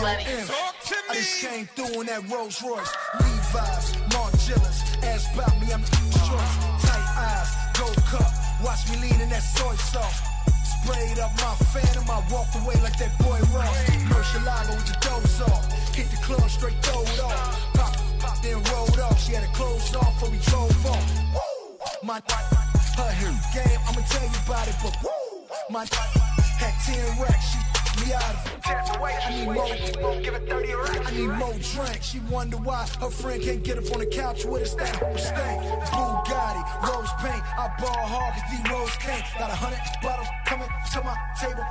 money. I just came through in that Rolls Royce, Levi's, Margielas. Ask about me, I'm the choice. Tight eyes, gold cup. Watch me lean in that soy sauce. Sprayed up my phantom, I walked away like that boy Ross. Murcielago with the doors off. Hit the club, straight throwed off. Pop, then rolled off. She had her clothes off before we drove off. My her game, I'ma tell you about it, but my had 10 racks, she me out of it. I need more, give it 30 racks. I need more drink. She wonder why her friend can't get up on the couch with us. That stank, Bugatti, rose paint. I ball hard cause these rose can't. Got 100 bottles coming to my table.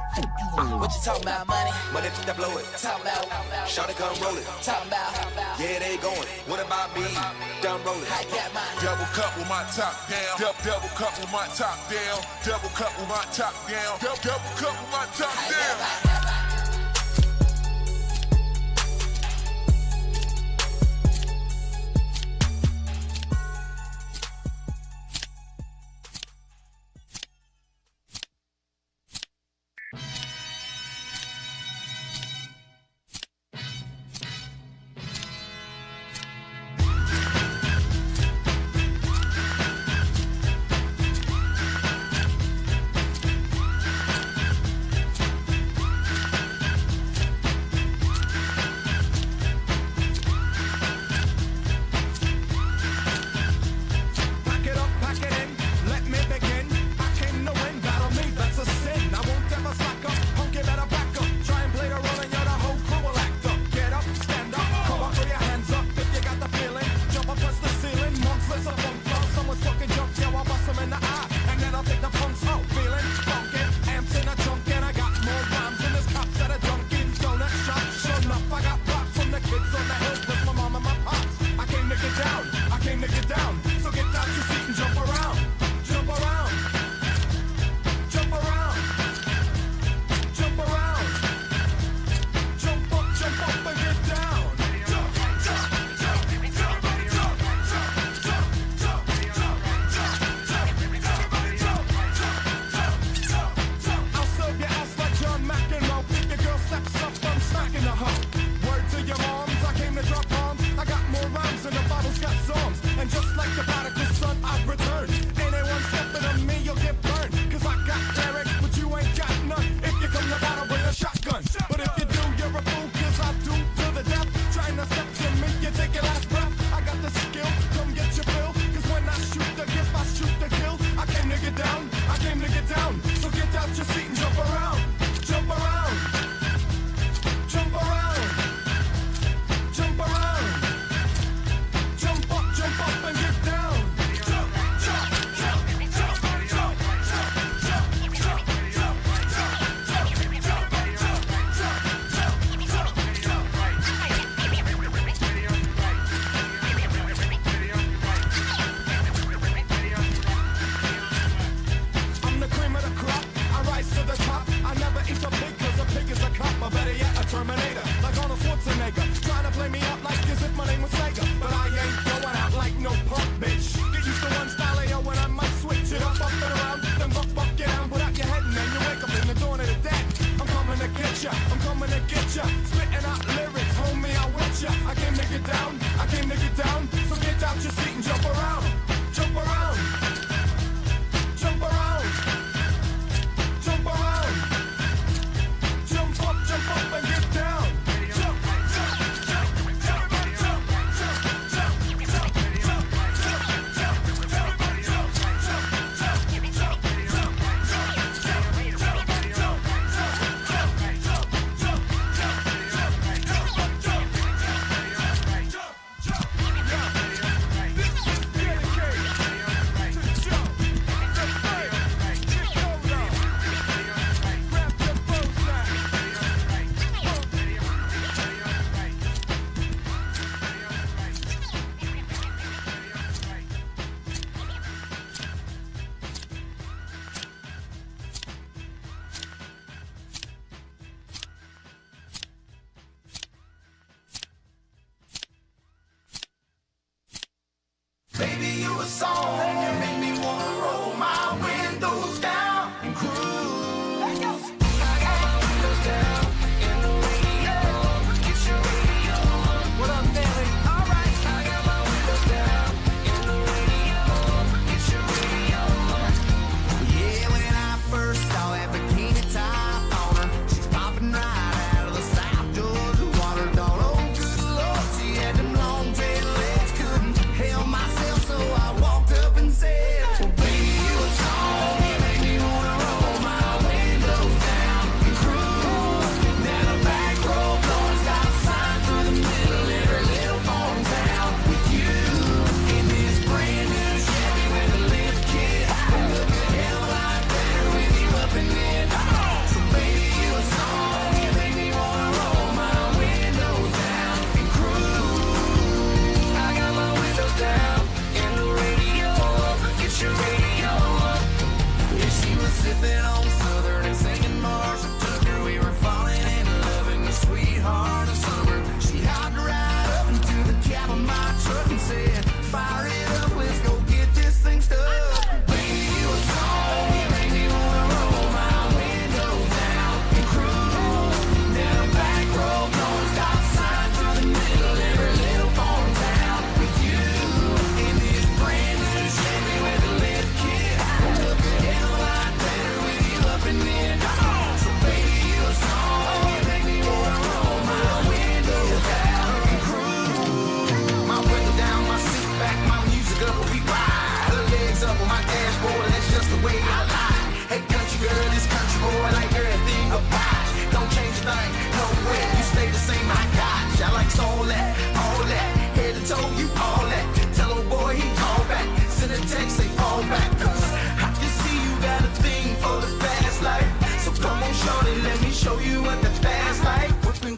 What you talking about, money? Money that blow it. Talk about. Shawty come roll it. Talk about. Yeah, they going. What about me? Done roll it. I got mine. Double cup with my top down. Double cup with my top down. Double cup with my top down. Double cup with my top down.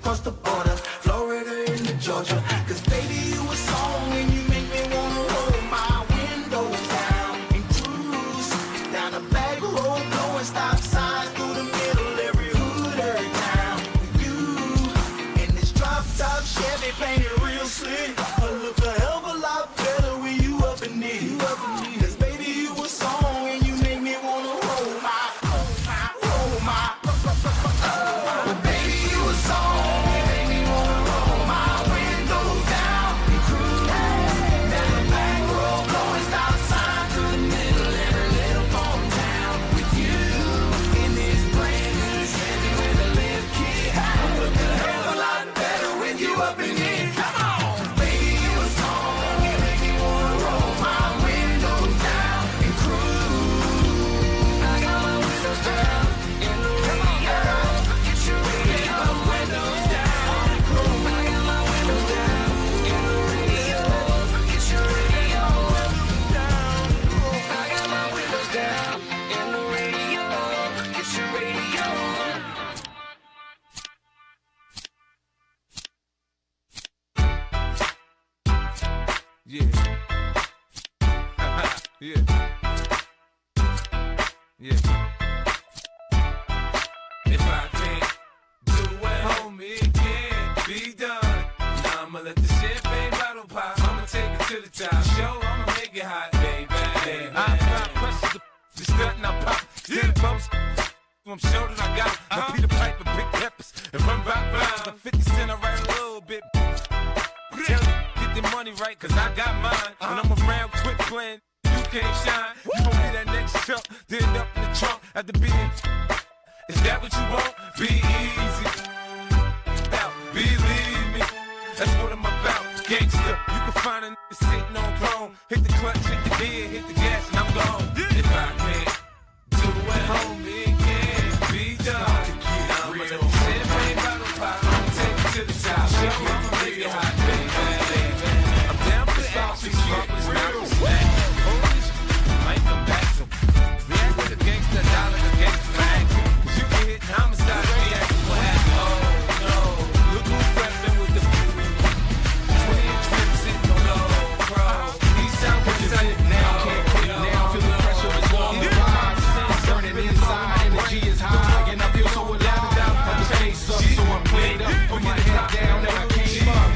across the border, Florida into Georgia. Cause baby, you a song and you make me wanna roll my windows down and cruise down a back road, blowing stop signs through the middle, every hood, every town. You in this drop top Chevy painted real slick, I look a hell of a lot better when you up in it. Cause baby, you a song and you make me wanna roll my. But baby, you a song, you make me wanna roll my windows down and cruise down the back road, blowing stop signs through the middle, every little farm town. With you in this brand new Chevy with a lift kit, I look a hell of a lot better when you up in it. Come on, baby, you a song, you make me wanna roll my windows down and cruise. I got my windows down in the radio. Get your radio windows down and cruise. I got my windows down in the radio. Get your radio windows down. I got my windows down in the radio. Get your radio. Yeah. Yeah. Yeah. If I can't do it, homie, it can't be done. Now I'ma let the champagne bottle pop. I'ma take it to the top. Show, I'ma make it hot, baby. I got questions to stunt and I pop. Yeah, the bumps. I'm sure that I got it. I beat a pipe and big peppers and run rock rhymes. Like 50 Cent, I write a little bit. Tell you, get the money right, cause I got mine. When I'm around, quit playing, you can't shine. You gon' be that next chump, then up in the trunk at the being. Is that what you want? Be easy. Now, believe me, that's what I'm about. Gangster, you can find a nigga sitting on throne. Hit the clutch, hit the gear, hit the gas, and I'm gone. If I can't do it, homie, it can't be done. Now I'ma let the champagne bottle pop. I'ma take it to the top. Show, I'ma make it hot, baby. I'm down for the action, bumpers, rappers, snacks. Holy shit, might come back, so react like a gangster, die like a gangster flag. Cause you get hit in homicide, react to what happened. Oh no, look who's reppin' with the 20-inch whip sitting on low, bro. East side, west side, now can't quit now. Feel the pressure is on the rise. Burning inside, energy is high, and I feel so alive. My face up, so I'm played up. Put my head down, and I came up.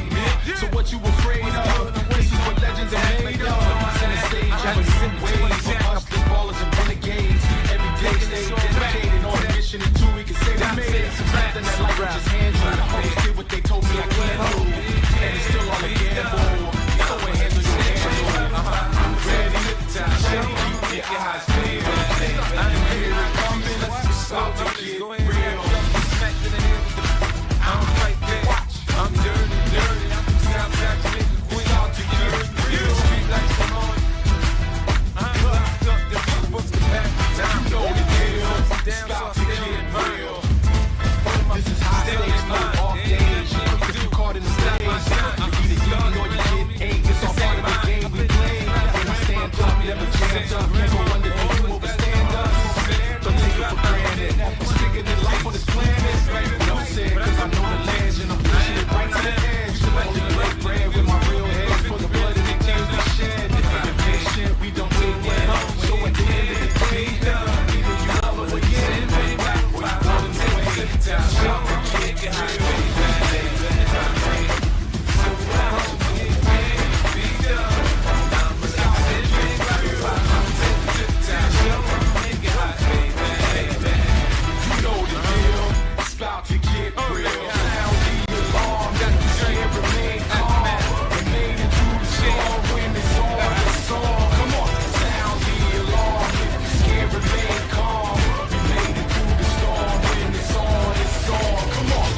So what you afraid of? This is what legends are made of. Center stage, I was in waves for hustlers, ballers, and renegades. Every day stay dedicated on a mission, and 2 weeks say we made it. Something that life was just hands on. The homies did what they told me I can't do, and it's still on the gamble. Go and handle your handle. I'm ready to time. Keep it hot, baby. I'm here to come in. Stop to get real. Smack to the head with the. I don't fight that. I'm dirty, dirty. I'm from Southside Jamaica, Queen. Stop to get real. Street lights come on. I'm locked up. The big books to pack. Now you know the deal. Stop to get real. This is hot stage, no off days. If you caught in the stage, you either young or you get eight. It's all part of the game we play. When I stand up, never chance up. Can't go under the you overstand us. Don't take it for granted. It's bigger than life on this planet. No said, cause I know the legend. I'm pushing it right to the edge. Only break bread with my real head. For the blood and the tears we shed. If you're patient, we don't take it. So at the end of the day, either you love or you get it. Or you want to take it. Stop to get it hot, baby. So it can't be done. Now I'm stop it, baby. I'm taking to the top. Show, make it hot, baby. You know the deal. It's about to get real. Sound the alarm. That the scared remain calm. Remain through the storm when it's on. It's on. Come on. Sound the alarm. Scared remain calm. Remain through the storm when it's on. It's on. Come on.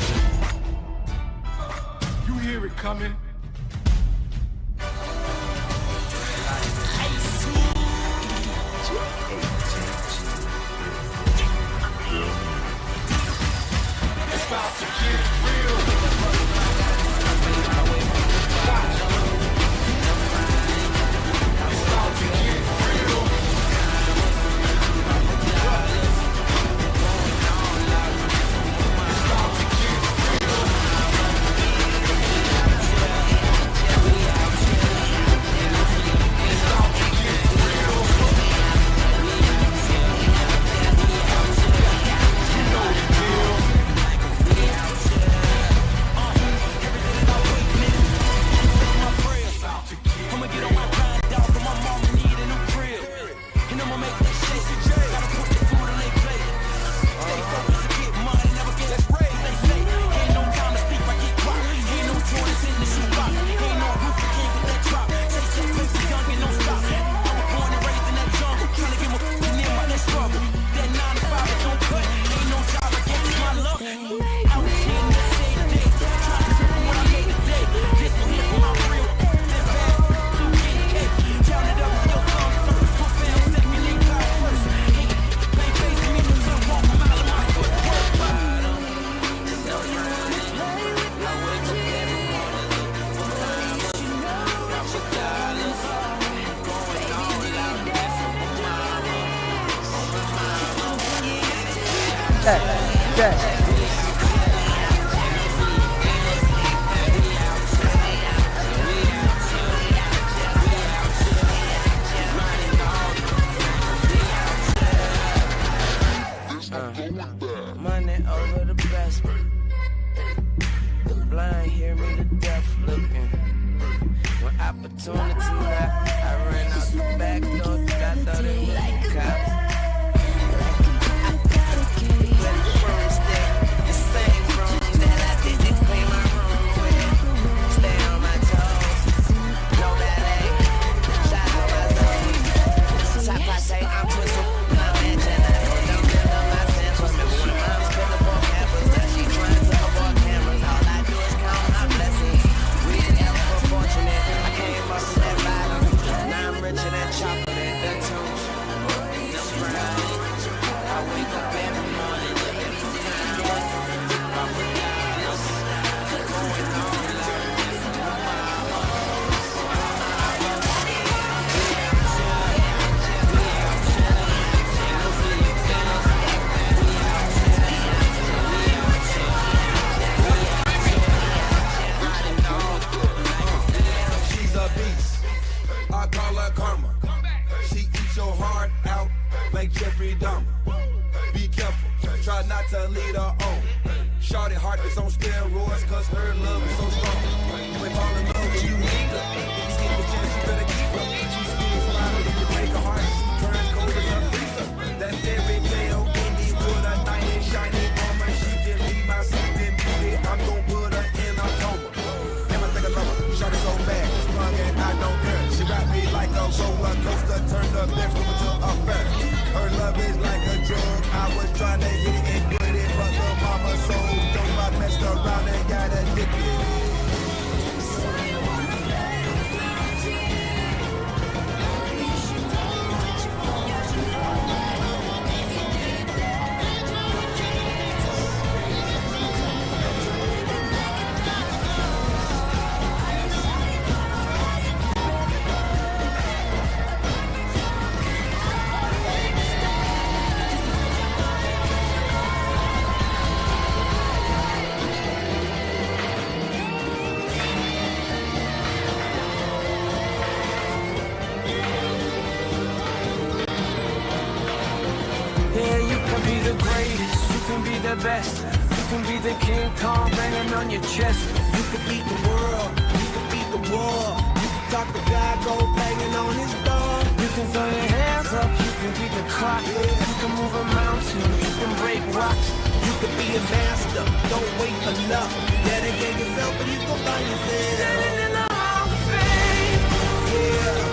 You hear it coming. It's about to get real. It's about to get real. It's about to get real. Money over the best. The blind hear me to death looking. When opportunity knock, I ran out the back door. I thought it was the cops. Let the room stay the same room that I didn't clean my room with. Stay on my toes. No ballet. Shot on my zone. Top I say I'm twisted. I'm mansion. I go down to my central. Remember when mom's cooking for campers that she trying to avoid cameras. All I do is count my blessings. We didn't ever for fortunate. I came up from that bottom. Now I'm richer than chocolate. That too. I'm proud. I wake up every morning looking for flowers. I'm regardless. Going on. She's a beast. I call her karma. She eats your heart out like Jeffrey Dahmer. Be careful, try not to lead her on. Shorty heart is on steroids, cause her love is so strong. You ain't fall in love when you need her. If you get the chance, you better keep her. She spins wild if you break her heart. Turns cold as a freezer. That fairy tale ending with a knight in shiny armor. She can leave my sleeping beauty. I'm gon' put her in a coma. Never think I love her. Shorty so bad, strong and I don't care. She wrapped me like a roller coaster, turned the bedroom into a fair. Her love is like a drug. I was trying to hit it and quit it, but the mama so dope I messed around and got addicted. Yeah, you can be the greatest, you can be the best. You can be the King Kong banging on your chest. You can beat the world, you can beat the war. You can talk to God, go banging on his door. You can throw your hands up, you can beat the clock. You can move a mountain, you can break rocks. You can be a master, don't wait for luck. Dedicate yourself and you can find yourself. Standing in the Hall of Fame, Yeah.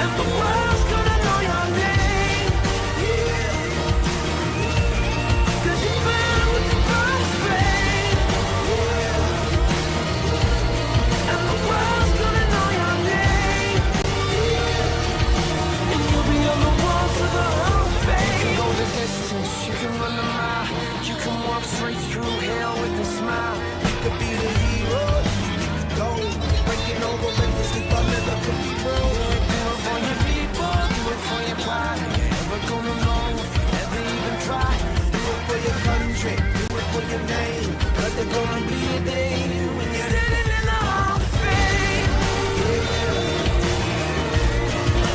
and the world's gonna know your name. Yeah. Cause you burn with the first flame. And the world's gonna know your name. And you'll be on the walls of the Hall of Fame. You can go the distance, you can run the mile. You can walk straight through hell with a smile. You can be the hero, you get the gold. Breaking over races, sleep under the cookie roll. Do it for your people, do it for your pride. You're never gonna know if you never even try. Do it for your country, do it for your name. Cause there's gonna be a day when you're Standing in the Hall of Fame,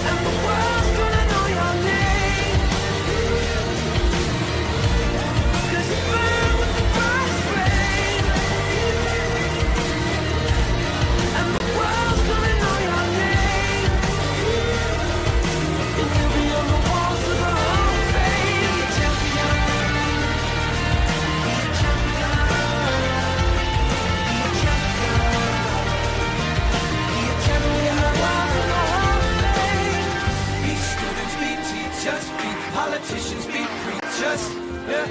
and the world's gonna know your name. Cause you burn with the first flame. And the world's gonna know your name. And you'll be on the walls of the Hall of Fame. Be a champion. Be a champion. Be a champion. Be a champion. The walls of the Hall of Fame. Be students, be teachers, be politicians, be preachers. Yeah.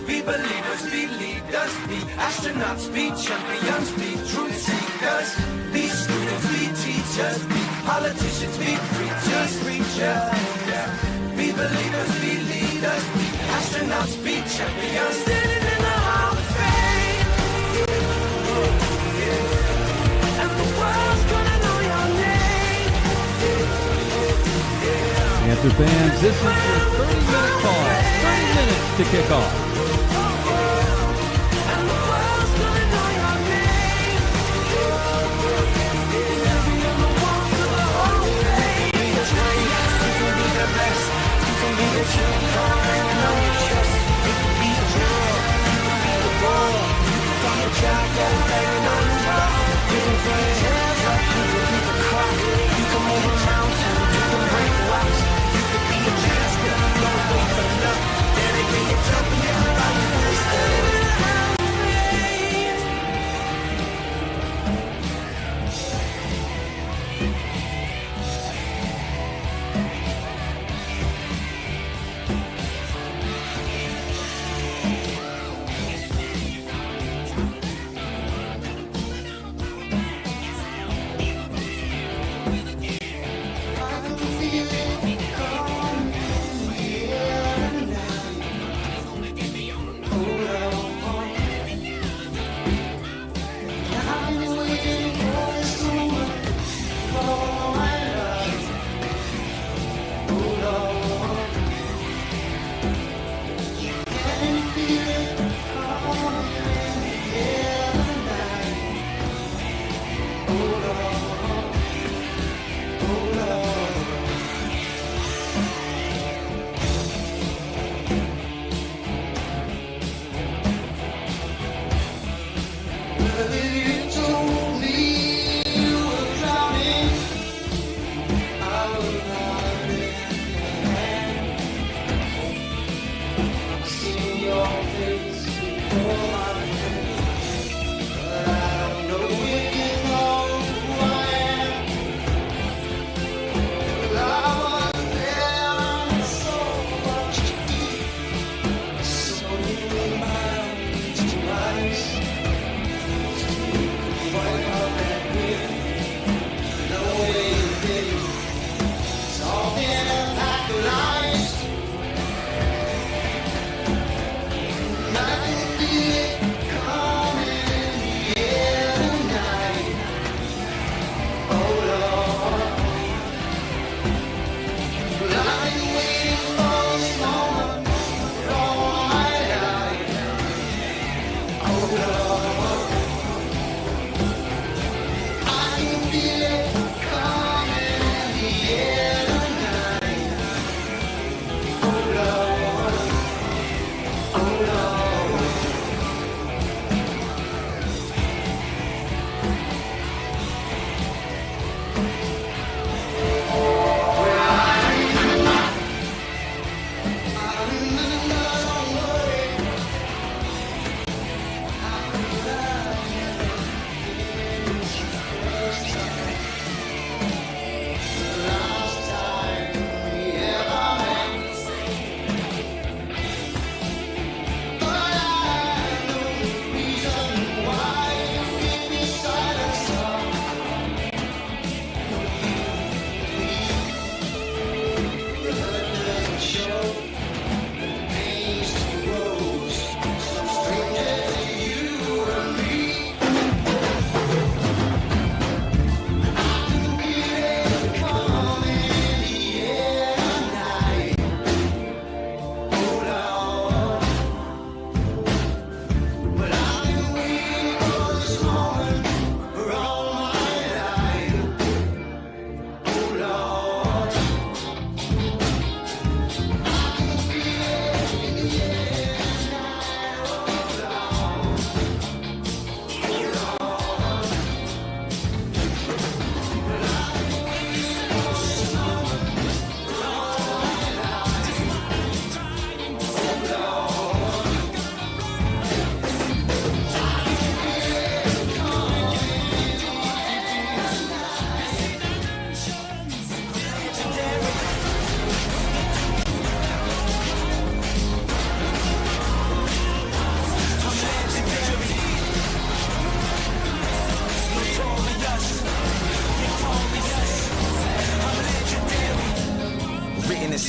Be believers, be leaders, be astronauts, be champions, be truth seekers. Be students, be teachers, be politicians, be preachers, yeah. Be believers, be leaders, be astronauts, be champions. Standing in the Hall of Fame, and the world's gonna know your name. Panther fans, this is your 30-minute call to kick off.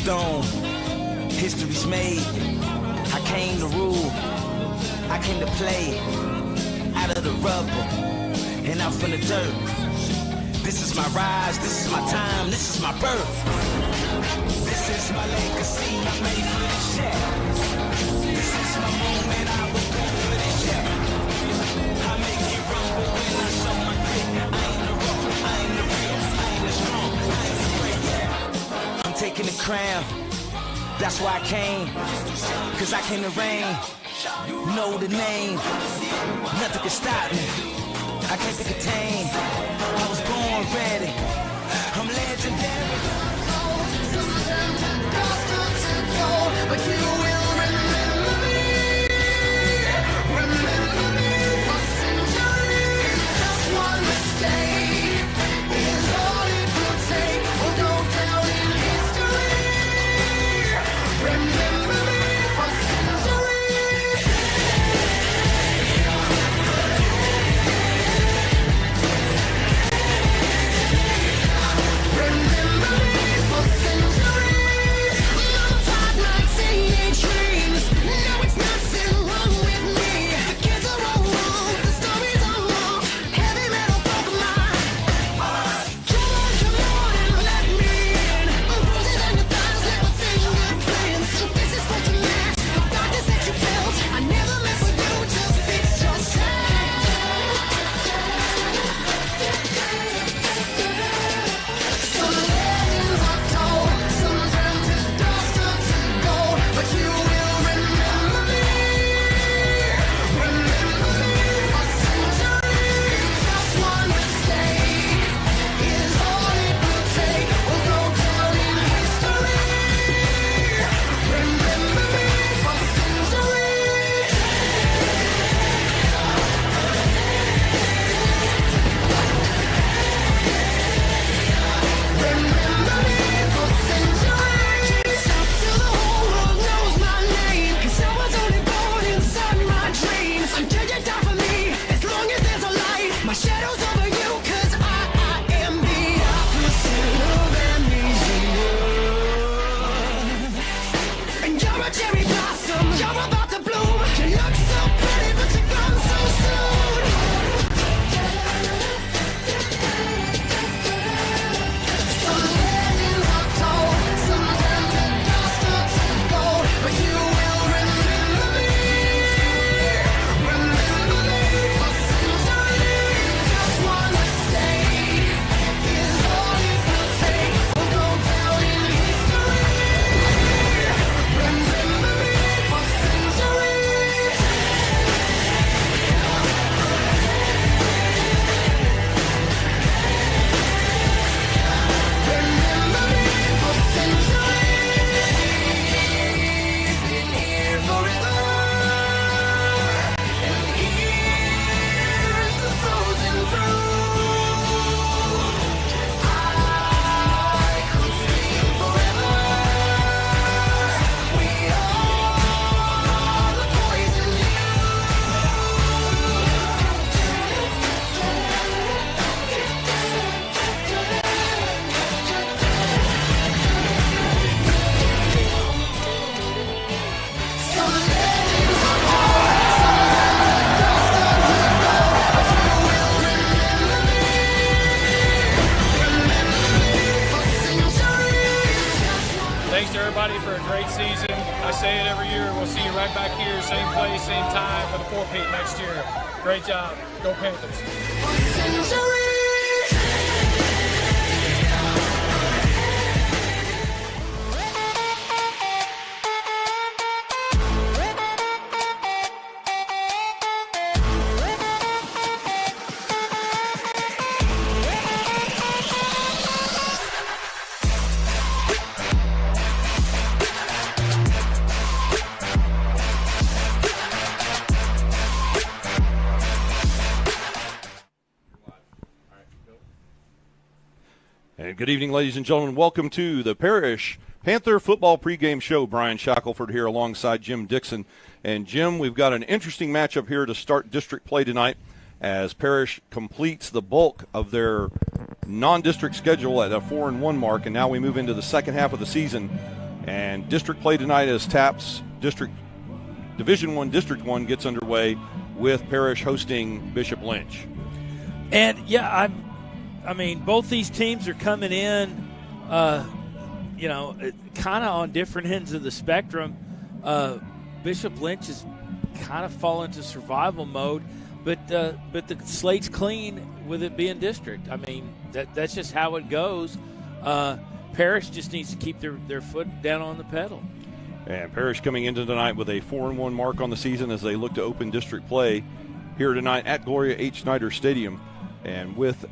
stone. History's made. I came to rule. I came to play. Out of the rubber and out from the dirt. This is my rise. This is my time. This is my birth. This is my legacy. I'm made for this shit. crown. That's why I came, cause I came to reign. Know the name, nothing can stop me. I can't be contained. I was born ready. I'm legendary. But you will remember me. Remember me for centuries. Just one mistake is all it will take. Oh, don't doubt in history. Remember me for centuries. Remember me for centuries. Long time like teenage dreams. No, it's nothing wrong with me. The kids are all wrong. The stories are wrong. Heavy metal broke my heart. Come on and let me in. Bruises on your thighs, little fingerprints. This is what you meant. The darkness that you built. I never meant for you to fix yourself. Some legends are told, some turn to dust or to gold, but you will remember me. Remember me for centuries. Just one mistake is all it will take. We'll go down in history. Remember me for centuries. Remember me for centuries. Stop till the whole world knows my name. 'Cause I was only born inside my dreams. Until you die for me, as long as there's a light, my shadow's over you. 'Cause I am the opposite of amnesia. And you're a cherry blossom, you're about to bloom. You look so pretty, but you're gone so soon. Some legends are told, some turn to dust or to gold, but you will remember me. Remember me for centuries. Just one mistake is all it will take. We'll go down in history. Remember me for centuries. Remember me for centuries. Been here forever, and here's the frozen fruit. I could scream forever. We are the poison Some legends are told, some turn to dust or to gold, but you will remember me. Remember me for centuries. Thanks to everybody for a great season. I say it every year. We'll see you right back here, same place, same time for the 4-peat next year. Great job. Go Panthers. Centuries. And good evening, ladies and gentlemen. Welcome to the Parish Panther Football Pregame Show. Brian Shackelford here alongside Jim Dixon. And, Jim, we've got an interesting matchup here to start district play tonight as Parish completes the bulk of their non-district schedule at a 4-1 mark. And now we move into the second half of the season. And district play tonight as TAPS Division I District 1 gets underway with Parish hosting Bishop Lynch. And, yeah, I mean, both these teams are coming in, kind of on different ends of the spectrum. Bishop Lynch is kind of fallen into survival mode, but the slate's clean with it being district. I mean, that's just how it goes. Parish just needs to keep their foot down on the pedal. And Parish coming into tonight with a 4-1 mark on the season as they look to open district play here tonight at Gloria H. Snyder Stadium. And with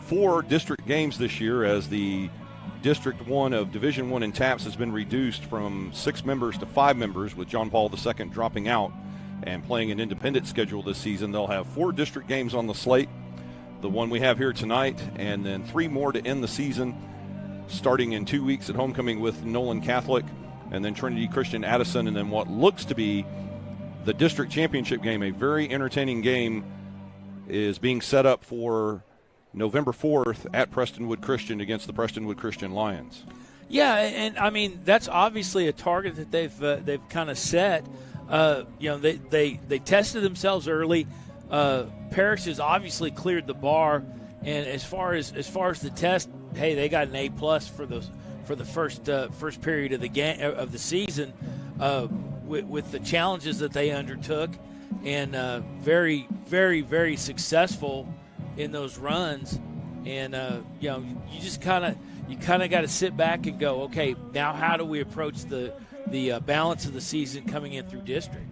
4 district games this year, as the District 1 of Division 1 in TAPS has been reduced from 6 members to 5 members, with John Paul II dropping out and playing an independent schedule this season. They'll have 4 district games on the slate, the one we have here tonight, and then 3 more to end the season, starting in 2 weeks at homecoming with Nolan Catholic, and then Trinity Christian Addison, and then what looks to be the district championship game. A very entertaining game is being set up for November 4th at Prestonwood Christian against the Prestonwood Christian Lions. Yeah, and I mean that's obviously a target that they've kind of set. They tested themselves early. Parish has obviously cleared the bar, and as far as the test, hey, they got an A+ for the first period of the game of the season, with the challenges that they undertook, and very, very, very successful in those runs. And you just kind of got to sit back and go, okay, now how do we approach the balance of the season coming in through district?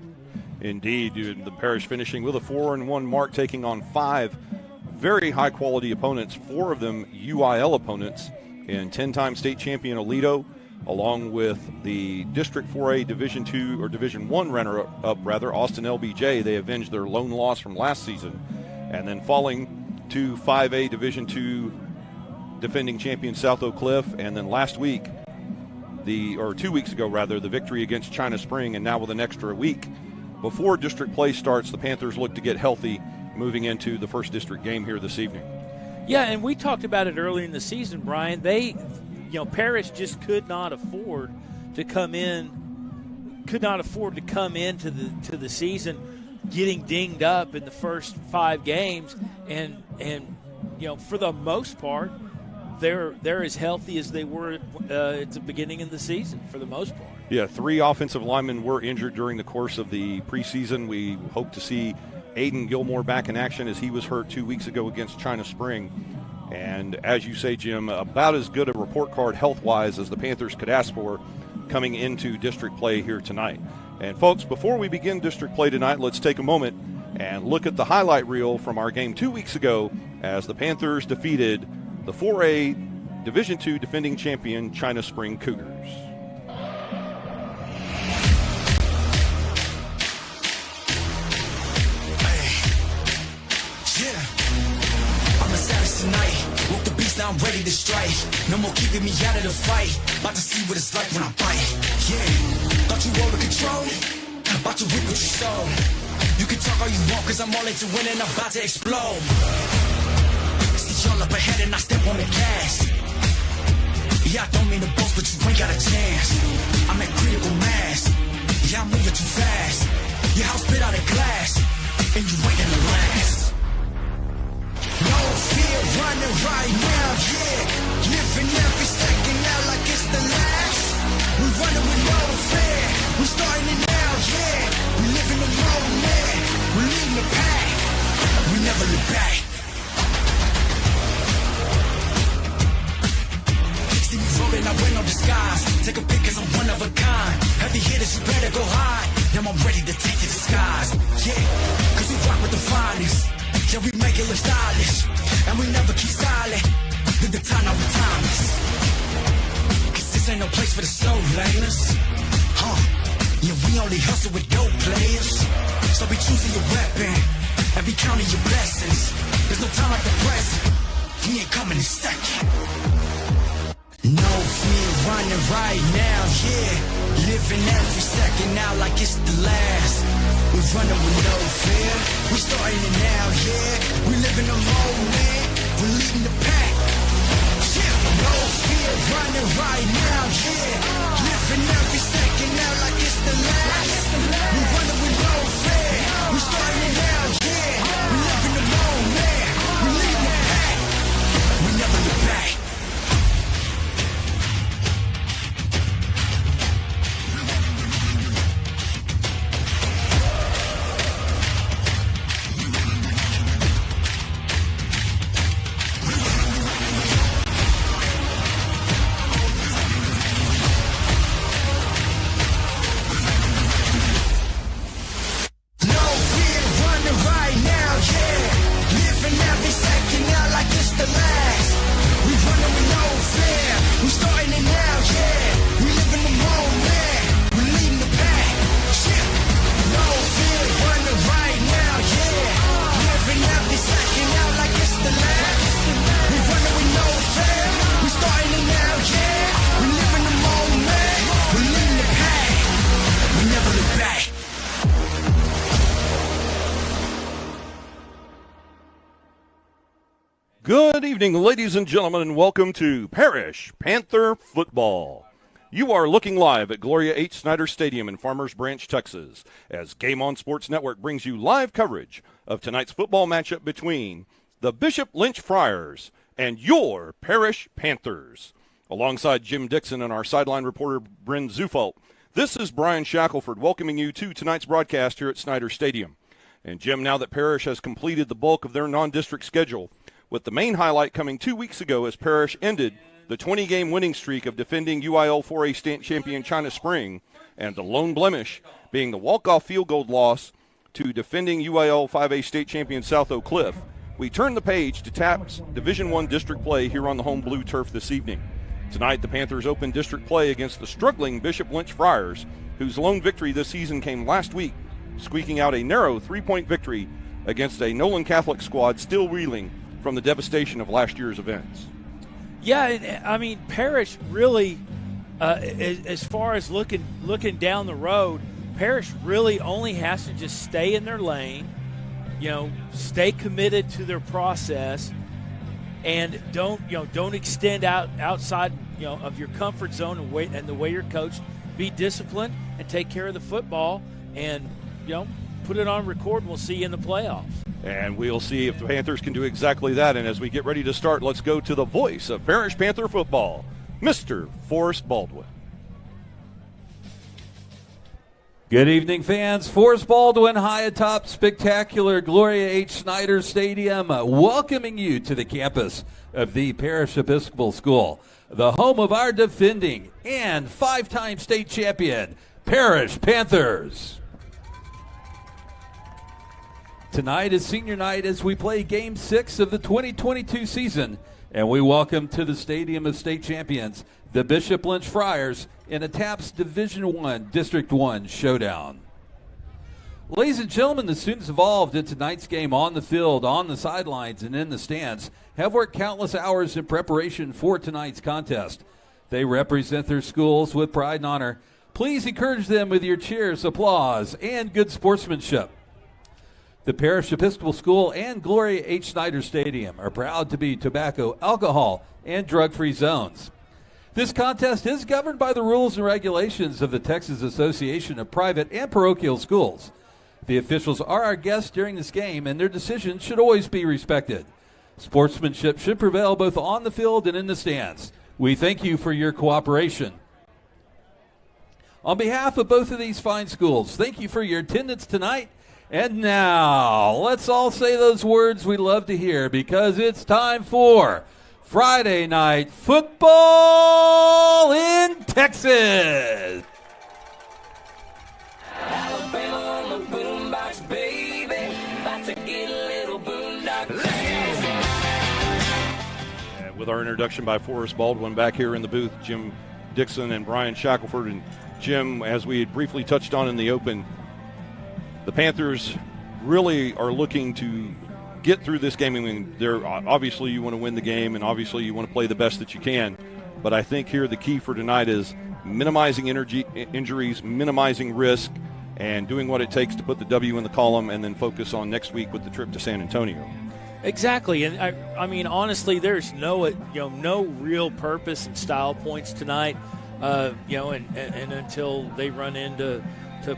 Indeed, the Parish finishing with a 4-1 mark, taking on 5 very high-quality opponents, 4 of them UIL opponents, and 10-time state champion Aledo, along with the District 4A Division 2 or Division 1 runner-up, Austin LBJ. They avenged their lone loss from last season, and then falling to 5A Division 2 defending champion South Oak Cliff, and then last week, 2 weeks ago rather, the victory against China Spring, and now with an extra week before district play starts, the Panthers look to get healthy moving into the first district game here this evening. Yeah, and we talked about it early in the season, Brian. Parish just could not afford to come into the season getting dinged up in the first 5 games, and for the most part, they're as healthy as they were at the beginning of the season for the most part. Yeah, 3 offensive linemen were injured during the course of the preseason. We hope to see Aiden Gilmore back in action, as he was hurt 2 weeks ago against China Spring. And as you say, Jim, about as good a report card health-wise as the Panthers could ask for coming into district play here tonight. And folks, before we begin district play tonight, let's take a moment and look at the highlight reel from our game 2 weeks ago as the Panthers defeated the 4A Division II defending champion China Spring Cougars. Tonight, woke the beast, now I'm ready to strike. No more keeping me out of the fight. About to see what it's like when I bite. Yeah, thought you were in control. About to reap what you sow. You can talk all you want, cause I'm all into winning, I'm about to explode. See y'all up ahead and I step on the gas. Yeah, I don't mean to boast, but you ain't got a chance. I'm at critical mass. Yeah, I'm moving too fast. Your house bit out of glass, and you ain't gonna last. No fear, running right now, yeah. Living every second now like it's the last. We running with no fear. We starting it now, yeah. We living the moment. We leading the pack. We never look back. See me rolling, I wear no disguise. Take a pic cause I'm one of a kind. Heavy hitters, you better go high. Now I'm ready to take to the skies. Yeah, cause we rock with the finest. Yeah, we make it look stylish, and we never keep silent. Then the time, now we timeless. Cause this ain't no place for the slow laners. Yeah, we only hustle with dope players. So be choosing your weapon, and be counting your blessings. There's no time like the present. We ain't coming in second. No fear, running right now, yeah. Living every second now like it's the last. We're running with no fear. We starting it now, yeah. We living the moment. We're leading the pack. Yeah, no fear, running right now, yeah. Living every second now like it's the last. We're running with no fear. We starting it now, yeah. We living the moment. We're leading the pack. We never look back. Good evening, ladies and gentlemen, and welcome to Parish Panther Football. You are looking live at Gloria H. Snyder Stadium in Farmers Branch, Texas, as Game On Sports Network brings you live coverage of tonight's football matchup between the Bishop Lynch Friars and your Parish Panthers. Alongside Jim Dixon and our sideline reporter, Bryn Zufalt, this is Brian Shackelford welcoming you to tonight's broadcast here at Snyder Stadium. And Jim, now that Parish has completed the bulk of their non-district schedule, with the main highlight coming 2 weeks ago as Parish ended the 20-game winning streak of defending UIL 4A state champion China Spring, and the lone blemish being the walk-off field goal loss to defending UIL 5A state champion South Oak Cliff, we turn the page to TAP's Division I district play here on the home blue turf this evening. Tonight, the Panthers open district play against the struggling Bishop Lynch Friars, whose lone victory this season came last week, squeaking out a narrow 3-point victory against a Nolan Catholic squad still reeling from the devastation of last year's events. Yeah, I mean, Parish really, as far as looking down the road, Parish really only has to just stay in their lane, stay committed to their process, and don't extend outside of your comfort zone and the way you're coached. Be disciplined and take care of the football, and put it on record. And we'll see you in the playoffs. And we'll see if the Panthers can do exactly that. And as we get ready to start, let's go to the voice of Parish Panther football, Mr. Forrest Baldwin. Good evening, fans. Forrest Baldwin high atop spectacular Gloria H. Snyder Stadium, welcoming you to the campus of the Parish Episcopal School, the home of our defending and 5-time state champion, Parish Panthers. Tonight is senior night as we play Game 6 of the 2022 season, and we welcome to the Stadium of State Champions the Bishop Lynch Friars in a TAPS Division I District 1 showdown. Ladies and gentlemen, the students involved in tonight's game on the field, on the sidelines, and in the stands have worked countless hours in preparation for tonight's contest. They represent their schools with pride and honor. Please encourage them with your cheers, applause, and good sportsmanship. The Parish Episcopal School and Gloria H. Snyder Stadium are proud to be tobacco, alcohol, and drug-free zones. This contest is governed by the rules and regulations of the Texas Association of Private and Parochial Schools. The officials are our guests during this game, and their decisions should always be respected. Sportsmanship should prevail both on the field and in the stands. We thank you for your cooperation. On behalf of both of these fine schools, thank you for your attendance tonight. And now, let's all say those words we love to hear, because it's time for Friday Night Football in Texas. Alabama on the boombox, baby. About to get a little boondock. And with our introduction by Forrest Baldwin back here in the booth, Jim Dixon and Brian Shackelford. And Jim, as we had briefly touched on in the open, the Panthers really are looking to get through this game. I mean, obviously you want to win the game, and obviously you want to play the best that you can. But I think here the key for tonight is minimizing injuries, minimizing risk, and doing what it takes to put the W in the column, and then focus on next week with the trip to San Antonio. Exactly, and I mean, honestly, there's no real purpose and style points tonight, and until they run into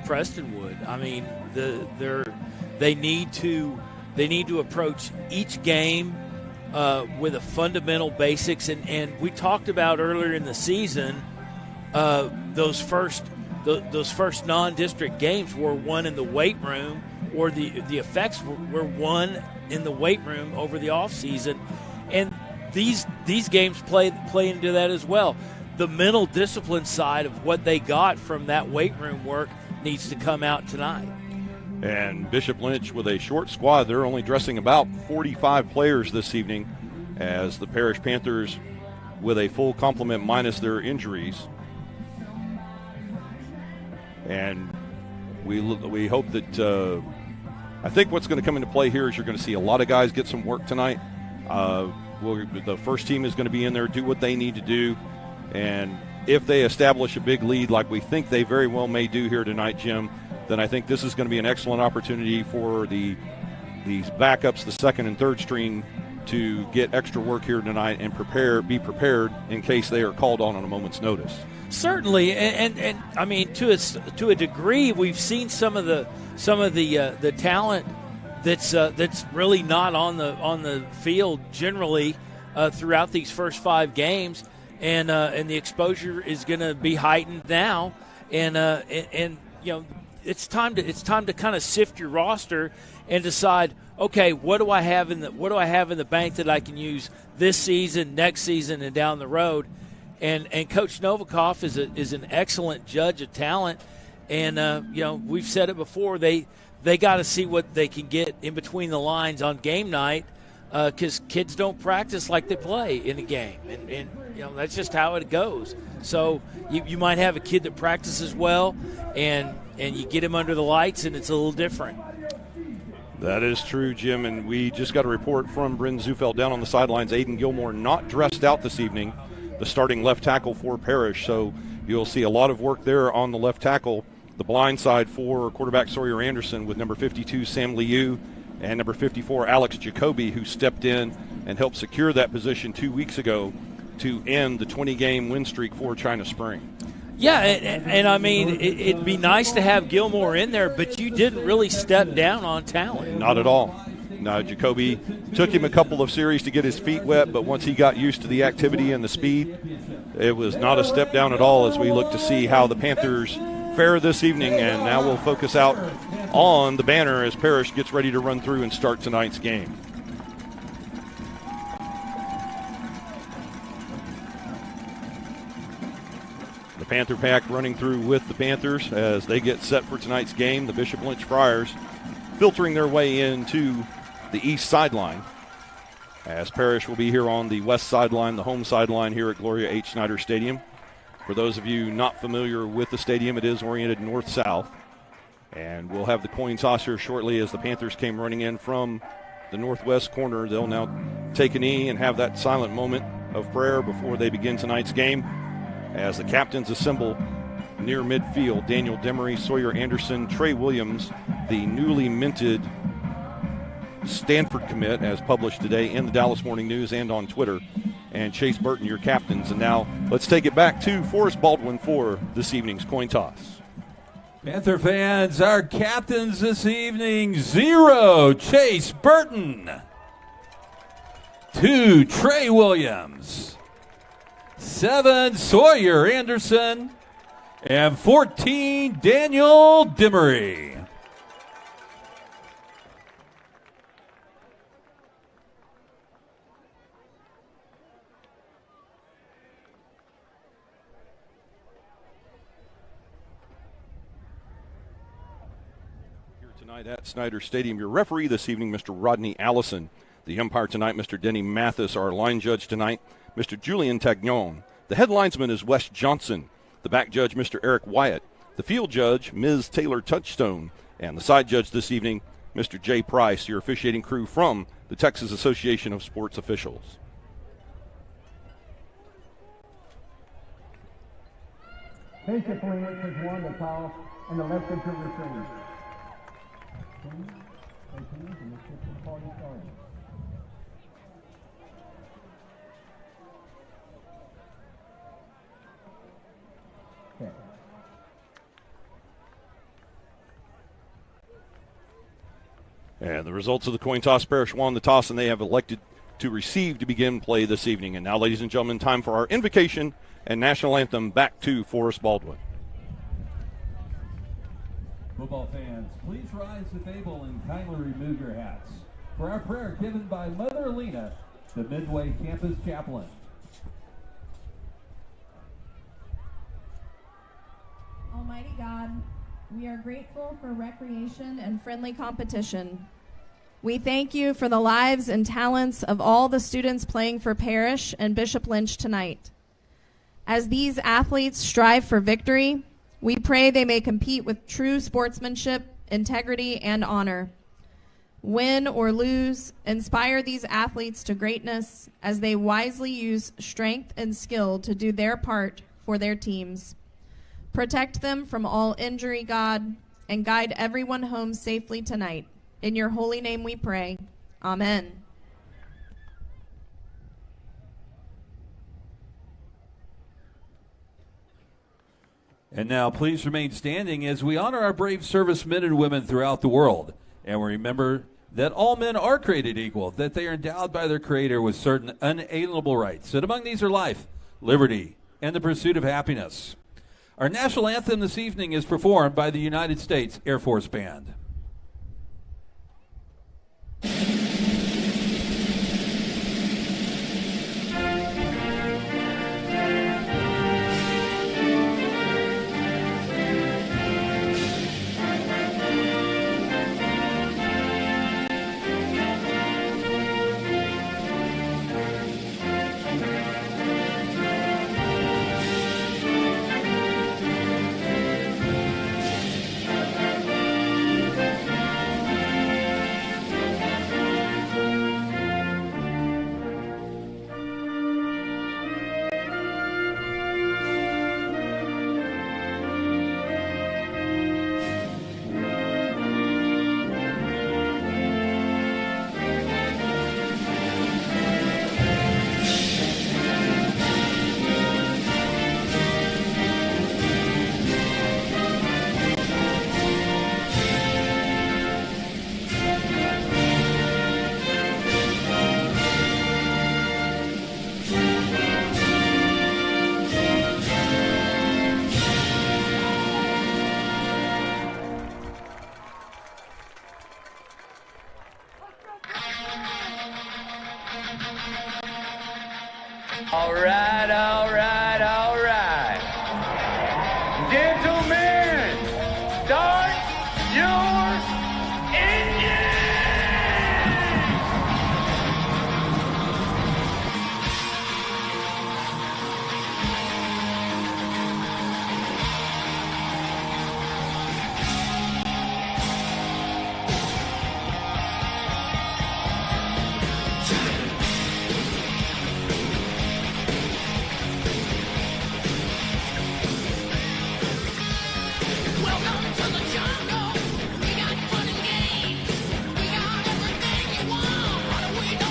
Prestonwood. I mean, they need to approach each game with a fundamental basics, and we talked about earlier in the season those first non-district games were won in the weight room, or the effects were won in the weight room over the off season, and these games play into that as well. The mental discipline side of what they got from that weight room work needs to come out tonight. And Bishop Lynch, with a short squad, they're only dressing about 45 players this evening, as the Parish Panthers, with a full complement minus their injuries. And we hope that I think what's going to come into play here is you're going to see a lot of guys get some work tonight. The first team is going to be in there, do what they need to do, and if they establish a big lead like we think they very well may do here tonight, Jim, then I think this is going to be an excellent opportunity for these backups, the second and third string to get extra work here tonight and be prepared in case they are called on a moment's notice. Certainly, and I mean to a degree, we've seen some of the talent that's really not on the field generally throughout these first 5 games, and the exposure is going to be heightened now, and you know it's time to kind of sift your roster and decide, okay, what do I have in the bank that I can use this season, next season, and down the road. And Coach Novikov is an excellent judge of talent, and you know, we've said it before. They got to see what they can get in between the lines on game night, because kids don't practice like they play in a game, and you know that's just how it goes. So you might have a kid that practices well, and you get him under the lights, and it's a little different. That is true, Jim, and we just got a report from Bryn Zufeld down on the sidelines. Aiden Gilmore not dressed out this evening, the starting left tackle for Parish, so you'll see a lot of work there on the left tackle. The blind side for quarterback Sawyer Anderson with number 52 Sam Liu and number 54 Alex Jacoby, who stepped in and helped secure that position 2 weeks ago to end the 20-game win streak for China Spring. Yeah, and I mean, it'd be nice to have Gilmore in there, but you didn't really step down on talent. Not at all. No, Jacoby took him a couple of series to get his feet wet, but once he got used to the activity and the speed, it was not a step down at all as we look to see how the Panthers fare this evening. And now we'll focus out on the banner as Parish gets ready to run through and start tonight's game. The Panther Pack running through with the Panthers as they get set for tonight's game. The Bishop Lynch Friars filtering their way into the east sideline, as Parish will be here on the west sideline, the home sideline here at Gloria H. Snyder Stadium. For those of you not familiar with the stadium, it is oriented north-south. And we'll have the coin toss here shortly as the Panthers came running in from the northwest corner. They'll now take a knee and have that silent moment of prayer before they begin tonight's game. As the captains assemble near midfield, Daniel Demery, Sawyer Anderson, Trey Williams, the newly minted Stanford commit, as published today in the Dallas Morning News and on Twitter, and Chase Burton, your captains. And now let's take it back to Forrest Baldwin for this evening's coin toss. Panther fans, our captains this evening: 0, Chase Burton; 2, Trey Williams; 7, Sawyer Anderson; and 14, Daniel Demery. Tonight at Snyder Stadium, your referee this evening, Mr. Rodney Allison. The umpire tonight, Mr. Denny Mathis. Our line judge tonight, Mr. Julian Tagnon. The head linesman is Wes Johnson. The back judge, Mr. Eric Wyatt. The field judge, Ms. Taylor Touchstone. And the side judge this evening, Mr. Jay Price, your officiating crew from the Texas Association of Sports Officials. Basically, it was one to toss and the left to retrieve. Okay. And the results of the coin toss: Parish won the toss, and they have elected to receive to begin play this evening. And now, ladies and gentlemen, time for our invocation and national anthem. Back to Forrest Baldwin. Football fans, please rise to table and kindly remove your hats for our prayer given by Mother Lena, the Midway Campus Chaplain. Almighty God, we are grateful for recreation and friendly competition. We thank you for the lives and talents of all the students playing for Parish and Bishop Lynch tonight. As these athletes strive for victory, we pray they may compete with true sportsmanship, integrity, and honor. Win or lose, inspire these athletes to greatness as they wisely use strength and skill to do their part for their teams. Protect them from all injury, God, and guide everyone home safely tonight. In your holy name we pray. Amen. And now please remain standing as we honor our brave servicemen and women throughout the world. And we remember that all men are created equal, that they are endowed by their Creator with certain unalienable rights. And among these are life, liberty, and the pursuit of happiness. Our national anthem this evening is performed by the United States Air Force Band. All right, all right, all right. Gentlemen, start your engine!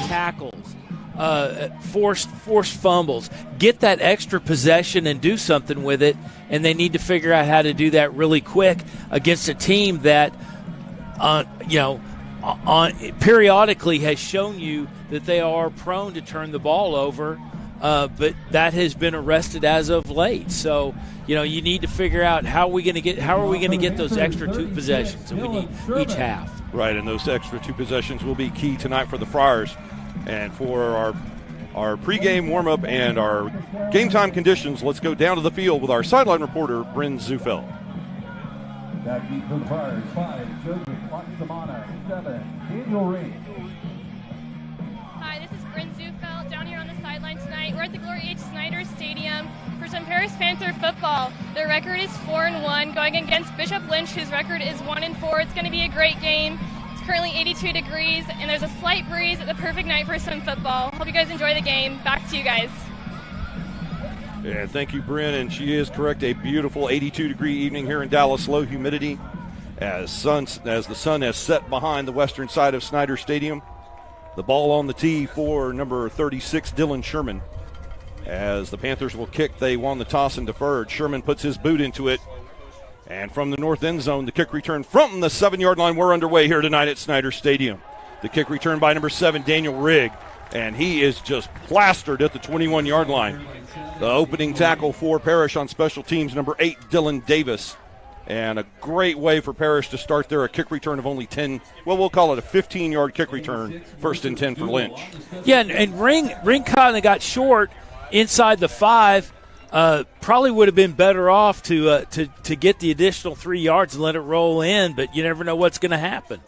Tackles, forced fumbles. Get that extra possession and do something with it, and they need to figure out how to do that really quick against a team that, periodically has shown you that they are prone to turn the ball over, but that has been arrested as of late. So, you need to figure out how are we going to get those extra 2 possessions, and we need each half. Right, and those extra 2 possessions will be key tonight for the Friars. And for our pregame warm-up and our game-time conditions, let's go down to the field with our sideline reporter, Bryn Zufeld. Back deep for the Friars, 5, Joseph Laxamana, 7, Daniel Ring. Hi, this is Bryn Zufeld down here on the sideline tonight. We're at the Glory H. Snyder Stadium for some Parish Panther football. Their record is 4-1, going against Bishop Lynch, whose record is 1-4. It's going to be a great game. Currently 82 degrees, and there's a slight breeze. The perfect night for some football. Hope you guys enjoy the game. Back to you guys. Yeah, thank you, Bryn, and she is correct. A beautiful 82-degree evening here in Dallas. Low humidity as the sun has set behind the western side of Snyder Stadium. The ball on the tee for number 36, Dylan Sherman. As the Panthers will kick, they won the toss and deferred. Sherman puts his boot into it. And from the north end zone, the kick return from the 7-yard line. We're underway here tonight at Snyder Stadium. The kick return by number 7, Daniel Rigg. And he is just plastered at the 21-yard line. The opening tackle for Parish on special teams, number 8, Dylan Davis. And a great way for Parish to start there, a kick return of only 10. Well, we'll call it a 15-yard kick return, 1st and 10 for Lynch. Yeah, and Ring kind of got short inside the 5. Probably would have been better off to get the additional 3 yards and let it roll in, but you never know what's going to happen.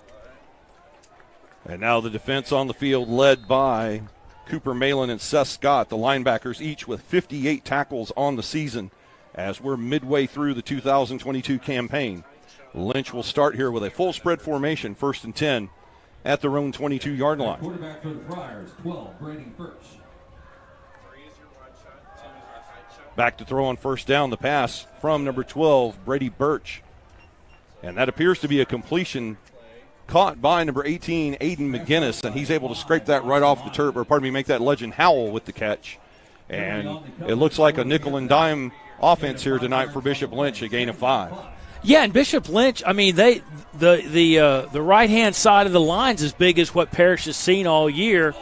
And now the defense on the field led by Cooper Malin and Seth Scott, the linebackers, each with 58 tackles on the season as we're midway through the 2022 campaign. Lynch will start here with a full spread formation, 1st and 10 at their own 22-yard line. Quarterback for the Friars, 12, Brady Birch. Back to throw on 1st down, the pass from number 12, Brady Birch. And that appears to be a completion caught by number 18, Aiden McGinnis, and he's able to scrape that right off the turf, make that Legend Howell with the catch. And it looks like a nickel and dime offense here tonight for Bishop Lynch, a gain of 5. Yeah, and Bishop Lynch, I mean, the right-hand side of the line's as big as what Parish has seen all year.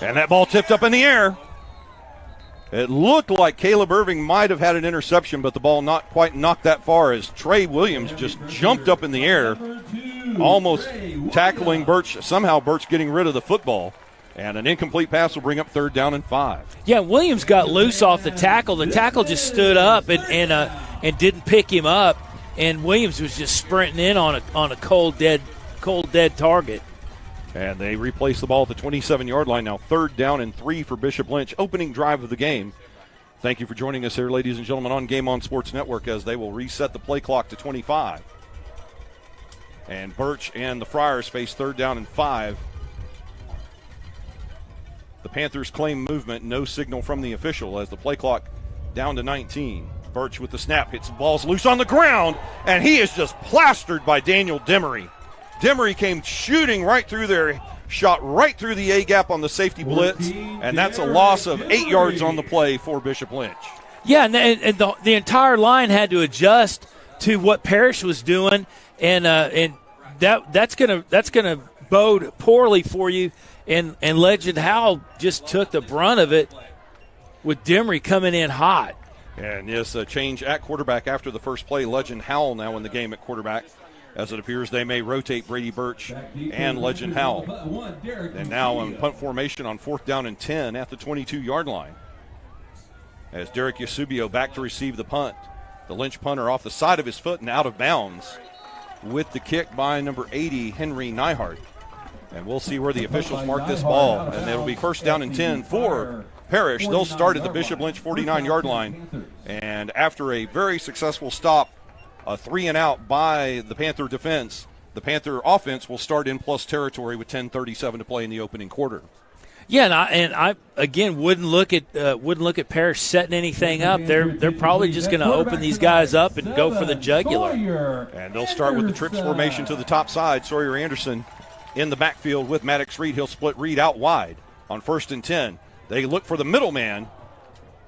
And that ball tipped up in the air. It looked like Caleb Irving might have had an interception, but the ball not quite knocked that far as Trey Williams just jumped up in the air, almost tackling Birch. Somehow Birch getting rid of the football. And an incomplete pass will bring up 3rd down and 5. Yeah, Williams got loose off the tackle. The tackle just stood up and didn't pick him up, and Williams was just sprinting in on a cold dead target. And they replace the ball at the 27-yard line. Now 3rd down and 3 for Bishop Lynch. Opening drive of the game. Thank you for joining us here, ladies and gentlemen, on Game On Sports Network as they will reset the play clock to 25. And Birch and the Friars face 3rd down and 5. The Panthers claim movement, no signal from the official as the play clock down to 19. Birch with the snap, hits the balls loose on the ground, and he is just plastered by Daniel Demery. Demery came shooting right through there, shot right through the A-gap on the safety blitz, and that's a loss of 8 yards on the play for Bishop Lynch. Yeah, and the entire line had to adjust to what Parish was doing, and that's gonna bode poorly for you. And Legend Howell just took the brunt of it with Demery coming in hot. And yes, a change at quarterback after the first play. Legend Howell now in the game at quarterback, as it appears they may rotate Brady Birch and Legend Howell. And now in punt formation on 4th down and 10 at the 22-yard line. As Derek Yasubio back to receive the punt. The Lynch punter off the side of his foot and out of bounds with the kick by number 80, Henry Neihart. And we'll see where the officials mark this ball. And it'll be 1st down and 10 for Parish. They'll start at the Bishop Lynch 49-yard line. And after a very successful stop, a 3-and-out by the Panther defense, the Panther offense will start in plus territory with 10:37 to play in the opening quarter. Yeah, and I again wouldn't look at Parish setting anything up. They're probably just going to open these guys up and go for the jugular. And they'll start with the trips formation to the top side. Sawyer Anderson in the backfield with Maddox Reed. He'll split Reed out wide on 1st and 10. They look for the middleman,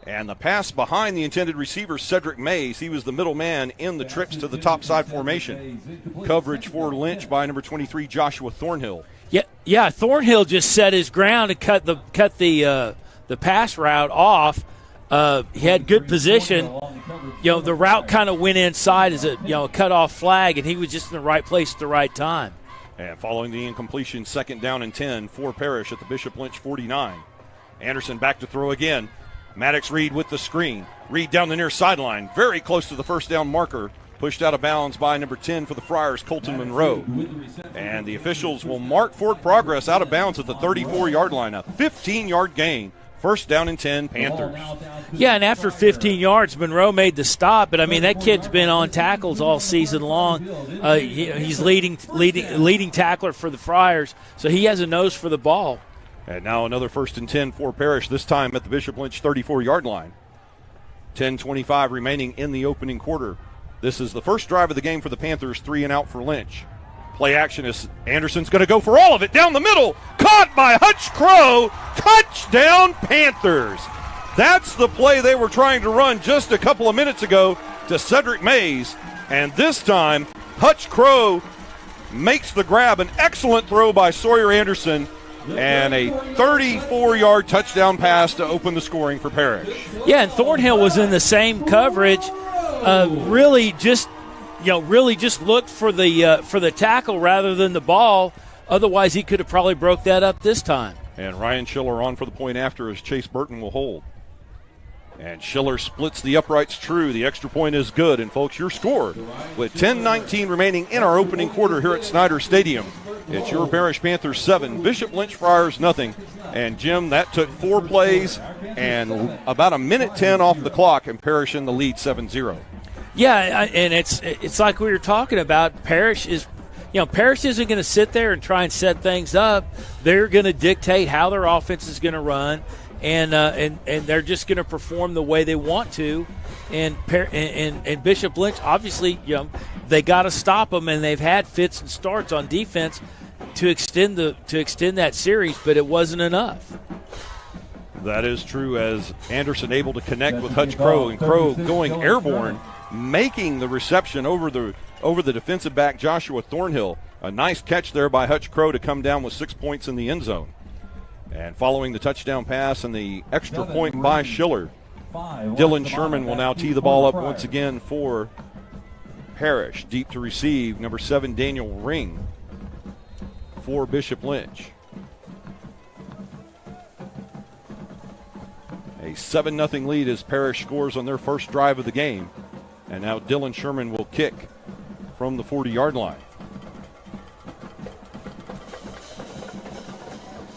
and the pass behind the intended receiver, Cedric Mays. He was the middleman in the trips to the top side formation. Coverage for Lynch by number 23, Joshua Thornhill. Yeah. Thornhill just set his ground and cut the pass route off. He had good position. The route kind of went inside as a cutoff flag, and he was just in the right place at the right time. And following the incompletion, 2nd down and 10 for Parish at the Bishop Lynch 49. Anderson back to throw again. Maddox Reed with the screen. Reed down the near sideline, very close to the 1st down marker. Pushed out of bounds by number 10 for the Friars, Colton Monroe. And the officials will mark forward progress out of bounds at the 34-yard line. A 15-yard gain. 1st down and 10, Panthers. Yeah, and after 15 yards, Monroe made the stop. But, I mean, that kid's been on tackles all season long. He's leading tackler for the Friars, so he has a nose for the ball. And now another 1st and 10 for Parish, this time at the Bishop Lynch 34-yard line. 10:25 remaining in the opening quarter. This is the first drive of the game for the Panthers, 3-and-out for Lynch. Play action is Anderson's going to go for all of it down the middle. Caught by Hutch Crow. Touchdown, Panthers. That's the play they were trying to run just a couple of minutes ago to Cedric Mays. And this time, Hutch Crow makes the grab. An excellent throw by Sawyer Anderson. And a 34-yard touchdown pass to open the scoring for Parish. Yeah, and Thornhill was in the same coverage. Really just looked for the tackle rather than the ball. Otherwise, he could have probably broke that up this time. And Ryan Schiller on for the point after as Chase Burton will hold. And Schiller splits the uprights true. The extra point is good. And, folks, your score with 10:19 remaining in our opening quarter here at Snyder Stadium. It's your Parish Panthers 7, Bishop Lynch Friars nothing. And, Jim, that took 4 plays and about a minute 10 off the clock, and Parish in the lead 7-0. Yeah, and it's like we were talking about. Parish isn't going to sit there and try and set things up. They're going to dictate how their offense is going to run. And they're just going to perform the way they want to, and Bishop Lynch obviously they got to stop them, and they've had fits and starts on defense to extend that series, but it wasn't enough. That is true, as Anderson able to connect with Hutch Crow, and Crow going airborne, making the reception over the defensive back Joshua Thornhill. A nice catch there by Hutch Crow to come down with 6 points in the end zone. And following the touchdown pass and the extra point by Schiller, Dylan Sherman will now tee the ball up once again for Parish. Deep to receive, number 7, Daniel Ring for Bishop Lynch. A 7-0 lead as Parish scores on their first drive of the game. And now Dylan Sherman will kick from the 40-yard line.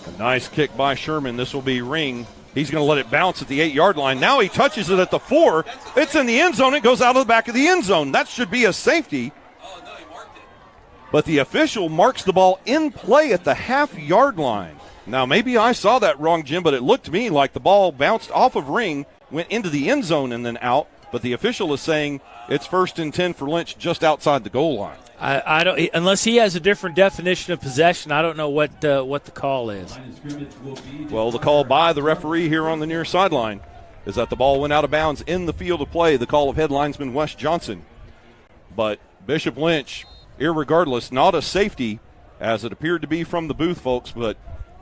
A nice kick by Sherman. This will be Ring. He's going to let it bounce at the 8-yard line. Now he touches it at the 4. It's in the end zone. It goes out of the back of the end zone. That should be a safety. But the official marks the ball in play at the half-yard line. Now, maybe I saw that wrong, Jim, but it looked to me like the ball bounced off of Ring, went into the end zone, and then out. But the official is saying it's 1st and 10 for Lynch just outside the goal line. I don't, unless he has a different definition of possession, I don't know what the call is. Well, the call by the referee here on the near sideline is that the ball went out of bounds in the field of play, the call of head linesman Wes Johnson. But Bishop Lynch, irregardless, not a safety, as it appeared to be from the booth, folks, but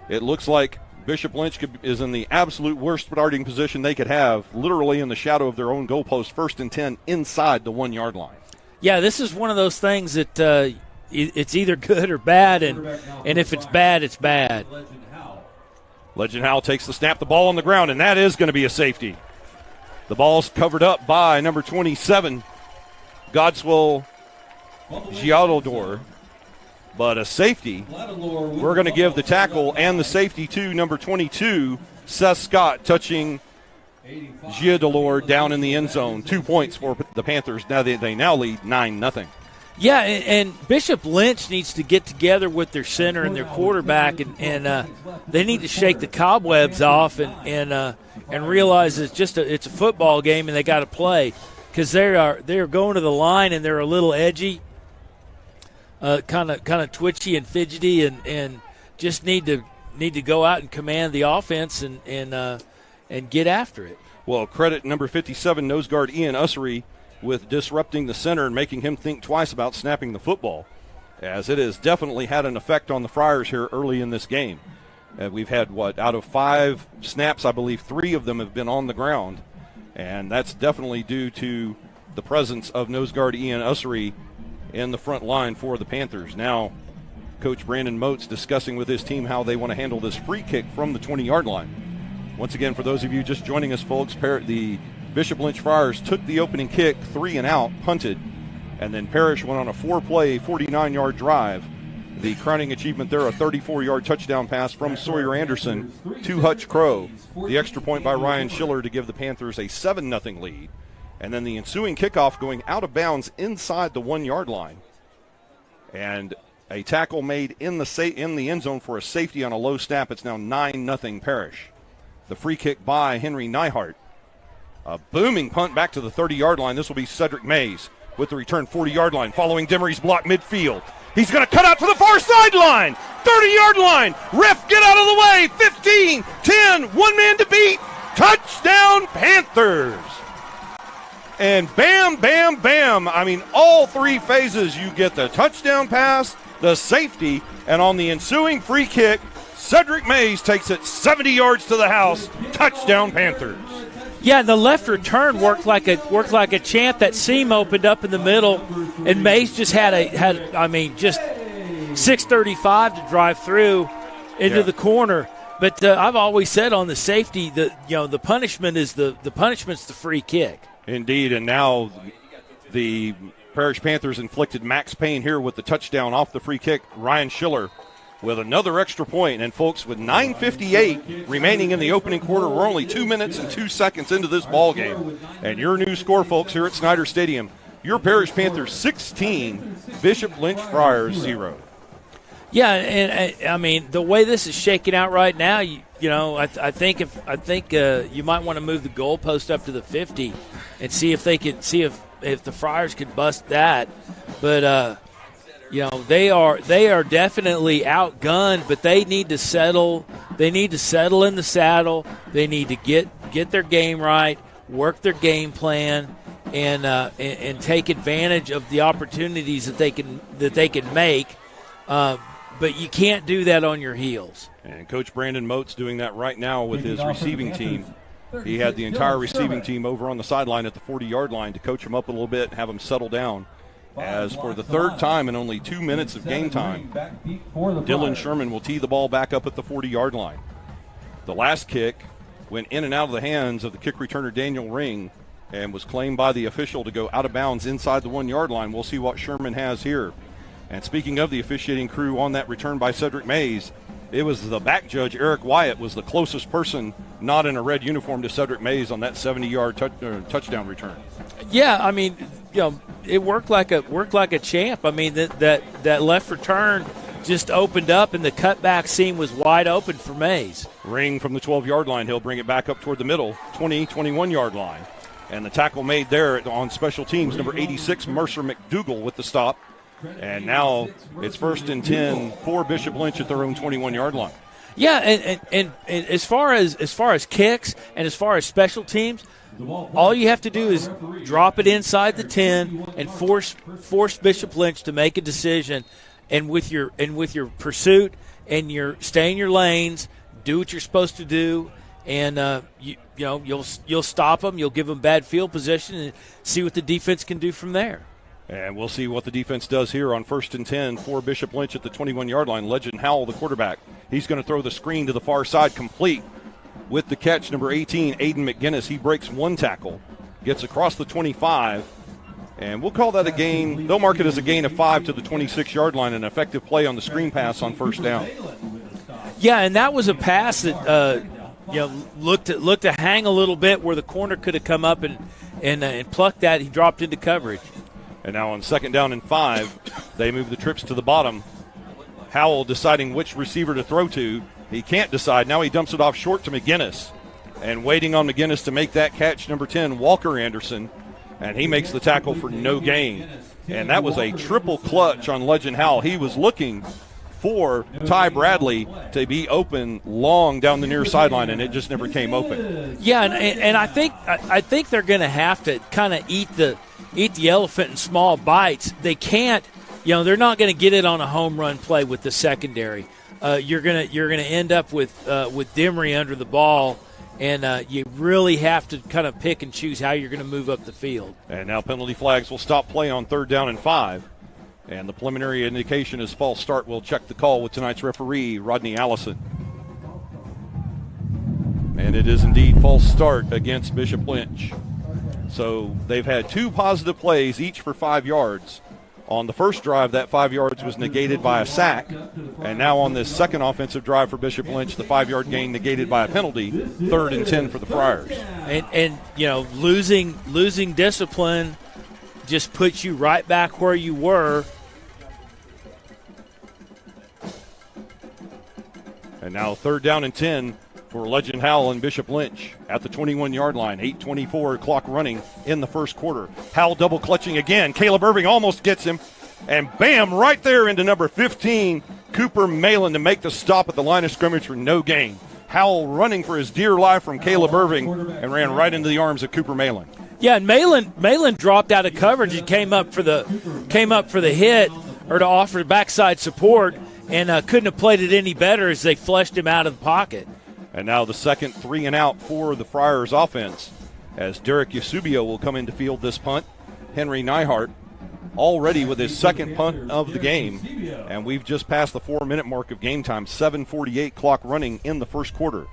it looks like Bishop Lynch is in the absolute worst starting position they could have, literally in the shadow of their own goalpost, 1st and 10 inside the 1-yard line. Yeah, this is one of those things that it's either good or bad, and if it's bad, it's bad. Legend Howell takes the snap, the ball on the ground, and that is going to be a safety. The ball's covered up by number 27, Godswill Gialdor. But a safety, we're going to give the tackle and the safety to number 22, Seth Scott, touching Gialdor down in the end zone. 2 points for the Panthers. Now they now lead 9-0. Yeah, and Bishop Lynch needs to get together with their center and their quarterback, and they need to shake the cobwebs off and realize it's a football game and they got to play, because they're going to the line and they're a little edgy. Kind of twitchy and fidgety, and just need to go out and command the offense and get after it. Well, credit number 57 nose guard Ian Ussery with disrupting the center and making him think twice about snapping the football, as it has definitely had an effect on the Friars here early in this game. We've had, out of 5 snaps, I believe 3 of them have been on the ground, and that's definitely due to the presence of nose guard Ian Ussery in the front line for the Panthers. Now, Coach Brandon Moats discussing with his team how they want to handle this free kick from the 20-yard line. Once again, for those of you just joining us, folks, the Bishop Lynch Friars took the opening kick, 3 and out, punted, and then Parish went on a 4-play, 49-yard drive. The crowning achievement there, a 34-yard touchdown pass from Sawyer Anderson to Hutch Crow. The extra point by Ryan Schiller to give the Panthers a 7-0 lead. And then the ensuing kickoff going out of bounds inside the 1-yard line. And a tackle made in the end zone for a safety on a low snap. It's now 9-0 Parish. The free kick by Henry Neihart. A booming punt back to the 30-yard line. This will be Cedric Mays with the return 40-yard line following Demery's block midfield. He's going to cut out to the far sideline. 30-yard line. Ref, get out of the way. 15, 10, one man to beat. Touchdown Panthers. And bam, bam, bam. I mean, all 3 phases. You get the touchdown pass, the safety, and on the ensuing free kick, Cedric Mays takes it 70 yards to the house. Touchdown Panthers. Yeah, the left return worked like a champ. That seam opened up in the middle, and Mays just had just 6:35 to drive through into the corner. But I've always said on the safety, the punishment is the punishment's the free kick. Indeed, and now the Parish Panthers inflicted max pain here with the touchdown off the free kick. Ryan Schiller with another extra point. And, folks, with 9:58 remaining in the opening quarter, we're only 2 minutes and 2 seconds into this ball game. And your new score, folks, here at Snyder Stadium, your Parish Panthers 16, Bishop Lynch Friars 0. Yeah, and I mean, the way this is shaking out right now, I think you might want to move the goalpost up to the 50 and see if the Friars could bust that. But they are definitely outgunned, but they need to settle They need to settle in the saddle. They need to get their game right, work their game plan, and take advantage of the opportunities that they can make. But you can't do that on your heels. And Coach Brandon Mote's doing that right now with his receiving team. He had the entire receiving team over on the sideline at the 40-yard line to coach them up a little bit and have them settle down. As for the third time in only 2 minutes of game time, Dylan Sherman will tee the ball back up at the 40-yard line. The last kick went in and out of the hands of the kick returner Daniel Ring and was claimed by the official to go out of bounds inside the 1-yard line. We'll see what Sherman has here. And speaking of the officiating crew on that return by Cedric Mays, it was the back judge, Eric Wyatt, was the closest person not in a red uniform to Cedric Mays on that 70-yard touchdown return. Yeah, I mean, it worked like a champ. I mean, that left return just opened up, and the cutback seam was wide open for Mays. Ring from the 12-yard line. He'll bring it back up toward the middle, 21-yard line. And the tackle made there on special teams, number 86, Mercer McDougal with the stop. And now it's 1st and 10 for Bishop Lynch at their own 21-yard line. Yeah, and as far as kicks and as far as special teams, all you have to do is drop it inside the 10 and force Bishop Lynch to make a decision. And with your pursuit and your stay in your lanes, do what you're supposed to do, and you'll stop them. You'll give them bad field position and see what the defense can do from there. And we'll see what the defense does here on 1st and 10 for Bishop Lynch at the 21-yard line. Legend Howell, the quarterback. He's going to throw the screen to the far side, complete with the catch. Number 18, Aiden McGinnis. He breaks one tackle, gets across the 25, and we'll call that a gain. They'll mark it as a gain of 5 to the 26-yard line, an effective play on the screen pass on 1st down. Yeah, and that was a pass that looked to hang a little bit where the corner could have come up and plucked that. He dropped into coverage. And now on 2nd down and 5, they move the trips to the bottom. Howell deciding which receiver to throw to. He can't decide. Now he dumps it off short to McGinnis. And waiting on McGinnis to make that catch, number 10, Walker Anderson. And he makes the tackle for no gain. And that was a triple clutch on Legend Howell. He was looking for Ty Bradley to be open long down the near sideline, and it just never came open. Yeah, and I think they're going to have to kind of eat the elephant in small bites. They can't, they're not going to get it on a home run play with the secondary. You're gonna end up with Demery under the ball, and you really have to kind of pick and choose how you're going to move up the field. And now penalty flags will stop play on 3rd down and 5. And the preliminary indication is false start. We'll check the call with tonight's referee, Rodney Allison. And it is indeed false start against Bishop Lynch. So they've had 2 positive plays, each for 5 yards. On the first drive, that 5 yards was negated by a sack. And now on this second offensive drive for Bishop Lynch, the 5-yard gain negated by a penalty, 3rd and 10 for the Friars. And losing discipline just puts you right back where you were. And now 3rd down and 10 for Legend Howell and Bishop Lynch at the 21-yard line. 8:24 clock running in the first quarter. Howell double clutching again. Caleb Irving almost gets him. And bam, right there into number 15, Cooper Malin to make the stop at the line of scrimmage for no gain. Howell running for his dear life from Caleb Irving and ran right into the arms of Cooper Malin. Yeah, and Malin dropped out of coverage and came up for the hit or to offer backside support, and couldn't have played it any better as they flushed him out of the pocket. And now the second 3 and out for the Friars offense as Derek Yasubio will come in to field this punt. Henry Neihart already with his second punt of the game, and we've just passed the 4-minute mark of game time. 7:48 clock running in the first quarter.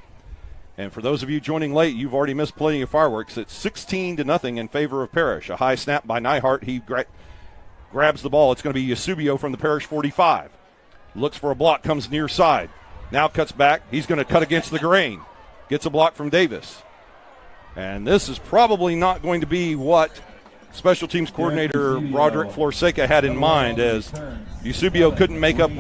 And for those of you joining late, you've already missed plenty of fireworks. It's 16-0 in favor of Parish. A high snap by Neihart. He grabs the ball. It's going to be Yasubio from the Parish 45. Looks for a block, comes near side. Now cuts back. He's going to cut against the grain. Gets a block from Davis. And this is probably not going to be what special teams coordinator Roderick Florseca had in mind, as Yasubio couldn't make up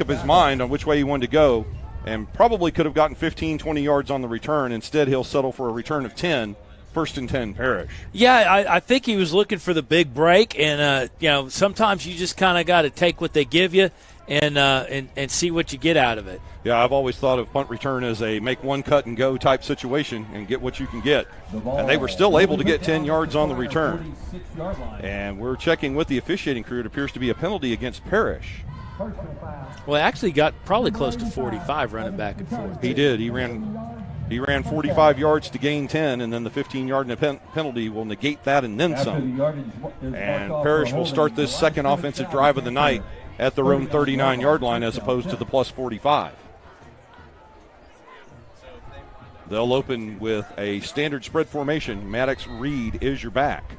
his mind on which way he wanted to go, and probably could have gotten 15, 20 yards on the return. Instead, he'll settle for a return of 10, 1st and 10 Parish. Yeah, I think he was looking for the big break, and sometimes you just kind of got to take what they give you and see what you get out of it. Yeah, I've always thought of punt return as a make one cut and go type situation and get what you can get. And they were still able to get 10 yards on the return. And we're checking with the officiating crew. It appears to be a penalty against Parish. Well, actually got probably close to 45 running back and forth. He did. He ran 45 yards to gain 10, and then the 15-yard penalty will negate that and then some. And Parish will start this second offensive drive of the night at their own 39-yard line as opposed to the plus 45. They'll open with a standard spread formation. Maddox Reed is your back.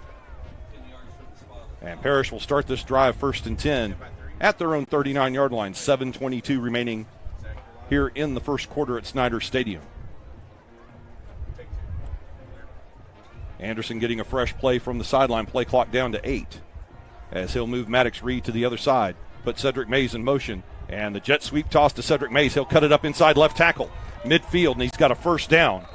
And Parish will start this drive 1st and 10 at their own 39-yard line. 7:22 remaining here in the first quarter at Snyder Stadium. Anderson getting a fresh play from the sideline. Play clock down to 8 as he'll move Maddox Reed to the other side. Put Cedric Mays in motion. And the jet sweep toss to Cedric Mays. He'll cut it up inside left tackle. Midfield, and he's got a first down.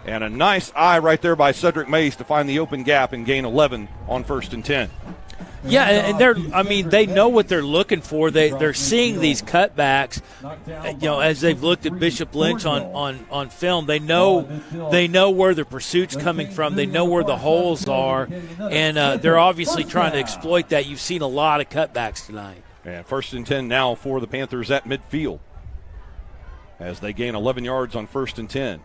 And a nice eye right there by Cedric Mays to find the open gap and gain 11 on 1st and 10. Yeah, and they know what they're looking for. They're seeing these cutbacks, as they've looked at Bishop Lynch on film. They know where the pursuit's coming from. They know where the holes are, and they're obviously trying to exploit that. You've seen a lot of cutbacks tonight. And 1st and 10 now for the Panthers at midfield as they gain 11 yards on 1st and 10.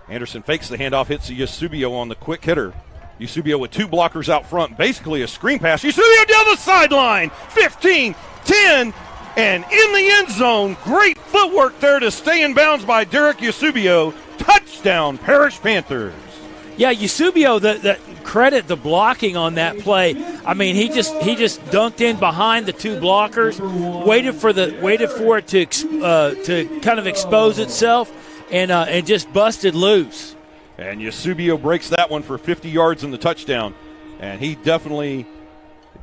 Anderson fakes the handoff, hits Eusebio on the quick hitter. Eusebio with two blockers out front, basically a screen pass. Eusebio down the sideline, 15, 10, and in the end zone. Great footwork there to stay in bounds by Derek Eusebio. Touchdown, Parish Panthers. Yeah, Eusebio, the credit the blocking on that play. I mean, he just dunked in behind the two blockers, waited for it to kind of expose itself, and just busted loose. And Eusebio breaks that one for 50 yards in the touchdown. And he definitely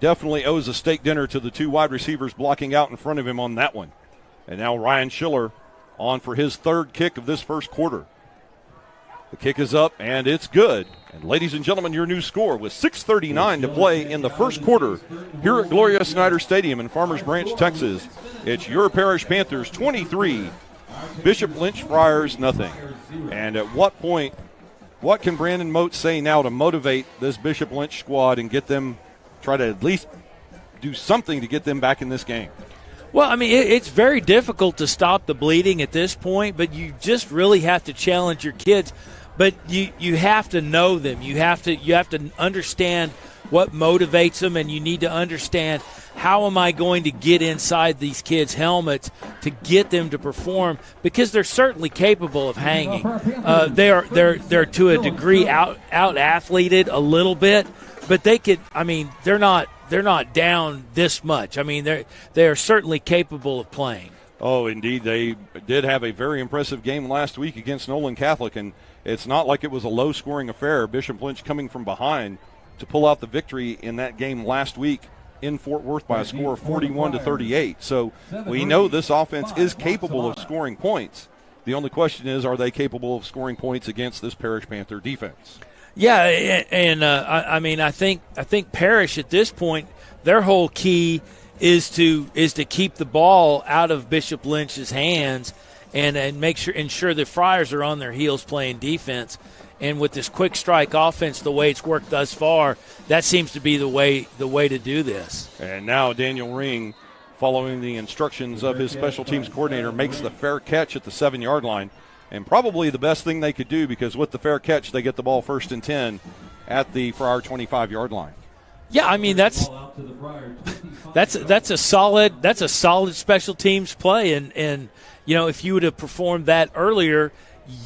owes a steak dinner to the two wide receivers blocking out in front of him on that one. And now Ryan Schiller on for his third kick of this first quarter. The kick is up, and it's good. And ladies and gentlemen, your new score with 6:39 to play in the first quarter here at Gloria Snyder Stadium in Farmers Branch, Texas. It's your Parish Panthers 23, Bishop Lynch Friars nothing. And at what point, what can Brandon Mote say now to motivate this Bishop Lynch squad and get them, try to at least do something to get them back in this game? Well, I mean, it's very difficult to stop the bleeding at this point, but you just really have to challenge your kids. But you have to know them. You have to understand what motivates them, and you need to understand how am I going to get inside these kids' helmets to get them to perform, because they're certainly capable of hanging. They're to a degree out athleted a little bit, but they could. I mean, they're not down this much. I mean, they are certainly capable of playing. Oh, indeed, they did have a very impressive game last week against Nolan Catholic, and it's not like it was a low-scoring affair. Bishop Lynch coming from behind to pull out the victory in that game last week in Fort Worth by a score of 41-38. So we know this offense is capable of scoring points. The only question is, are they capable of scoring points against this Parish Panther defense? Yeah, and I mean, I think Parish at this point, their whole key is to keep the ball out of Bishop Lynch's hands and ensure the Friars are on their heels playing defense. And with this quick strike offense, the way it's worked thus far, that seems to be the way to do this. And now Daniel Ring, following the instructions of his special teams coordinator, makes the fair catch at the 7-yard line. And probably the best thing they could do, because with the fair catch, they get the ball 1st and 10 at the Friar 25-yard line. Yeah, I mean that's a solid special teams play, and if you would have performed that earlier,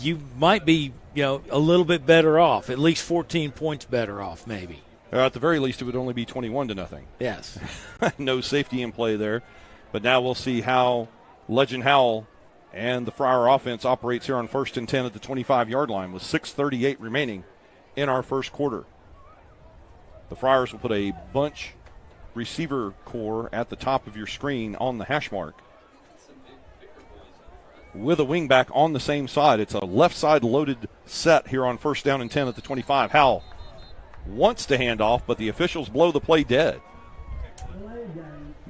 you might be a little bit better off, at least 14 points better off, maybe. At the very least, it would only be 21-0. Yes, no safety in play there, but now we'll see how Legend Howell and the Friar offense operates here on 1st and 10 at the 25-yard line with 6:38 remaining in our first quarter. The Friars will put a bunch receiver core at the top of your screen on the hash mark, with a wingback on the same side. It's a left side loaded set here on 1st down and 10 at the 25. Howell wants to hand off, but the officials blow the play dead.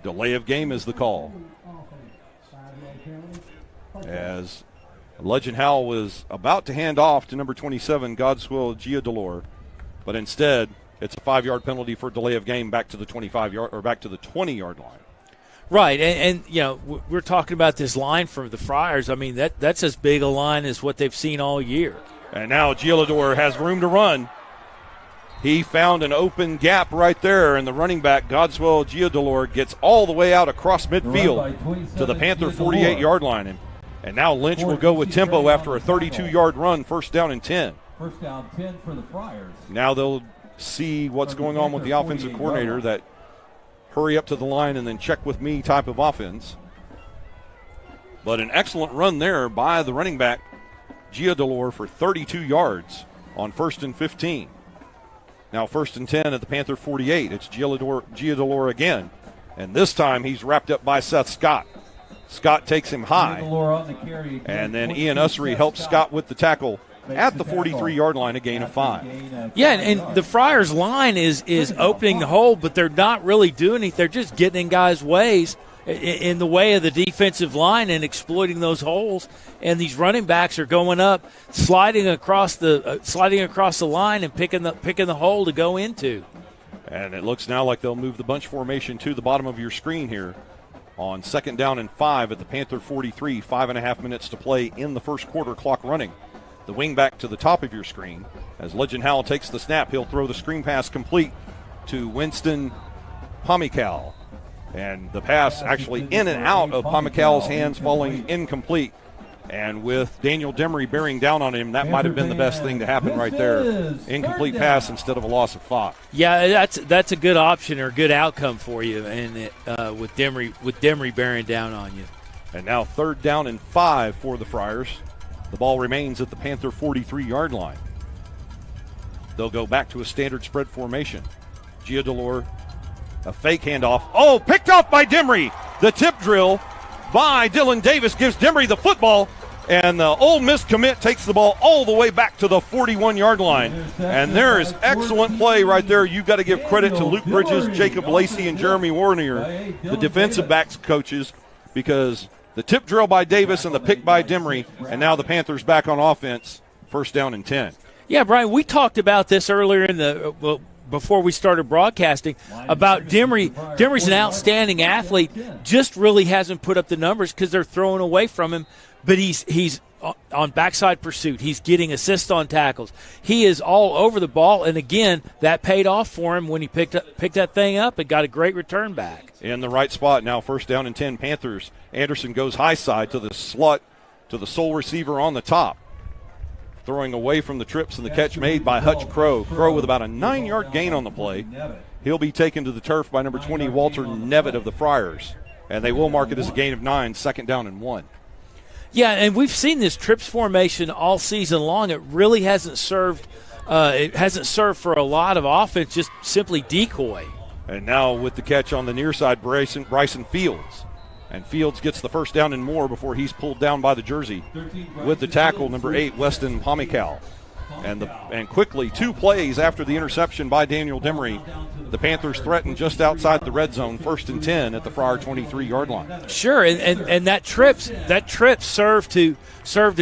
Delay of game is the call. As Legend Howell was about to hand off to number 27, Godswill Giadolor, but instead it's a 5-yard penalty for delay of game back to the 25-yard or back to the 20-yard line. Right, and you know, we're talking about this line from the Friars. I mean, that's as big a line as what they've seen all year. And now Giadolor has room to run. He found an open gap right there, and the running back, Godswill Giadolor, gets all the way out across midfield to the Panther 48-yard line. And now Lynch will go with tempo after a 32-yard run, first down and 10. First down 10 for the Friars. Now they'll see what's going on with the offensive coordinator, that hurry up to the line and then check with me type of offense. But an excellent run there by the running back, Giadolor, for 32 yards on 1st and 15. Now 1st and 10 at the Panther 48. It's Giadolor again. And this time he's wrapped up by Seth Scott. Scott takes him high. And then Ian Ussery helps Scott with the tackle at the 43-yard line, a gain of 5. Yeah, and the Friars line is opening the hole, but they're not really doing anything. They're just getting in guys' ways, in the way of the defensive line and exploiting those holes. And these running backs are going up, sliding across the line and picking the hole to go into. And it looks now like they'll move the bunch formation to the bottom of your screen here on 2nd down and 5 at the Panther 43. 5.5 minutes to play in the first quarter, clock running. The wing back to the top of your screen. As Legend Howell takes the snap, he'll throw the screen pass complete to Winston Pomykal. And the pass actually in and out of Pomykal's hands, falling incomplete. And with Daniel Demery bearing down on him, that might have been the best thing to happen right there. Incomplete pass instead of a loss of 5. Yeah, that's a good option or good outcome for you, and with Demery bearing down on you. And now 3rd down and 5 for the Friars. The ball remains at the Panther 43-yard line. They'll go back to a standard spread formation. Giadolor, a fake handoff. Oh, picked off by Demery. The tip drill by Dylan Davis gives Demery the football, and the Ole Miss commit takes the ball all the way back to the 41-yard line. And there is excellent play right there. You've got to give credit to Luke Bridges, Jacob Lacey, and Jeremy Warner, the defensive backs coaches, because the tip drill by Davis and the pick by Demery, and now the Panthers back on offense, 1st down and 10. Yeah, Brian, we talked about this earlier before we started broadcasting about Demery. Demery's an outstanding athlete, just really hasn't put up the numbers because they're throwing away from him. But he's on backside pursuit. He's getting assists on tackles. He is all over the ball, and again, that paid off for him when he picked that thing up and got a great return back. In the right spot now, 1st down and 10 Panthers. Anderson goes high side to the slot to the sole receiver on the top. Throwing away from the trips and the catch made by Hutch Crow. Crow with about a 9-yard gain on the play. He'll be taken to the turf by number 20, Walter Nevitt of the Friars. And they will mark it as a gain of 9, 2nd down and 1. Yeah, and we've seen this trips formation all season long. It really hasn't served. It hasn't served for a lot of offense, just simply decoy. And now with the catch on the near side, Bryson Fields. And Fields gets the 1st down and more before he's pulled down by the jersey with the tackle, number 8, Weston Pomykal. And quickly, 2 plays after the interception by Daniel Demery, the Panthers threaten just outside the red zone, 1st and 10 at the Friar 23-yard line. Sure, and that trip served to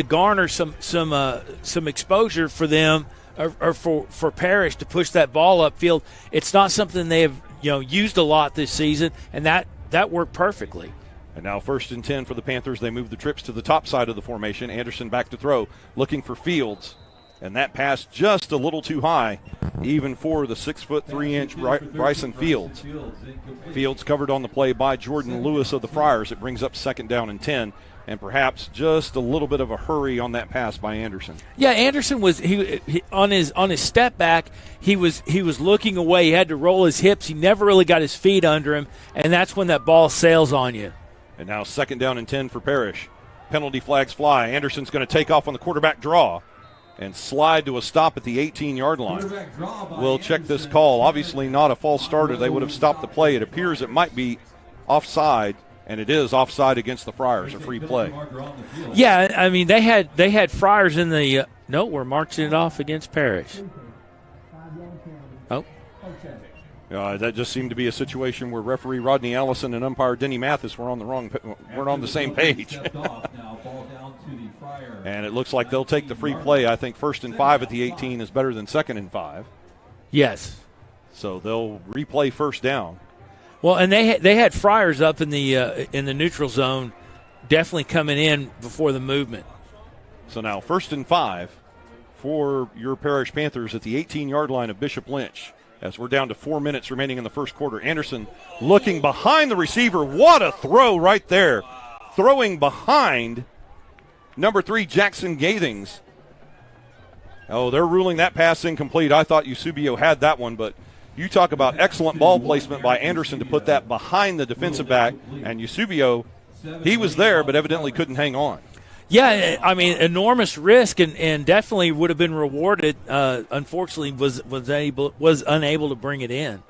garner some exposure for them or for Parish to push that ball upfield. It's not something they have used a lot this season, and that worked perfectly. And now 1st and 10 for the Panthers. They move the trips to the top side of the formation. Anderson back to throw, looking for Fields. And that pass just a little too high, even for the 6'3" Bryson Fields. Fields covered on the play by Jordan Lewis of the Friars. It brings up 2nd down and 10, and perhaps just a little bit of a hurry on that pass by Anderson. Yeah, Anderson was he on his step back. He was looking away. He had to roll his hips. He never really got his feet under him, and that's when that ball sails on you. And now 2nd down and 10 for Parish. Penalty flags fly. Anderson's going to take off on the quarterback draw and slide to a stop at the 18-yard line. We'll check this call. Obviously not a false starter. They would have stopped the play. It appears it might be offside, and it is offside against the Friars, a free play. Yeah, I mean, they had Friars in the no, we're marching it off against Parish. Oh. That just seemed to be a situation where referee Rodney Allison and umpire Denny Mathis weren't on the same page. And it looks like they'll take the free play. I think 1st and 5 at the 18 is better than 2nd and 5. Yes. So they'll replay first down. Well, and they had Friars up in the neutral zone, definitely coming in before the movement. So now 1st and 5 for your Parish Panthers at the 18-yard line of Bishop Lynch. As we're down to 4 minutes remaining in the first quarter. Anderson looking behind the receiver. What a throw right there. Throwing behind number 3, Jackson Gathings. Oh, they're ruling that pass incomplete. I thought Eusebio had that one, but you talk about excellent ball placement by Anderson to put that behind the defensive back. And Eusebio, he was there, but evidently couldn't hang on. Yeah, I mean, enormous risk and definitely would have been rewarded. Unfortunately, was unable to bring it in.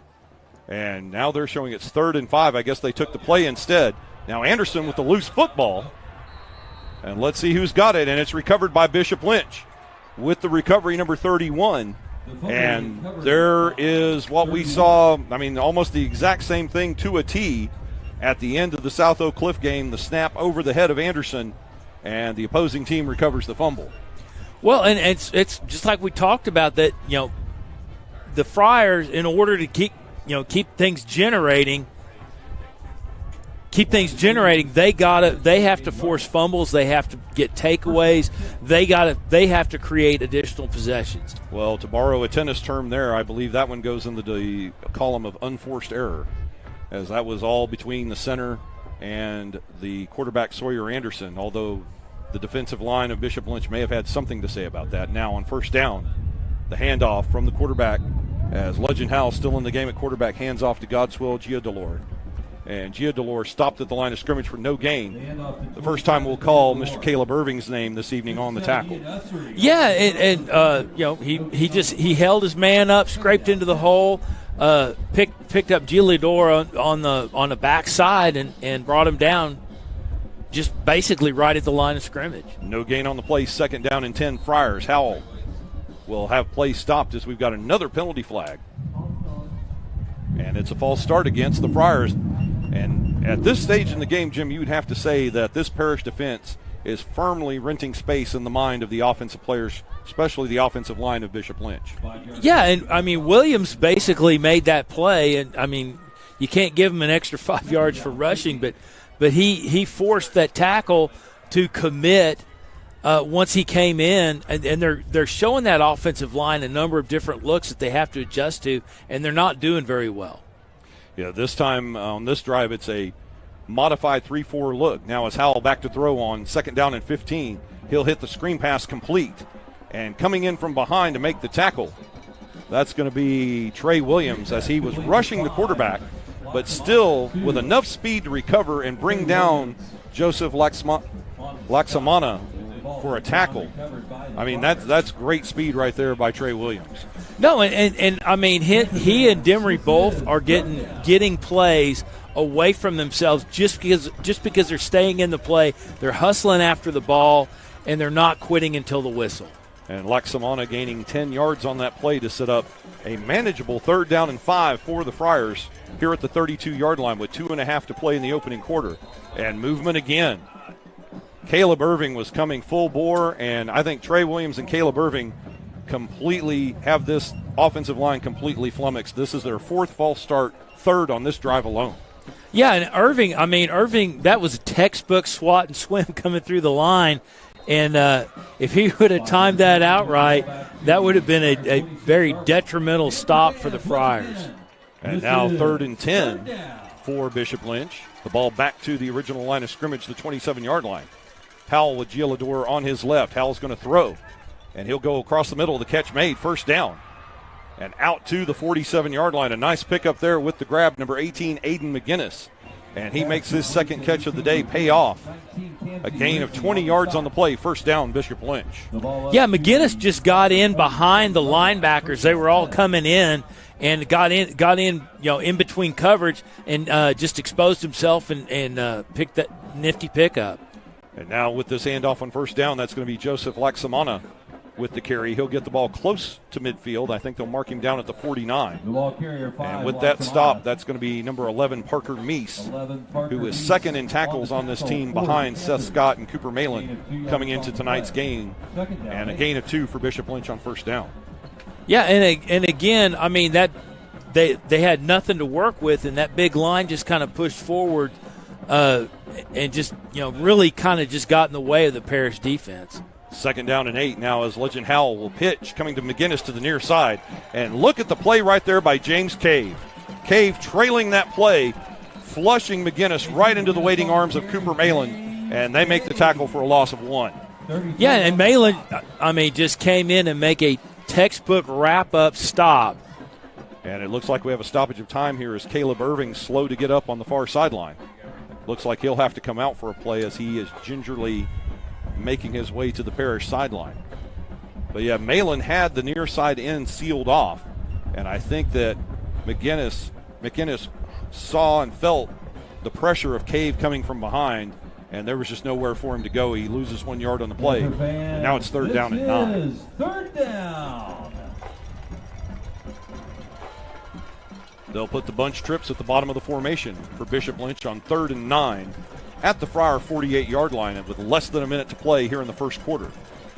And now they're showing it's 3rd and 5. I guess they took the play instead. Now Anderson with the loose football. And let's see who's got it. And it's recovered by Bishop Lynch with the recovery, number 31. And there is what we saw, I mean, almost the exact same thing to a T at the end of the South Oak Cliff game. The snap over the head of Anderson. And the opposing team recovers the fumble. Well, and it's just like we talked about that. The Friars, in order to keep things generating, they have to force fumbles. They have to get takeaways. They have to create additional possessions. Well, to borrow a tennis term, there, I believe that one goes into the column of unforced error, as that was all between the center and the quarterback Sawyer Anderson, although the defensive line of Bishop Lynch may have had something to say about that. Now on first down, the handoff from the quarterback as Legend Howell still in the game at quarterback, hands off to Godswill Giadolor. And Giadolor stopped at the line of scrimmage for no gain. The first time we'll call Mr. Caleb Irving's name this evening on the tackle. Yeah, he held his man up, scraped into the hole, picked up Giadolor on the backside and brought him down just basically right at the line of scrimmage. No gain on the play, 2nd down and 10 Friars. Howell will have play stopped as we've got another penalty flag. And it's a false start against the Friars. And at this stage in the game, Jim, you would have to say that this Parish defense is firmly renting space in the mind of the offensive players, especially the offensive line of Bishop Lynch. Yeah, and I mean, Williams basically made that play. And I mean, you can't give him an extra 5 yards for rushing, but he forced that tackle to commit once he came in, and they're showing that offensive line a number of different looks that they have to adjust to, and they're not doing very well. Yeah, this time on this drive, it's a modified 3-4 look. Now it's Howell back to throw on 2nd down and 15. He'll hit the screen pass complete. And coming in from behind to make the tackle, that's going to be Trey Williams, as he was rushing the quarterback, but still with enough speed to recover and bring down Joseph Laxamana for a tackle. I mean, that's great speed right there by Trey Williams. No, and I mean, he and Demery both are getting plays away from themselves just because they're staying in the play. They're hustling after the ball, and they're not quitting until the whistle. And Laxamana gaining 10 yards on that play to set up a manageable 3rd down and 5 for the Friars here at the 32-yard line with 2.5 to play in the opening quarter. And movement again. Caleb Irving was coming full bore, and I think Trey Williams and Caleb Irving completely have this offensive line completely flummoxed. This is their 4th false start, 3rd on this drive alone. Yeah, and Irving, that was a textbook swat and swim coming through the line. And if he would have timed that out right, that would have been a very detrimental stop for the Friars. And now 3rd and 10 for Bishop Lynch. The ball back to the original line of scrimmage, the 27-yard line. Howell with Giadolor on his left. Howell's going to throw, and he'll go across the middle. The catch made, 1st down. And out to the 47-yard line. A nice pickup there with the grab, number 18, Aiden McGinnis. And he makes his 2nd catch of the day pay off. A gain of 20 yards on the play, 1st down, Bishop Lynch. Yeah, McGinnis just got in behind the linebackers. They were all coming in and got in, in between coverage and just exposed himself and picked that nifty pickup. And now with this handoff on 1st down, that's going to be Joseph Laxamana with the carry. He'll get the ball close to midfield. I think they'll mark him down at the 49. The ball carrier 5. And with that stop, that's going to be number 11, Parker Meese, who is second in tackles on this team behind Seth Scott and Cooper Malin coming into tonight's game. And a gain of 2 for Bishop Lynch on first down. Yeah, and again, I mean, that they had nothing to work with, and that big line just kind of pushed forward and just, really kind of just got in the way of the Parish defense. Second down and 8 now as Legend Howell will pitch, coming to McGinnis to the near side. And look at the play right there by James Cave. Cave trailing that play, flushing McGinnis right into the waiting arms of Cooper Malin, and they make the tackle for a loss of 1. Yeah, and Malin, just came in and make a textbook wrap-up stop. And it looks like we have a stoppage of time here as Caleb Irving slow to get up on the far sideline. Looks like he'll have to come out for a play as he is gingerly making his way to the Parish sideline. But yeah, Malin had the near side end sealed off, and I think that McGinnis saw and felt the pressure of Cave coming from behind, and there was just nowhere for him to go. He loses 1 yard on the play, and now it's third down and 9. Third down. They'll put the bunch trips at the bottom of the formation for Bishop Lynch on 3rd and 9 at the Friar 48-yard line with less than a minute to play here in the first quarter.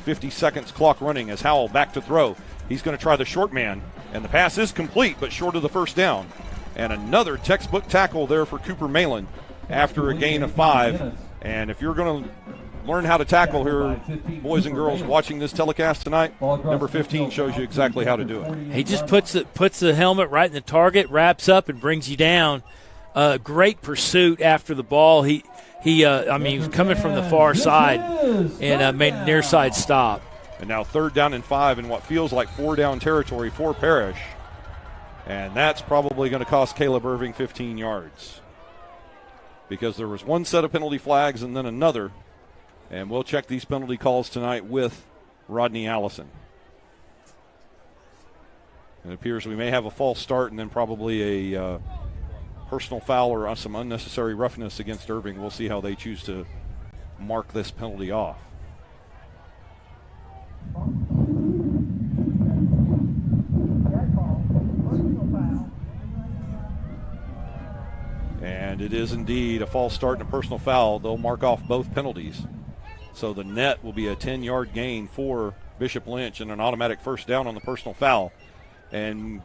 50 seconds clock running as Howell back to throw. He's going to try the short man, and the pass is complete but short of the first down. And another textbook tackle there for Cooper Malin after a gain of 5. And if you're going to learn how to tackle here, boys and girls watching this telecast tonight, number 15 shows you exactly how to do it. He just puts the helmet right in the target, wraps up, and brings you down. Great pursuit after the ball. He was coming from the far side and made a near side stop. And now 3rd down and 5 in what feels like 4-down territory for Parish. And that's probably going to cost Caleb Irving 15 yards. Because there was one set of penalty flags and then another. And we'll check these penalty calls tonight with Rodney Allison. It appears we may have a false start and then probably a personal foul or some unnecessary roughness against Irving. We'll see how they choose to mark this penalty off. And it is indeed a false start and a personal foul. They'll mark off both penalties. So the net will be a 10-yard gain for Bishop Lynch and an automatic first down on the personal foul. And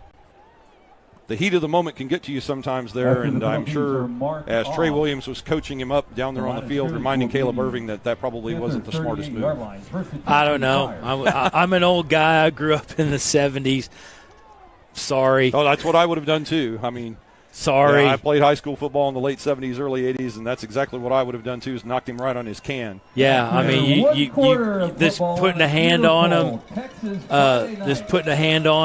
the heat of the moment can get to you sometimes there, and I'm sure as Trey Williams was coaching him up down there on the field, reminding Caleb Irving that probably wasn't the smartest move. I don't know. I'm an old guy. I grew up in the 70s. Sorry. Oh, that's what I would have done too. Sorry. Yeah, I played high school football in the late 70s, early 80s, and that's exactly what I would have done too, is knocked him right on his can. Yeah, you this putting a hand on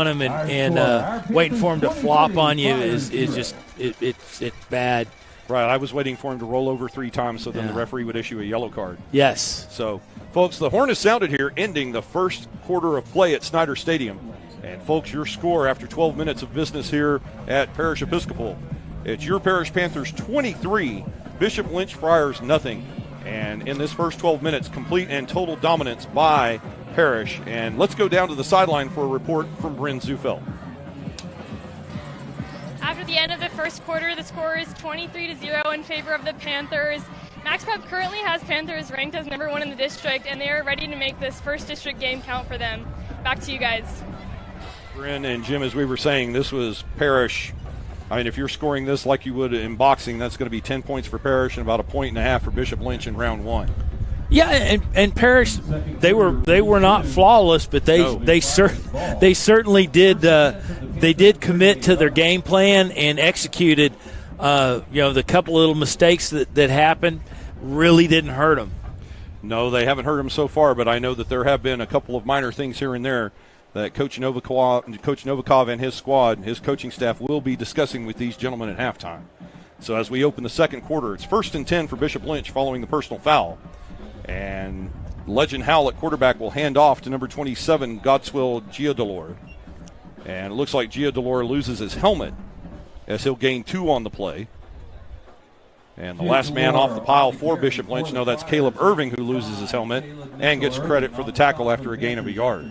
him, and waiting for him to flop on you is just it's bad. Right, I was waiting for him to roll over 3 times so then the referee would issue a yellow card. Yes. So, folks, the horn has sounded here, ending the first quarter of play at Snyder Stadium. And, folks, your score after 12 minutes of business here at Parish Episcopal. It's your Parish Panthers 23, Bishop Lynch Friars nothing. And in this first 12 minutes, complete and total dominance by Parish. And let's go down to the sideline for a report from Bryn Zufeld. After the end of the first quarter, the score is 23-0 in favor of the Panthers. Max Prep currently has Panthers ranked as number 1 in the district, and they are ready to make this first district game count for them. Back to you guys. Bryn and Jim, as we were saying, this was Parish. If you're scoring this like you would in boxing, that's going to be 10 points for Parish and about 1.5 points for Bishop Lynch in round 1. Yeah, and Parish, they were not flawless, but they certainly did. They did commit to their game plan and executed. The couple little mistakes that happened really didn't hurt them. No, they haven't hurt them so far, but I know that there have been a couple of minor things here and there that Coach Novikov and his squad, his coaching staff, will be discussing with these gentlemen at halftime. So as we open the second quarter, it's 1st and 10 for Bishop Lynch following the personal foul. And Legend Howell at quarterback will hand off to number 27, Godswill Giodolor. And it looks like Giodolor loses his helmet as he'll gain 2 on the play. And the last man off the pile for Bishop Lynch, no, that's Caleb Irving, who loses his helmet and gets credit for the tackle after a gain of a yard.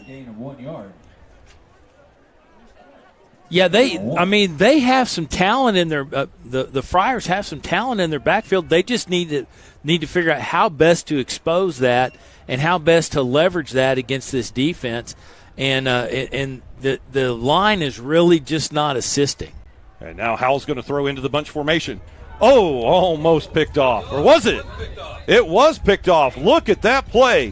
Yeah, they have some talent in their the Friars have some talent in their backfield. They just need to figure out how best to expose that and how best to leverage that against this defense. And the line is really just not assisting. And now Howell's going to throw into the bunch formation. Oh, almost picked off. Or was it? It was picked off. Look at that play.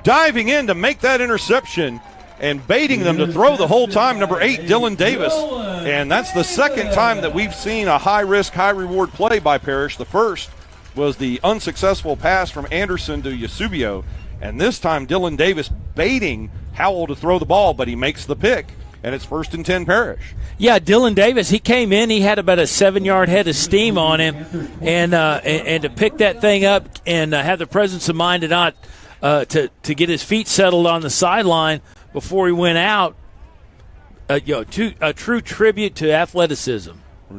Diving in to make that interception and baiting them to throw the whole time, number 8, Dylan Davis. And that's the second time that we've seen a high-risk, high-reward play by Parish. The first was the unsuccessful pass from Anderson to Yasubio. And this time Dylan Davis baiting Howell to throw the ball, but he makes the pick. And it's 1st and 10 Parish. Yeah, Dylan Davis, he came in, he had about a 7-yard head of steam on him. And to pick that thing up and have the presence of mind to not to get his feet settled on the sideline before he went out, a true tribute to athleticism.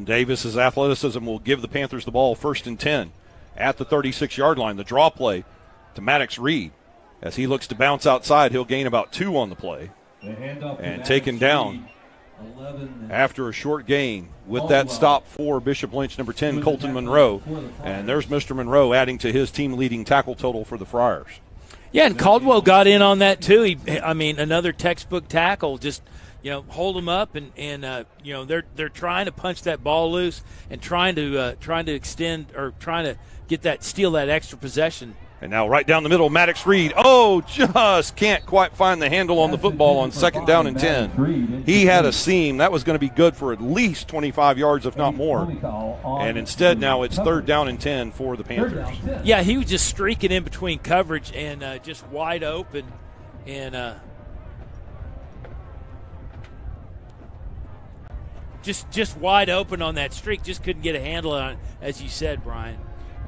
Davis's athleticism will give the Panthers the ball 1st and 10 at the 36-yard line. The draw play to Maddox Reed. As he looks to bounce outside, he'll gain about 2 on the play. And taken down after a short gain with that stop for Bishop Lynch, number 10, Colton Monroe. And there's Mr. Monroe adding to his team-leading tackle total for the Friars. Yeah, and Caldwell got in on that too. Another textbook tackle. Just hold them up, and they're trying to punch that ball loose and trying to extend or trying to steal that extra possession. And now right down the middle, Maddox Reed. Oh, just can't quite find the handle on the football on 2nd down and 10. He had a seam. That was going to be good for at least 25 yards, if not more. And instead now it's 3rd down and 10 for the Panthers. Yeah, he was just streaking in between coverage and just wide open. And just wide open on that streak. Just couldn't get a handle on it, as you said, Brian.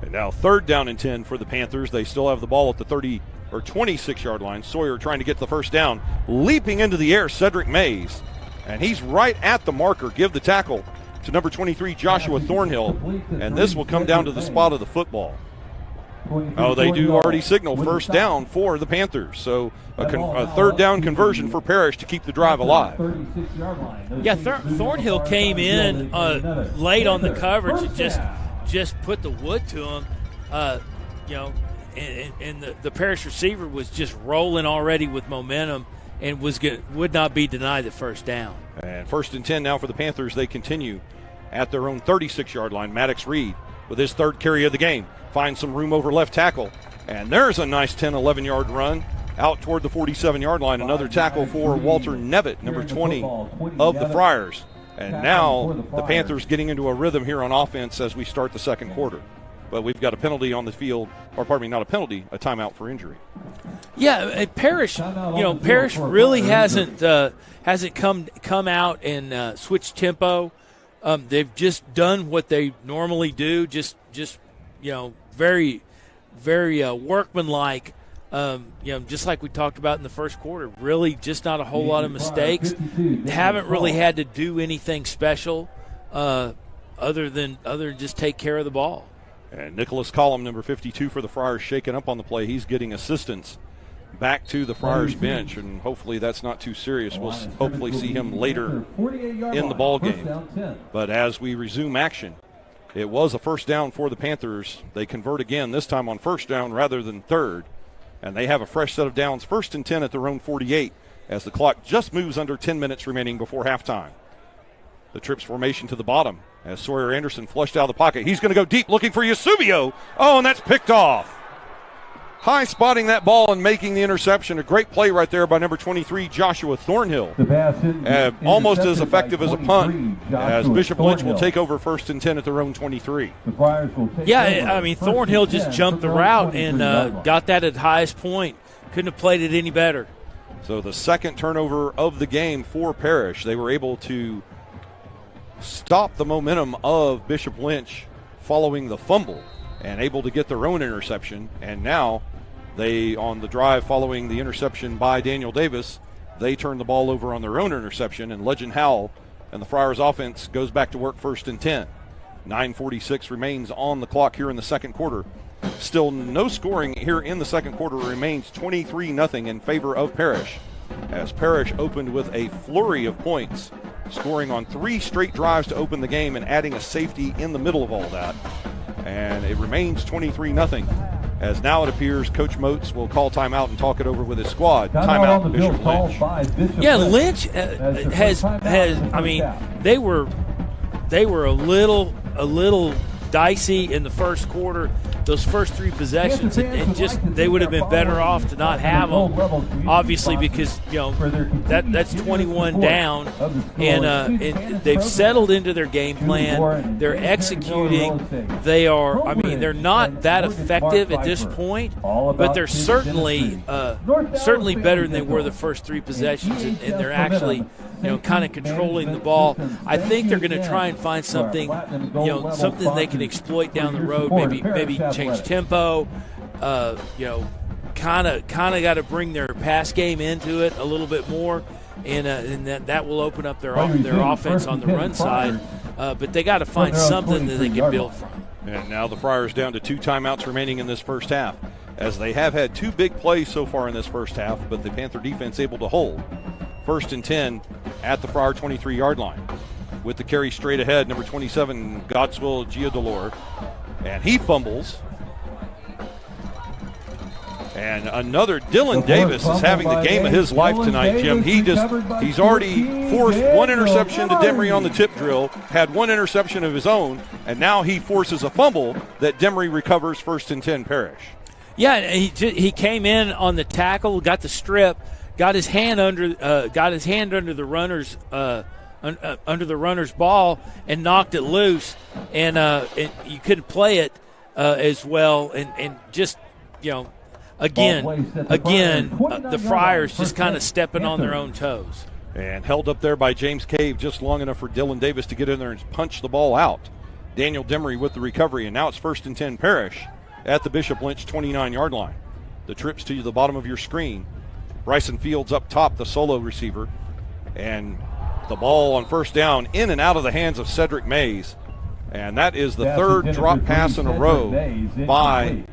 And now 3rd down and 10 for the Panthers. They still have the ball at the 30 or 26-yard line. Sawyer trying to get the first down. Leaping into the air, Cedric Mays. And he's right at the marker. Give the tackle to number 23, Joshua Thornhill. And this will come down to the spot of the football. Oh, they do already signal 1st down for the Panthers. So a 3rd down conversion for Parish to keep the drive alive. Yeah, Thornhill came in late on the coverage and just put the wood to him, and the Parish receiver was just rolling already with momentum and would not be denied the 1st down. And 1st and 10 now for the Panthers. They continue at their own 36-yard line. Maddox Reed with his 3rd carry of the game finds some room over left tackle, and there's a nice 10, 11-yard run out toward the 47-yard line. Another tackle for Walter Nevitt, number 20 of the Friars. And now the Panthers getting into a rhythm here on offense as we start the 2nd quarter. But we've got a penalty on the field, or pardon me, not a penalty, a timeout for injury. Yeah, Parish, Parish really hasn't come out and switched tempo. They've just done what they normally do, just very, very workmanlike. Just like we talked about in the 1st quarter, really just not a whole lot of mistakes. They haven't really had to do anything special other than just take care of the ball. And Nicholas Collum, number 52 for the Friars, shaken up on the play. He's getting assistance back to the Friars bench, and hopefully that's not too serious. We'll hopefully see him later in the ball game. But as we resume action, it was a 1st down for the Panthers. They convert again, this time on 1st down rather than 3rd. And they have a fresh set of downs, 1st and 10 at their own 48, as the clock just moves under 10 minutes remaining before halftime. The trips formation to the bottom as Sawyer Anderson flushed out of the pocket. He's going to go deep looking for Yasubio. Oh, and that's picked off. High spotting that ball and making the interception. A great play right there by number 23, Joshua Thornhill. Almost as effective as a punt, as Bishop Lynch will take over 1st and 10 at their own 23. Yeah, Thornhill just jumped the route and got that at highest point. Couldn't have played it any better. So the 2nd turnover of the game for Parish. They were able to stop the momentum of Bishop Lynch following the fumble and able to get their own interception. And now they, on the drive following the interception by Daniel Davis, they turn the ball over on their own interception, and Legend Howell and the Friars offense goes back to work 1st and 10. 9:46 remains on the clock here in the second quarter. Still no scoring here in the second quarter. Remains 23-0 in favor of Parish, as Parish opened with a flurry of points, scoring on 3 straight drives to open the game and adding a safety in the middle of all that. And it remains 23-0, as now it appears Coach Moats will call timeout and talk it over with his squad. Timeout, Bishop Lynch. Yeah, Lynch has. I mean, they were a little dicey in the first quarter. Those first 3 possessions, and just they would have been better off to not have them, obviously, because that's 21 down, and they've settled into their game plan. They're executing. They're not that effective at this point, but they're certainly better than they were the first 3 possessions, and they're actually kind of controlling the ball. I think they're going to try and find something, something they can exploit down the road. Maybe change tempo. Kind of got to bring their pass game into it a little bit more, and that will open up their offense on the run side. But they got to find something that they can build from. And now the Friars down to 2 timeouts remaining in this first half, as they have had 2 big plays so far in this first half, but the Panther defense able to hold. 1st and 10 at the Friar 23-yard line. With the carry straight ahead, number 27, Godswill Giodolor. And he fumbles. And another Dylan Davis is having the game of his life tonight, Jim. He's already forced 1 interception to Demery on the tip drill, had 1 interception of his own, and now he forces a fumble that Demery recovers. 1st and 10 Parish. Yeah, he came in on the tackle, got the strip, got his hand under the runner's ball and knocked it loose, and you couldn't play it as well, and just again the Friars just kind of stepping on their own toes. And held up there by James Cave just long enough for Dylan Davis to get in there and punch the ball out. Daniel Demery with the recovery, and now it's 1st and 10 Parish at the Bishop Lynch 29-yard line. The trips to the bottom of your screen. Bryson Fields up top, the solo receiver. And the ball on 1st down in and out of the hands of Cedric Mays. And that is the 3rd drop pass in a row by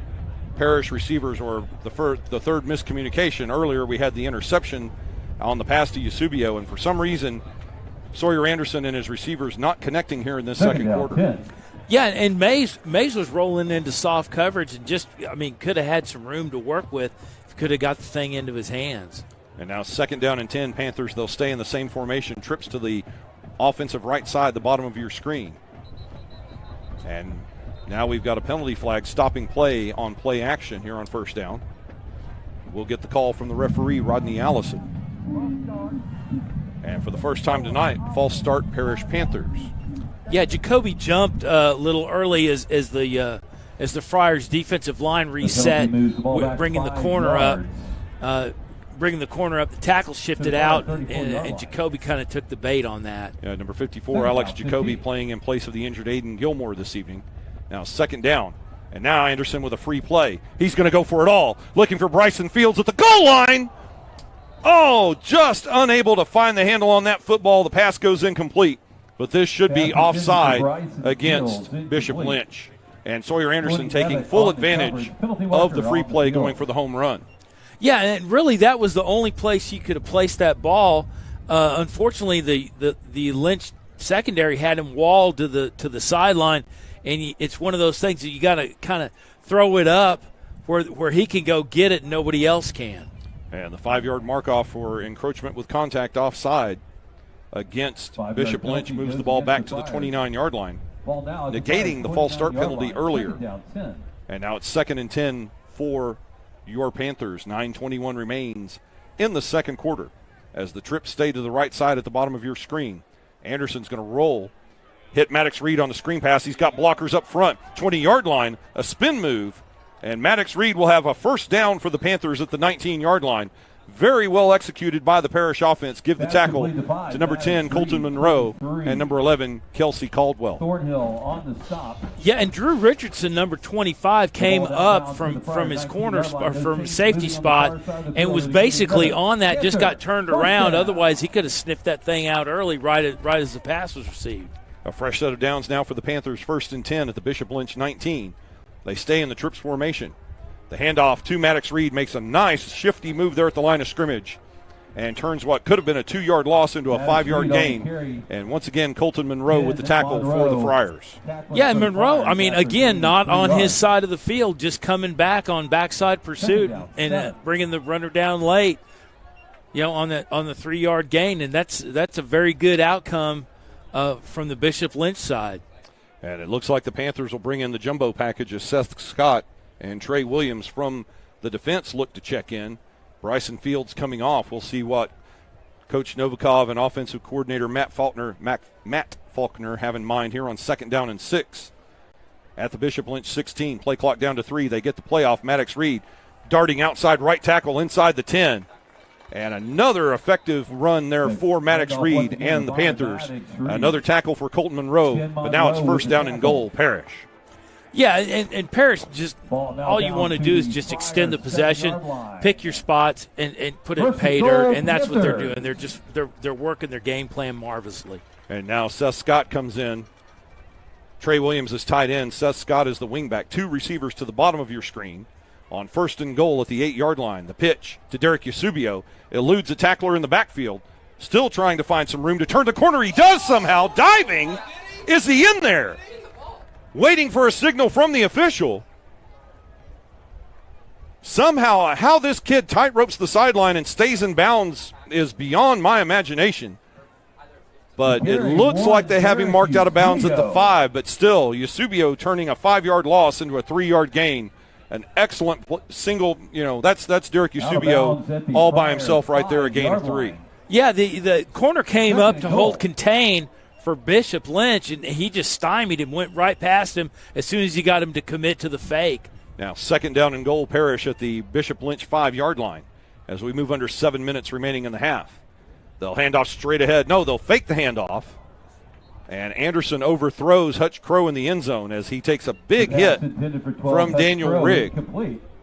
Parish receivers, or the 3rd miscommunication. Earlier we had the interception on the pass to Eusebio, and for some reason Sawyer Anderson and his receivers not connecting here in this second quarter. Yeah, and Mays was rolling into soft coverage and could have had some room to work with. Could have got the thing into his hands. And now 2nd down and 10 Panthers. They'll stay in the same formation. Trips to the offensive right side, the bottom of your screen. And now we've got a penalty flag stopping play on play action here on 1st down. We'll get the call from the referee, Rodney Allison. And for the first time tonight, false start Parish Panthers. Yeah, Jacoby jumped a little early as the Friars' defensive line reset, bringing the corner up. The tackle shifted out, and Jacoby kind of took the bait on that. Yeah, number 54, Alex Jacoby, playing in place of the injured Aiden Gilmore this evening. Now 2nd down, and now Anderson with a free play. He's going to go for it all, looking for Bryson Fields at the goal line. Oh, just unable to find the handle on that football. The pass goes incomplete, but this should be offside against Bishop Lynch. And Sawyer Anderson taking full advantage of the free play, going for the home run. Yeah, and really that was the only place you could have placed that ball. Unfortunately, the Lynch secondary had him walled to the sideline, and it's one of those things that you got to kind of throw it up where he can go get it and nobody else can. And the 5-yard mark-off for encroachment with contact offside against Bishop Lynch moves the ball back to the 29-yard line, negating the false start penalty earlier. And now it's 2nd and 10 for your Panthers. 9:21 remains in the second quarter as the trips stay to the right side at the bottom of your screen. Anderson's going to roll, hit Maddox Reed on the screen pass. He's got blockers up front, 20-yard line, a spin move, and Maddox Reed will have a 1st down for the Panthers at the 19-yard line. Very well executed by the Parish offense. Give the tackle to number 10, Colton Monroe, and number 11, Kelsey Caldwell. Thornhill on the stop. Yeah, and Drew Richardson, number 25, came up from his corner or from his safety spot and was basically on that, just got turned around. Otherwise, he could have sniffed that thing out early right as the pass was received. A fresh set of downs now for the Panthers, 1st and 10 at the Bishop Lynch 19. They stay in the trips formation. The handoff to Maddox Reed makes a nice shifty move there at the line of scrimmage and turns what could have been a 2-yard loss into a 5-yard gain. And once again, Colton Monroe with the tackle for the Friars. Yeah, Monroe, I mean, again, not on his side of the field, just coming back on backside pursuit and bringing the runner down late, on the 3-yard gain. And that's a very good outcome from the Bishop Lynch side. And it looks like the Panthers will bring in the jumbo package as Seth Scott and Trey Williams from the defense look to check in. Bryson Fields coming off. We'll see what Coach Novikov and offensive coordinator Matt Faulkner have in mind here on 2nd down and 6. At the Bishop Lynch 16, play clock down to 3. They get the playoff. Maddox Reed darting outside right tackle inside the 10. And another effective run there for Maddox Reed and the Panthers. Another tackle for Colton Monroe, but now it's 1st down and goal, Parish. Yeah, and Parish, just all you want to do is just extend the possession, pick your spots, and put it in pay dirt, and that's what they're doing. They're working their game plan marvelously. And now Seth Scott comes in. Trey Williams is tight end. Seth Scott is the wingback. 2 receivers to the bottom of your screen. On 1st and goal at the 8-yard line, the pitch to Derek Eusebio eludes a tackler in the backfield. Still trying to find some room to turn the corner. He does somehow. Diving. Is he in there? Waiting for a signal from the official. Somehow, how this kid tightropes the sideline and stays in bounds is beyond my imagination. But it looks like they have him marked out of bounds at the 5, but still, Eusebio turning a 5-yard loss into a 3-yard gain. An excellent single, that's Derek Eusebio all by himself right there, a gain of 3. Yeah, the corner came up to hold contain for Bishop Lynch, and he just stymied him, went right past him as soon as he got him to commit to the fake. Now 2nd down and goal, Parish at the Bishop Lynch 5-yard line as we move under 7 minutes remaining in the half. They'll hand off straight ahead. No, they'll fake the handoff. And Anderson overthrows Hutch Crow in the end zone as he takes a big hit from Daniel Rigg.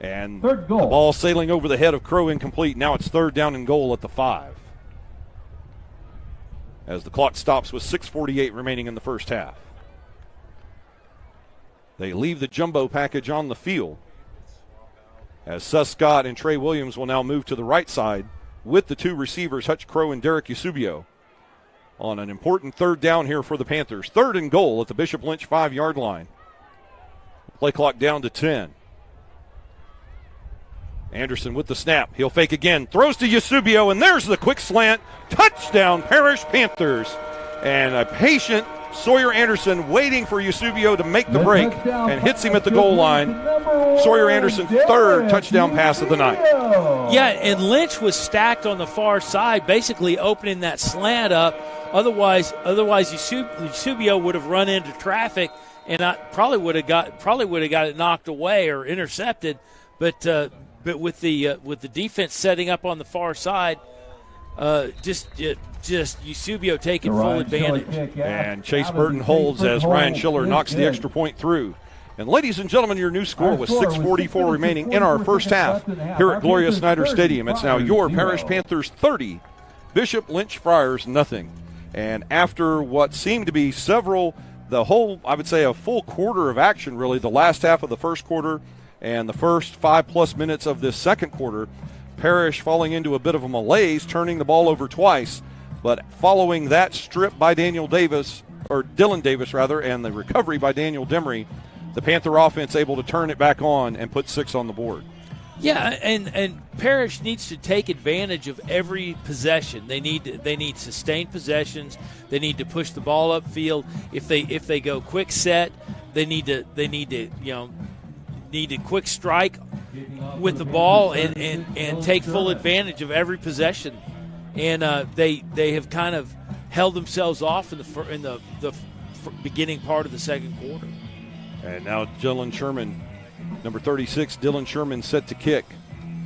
And the ball sailing over the head of Crow incomplete. Now it's 3rd down and goal at the 5. As the clock stops with 6:48 remaining in the first half. They leave the jumbo package on the field. As Seth Scott and Trey Williams will now move to the right side with the 2 receivers, Hutch Crow and Derek Eusebio. On an important 3rd down here for the Panthers. 3rd and goal at the Bishop Lynch 5-yard line. Play clock down to 10. Anderson with the snap. He'll fake again. Throws to Eusebio, and there's the quick slant. Touchdown, Parish Panthers. And a patient Sawyer Anderson waiting for Eusebio to make the break and hits him at the goal line. Sawyer Anderson's 3rd touchdown pass of the night. Yeah, and Lynch was stacked on the far side, basically opening that slant up. Otherwise Eusebio would have run into traffic, and probably would have got it knocked away or intercepted. But with the defense setting up on the far side, just Eusebio taking full advantage. And Chase Burton holds as Ryan Schiller knocks the extra point through. And ladies and gentlemen, your new score with 6:44 remaining in our first half here at Gloria Snyder Stadium. It's now your Parish Panthers 30, Bishop Lynch Friars nothing. And after what seemed to be I would say a full quarter of action really, the last half of the first quarter and the first 5+ minutes of this second quarter, Parish falling into a bit of a malaise, turning the ball over twice. But following that strip by Dylan Davis, and the recovery by Daniel Demery, the Panther offense able to turn it back on and put 6 on the board. Yeah, and Parish needs to take advantage of every possession. They need sustained possessions. They need to push the ball upfield. If they go quick set, they need to quick strike with the ball and take full advantage of every possession. And they have kind of held themselves off in the beginning part of the second quarter. And now Dylan Sherman, number 36, Dylan Sherman set to kick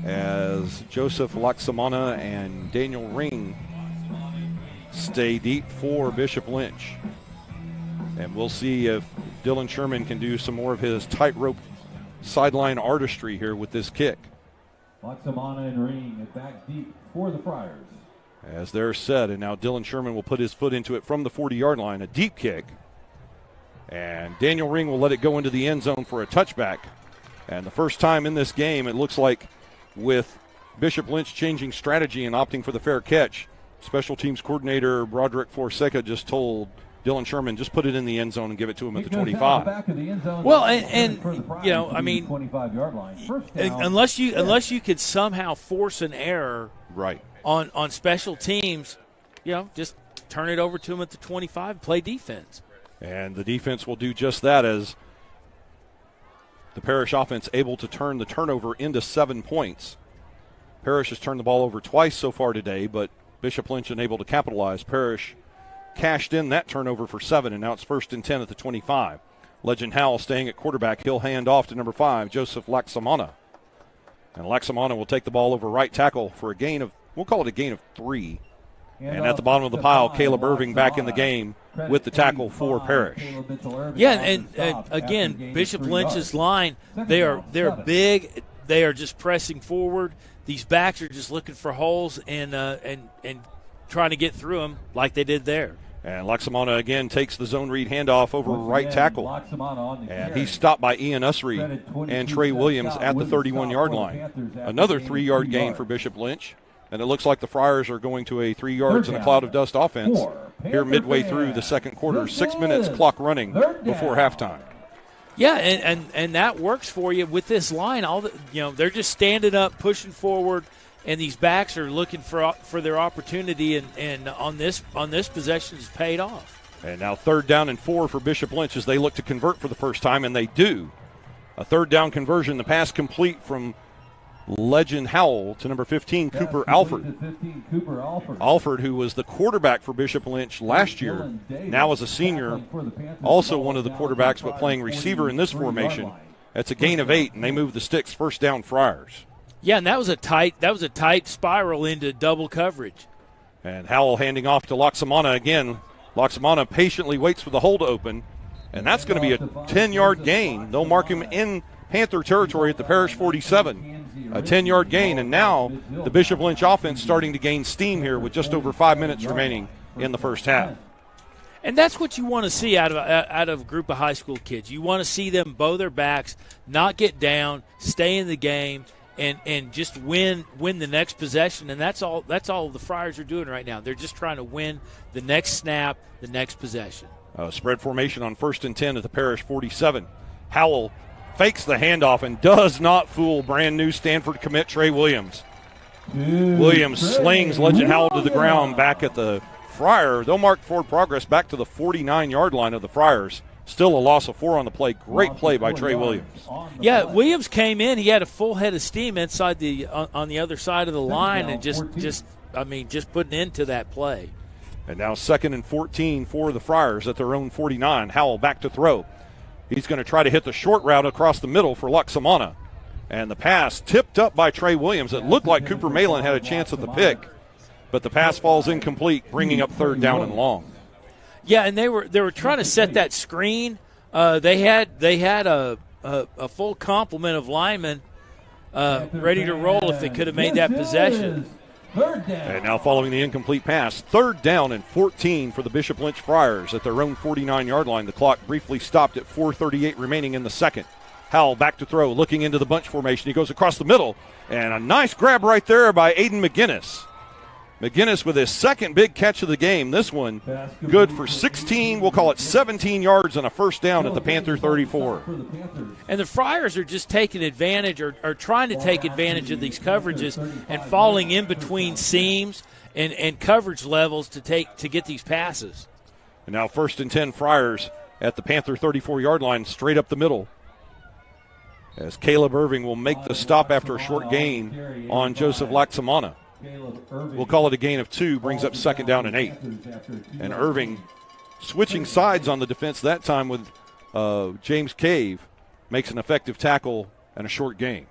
as Joseph Laxamana and Daniel Ring stay deep for Bishop Lynch. And we'll see if Dylan Sherman can do some more of his tightrope sideline artistry here with this kick. Laxamana and Ring back deep for the Friars. As they're set, and now Dylan Sherman will put his foot into it from the 40-yard line, a deep kick. And Daniel Ring will let it go into the end zone for a touchback. And the first time in this game, it looks like with Bishop Lynch changing strategy and opting for the fair catch, special teams coordinator Broderick Fonseca just told Dylan Sherman, just put it in the end zone and give it to him at the 25. Well, and you know, I mean, unless you could somehow force an error right on special teams, you know, just turn it over to him at the 25, play defense. And the defense will do just that, as the Parish offense able to turn the turnover into 7 points. Parish has turned the ball over twice so far today, but Bishop Lynch unable to capitalize. Parish cashed in that turnover for 7, and now it's 1st and 10 at the 25. Legend Howell staying at quarterback. He'll hand off to number 5, Joseph Laxamana. And Laxamana will take the ball over right tackle for a gain of, we'll call it a gain of 3. And at the bottom of the pile, Caleb Irving back in the game with the tackle for Parish. Yeah, and again, Bishop Lynch's line, they're big. They are just pressing forward. These backs are just looking for holes and trying to get through them like they did there. And Laxamana again takes the zone read handoff over right tackle. And he's stopped by Ian Usry and Trey Williams at the 31-yard line. Another 3-yard gain for Bishop Lynch. And it looks like the Friars are going to a 3 yards and a cloud of dust offense here midway through the second quarter. 6 minutes clock running before halftime. Yeah, and that works for you with this line. They're just standing up, pushing forward, and these backs are looking for their opportunity. And on this possession has paid off. And now 3rd down and 4 for Bishop Lynch as they look to convert for the first time, and they do. A 3rd down conversion. The pass complete from Legend Howell to number 15, Cooper Alford. Alford, who was the quarterback for Bishop Lynch last year, now as a senior, also one of the quarterbacks but playing receiver in this formation. That's a gain of 8, and they move the sticks. 1st down Friars. Yeah, and that was a tight spiral into double coverage. And Howell handing off to Laxamana again. Laxamana patiently waits for the hole to open, and that's going to be a 10-yard gain. They'll mark him in Panther territory at the Parish 47. A 10-yard gain, and now the Bishop Lynch offense starting to gain steam here with just over 5 minutes remaining in the first half. And that's what you want to see out of a group of high school kids. You want to see them bow their backs, not get down, stay in the game, and just win the next possession. And that's all the Friars are doing right now. They're just trying to win the next snap, the next possession. Spread formation on 1st and 10 at the Parish 47. Howell fakes the handoff and does not fool brand new Stanford commit Trey Williams. Williams slings Legend Howell to the ground back at the Friar. They'll mark forward progress back to the 49-yard line of the Friars. Still a loss of 4 on the play. Great play by Trey Williams. Yeah, Williams came in. He had a full head of steam inside on the other side of the line, and just put an end to that play. And now 2nd and 14 for the Friars at their own 49. Howell back to throw. He's going to try to hit the short route across the middle for Laxamana. And the pass tipped up by Trey Williams. It looked like Cooper Malin had a chance at the pick, but the pass falls incomplete, bringing up 3rd down and long. Yeah, and they were trying to set that screen. They had a full complement of linemen ready to roll if they could have made that possession. And now following the incomplete pass, 3rd down and 14 for the Bishop Lynch Friars at their own 49-yard line. The clock briefly stopped at 4:38 remaining in the second. Howell back to throw, looking into the bunch formation. He goes across the middle, and a nice grab right there by Aiden McGinnis. McGinnis with his 2nd big catch of the game. This one good for 16, we'll call it 17 yards and a 1st down at the Panther 34. And the Friars are just taking advantage or trying to take advantage of these coverages and falling in between seams and coverage levels to get these passes. And now 1st and 10 Friars at the Panther 34-yard line, straight up the middle. As Caleb Irving will make the stop after a short gain on Joseph Laxamana. We'll call it a gain of 2, brings up 2nd down and 8. And Irving switching sides on the defense that time with James Cave makes an effective tackle and a short gain.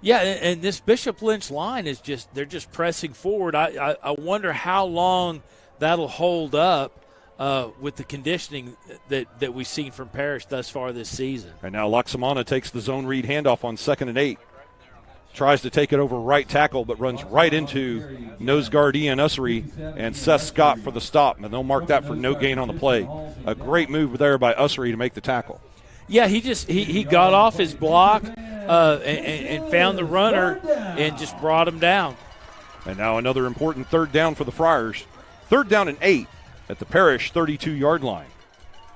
Yeah, and this Bishop Lynch line is they're just pressing forward. I wonder how long that'll hold up with the conditioning that we've seen from Parish thus far this season. And now Laxamana takes the zone read handoff on 2nd and 8. tries to take it over right tackle, but runs right into nose guard Ian Ussery and Seth Scott for the stop, and they'll mark that for no gain on the play. A great move there by Ussery to make the tackle. Yeah, he got off his block and found the runner and just brought him down. And now another important third down for the Friars. 3rd down and 8 at the Parish 32-yard line.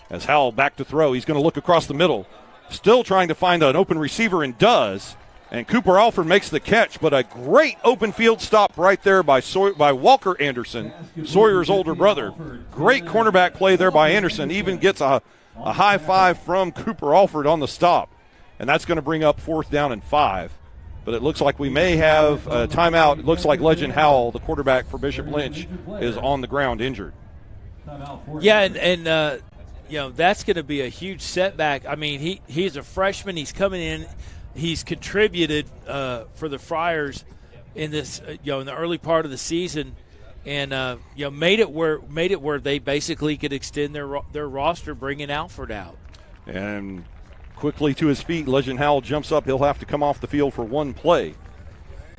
As Howell back to throw, he's going to look across the middle, still trying to find an open receiver, and does. And Cooper Alford makes the catch, but a great open field stop right there by Walker Anderson, Sawyer's older brother. Great cornerback play there by Anderson. Even gets a high five from Cooper Alford on the stop. And that's going to bring up 4th down and 5. But it looks like we may have a timeout. It looks like Legend Howell, the quarterback for Bishop Lynch, is on the ground injured. Yeah, and that's going to be a huge setback. I mean, he's a freshman. He's coming in. He's contributed for the Friars in this, in the early part of the season, and made it where they basically could extend their roster, bringing Alford out. And quickly to his feet, Legend Howell jumps up. He'll have to come off the field for one play.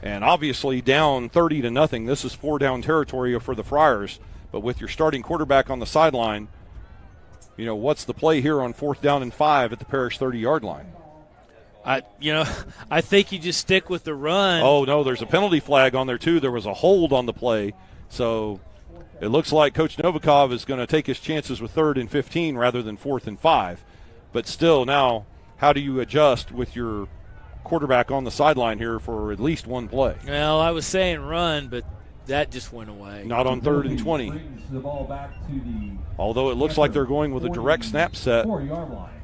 And obviously down 30-0. This is 4-down territory for the Friars. But with your starting quarterback on the sideline, what's the play here on 4th down and 5 at the Parish 30-yard line? I think you just stick with the run. Oh, no, there's a penalty flag on there, too. There was a hold on the play. So it looks like Coach Novikov is going to take his chances with 3rd and 15 rather than 4th and 5. But still, now, how do you adjust with your quarterback on the sideline here for at least one play? Well, I was saying run, but that just went away. Not on 3rd and 20. Although it looks like they're going with a direct snap set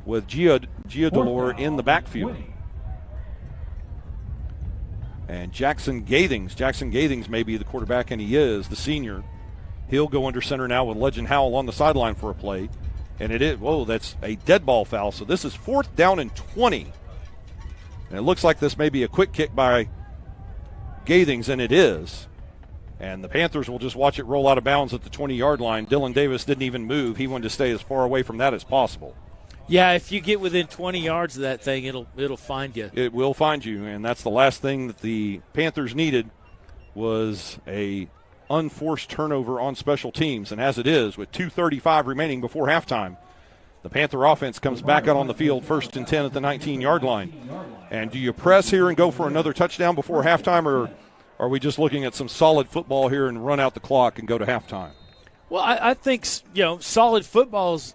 with Giodolor in the backfield. And Jackson Gathings may be the quarterback, and he is, the senior. He'll go under center now with Legend Howell on the sideline for a play. And that's a dead ball foul. So this is 4th down and 20. And it looks like this may be a quick kick by Gathings, and it is. And the Panthers will just watch it roll out of bounds at the 20-yard line. Dylan Davis didn't even move. He wanted to stay as far away from that as possible. Yeah, if you get within 20 yards of that thing, it'll find you. It will find you, and that's the last thing that the Panthers needed was a unforced turnover on special teams. And as it is, with 2:35 remaining before halftime, the Panther offense comes back out on the field, 1st and 10 at the 19-yard line. And do you press here and go for another touchdown before halftime, or are we just looking at some solid football here and run out the clock and go to halftime? Well, I think, solid football's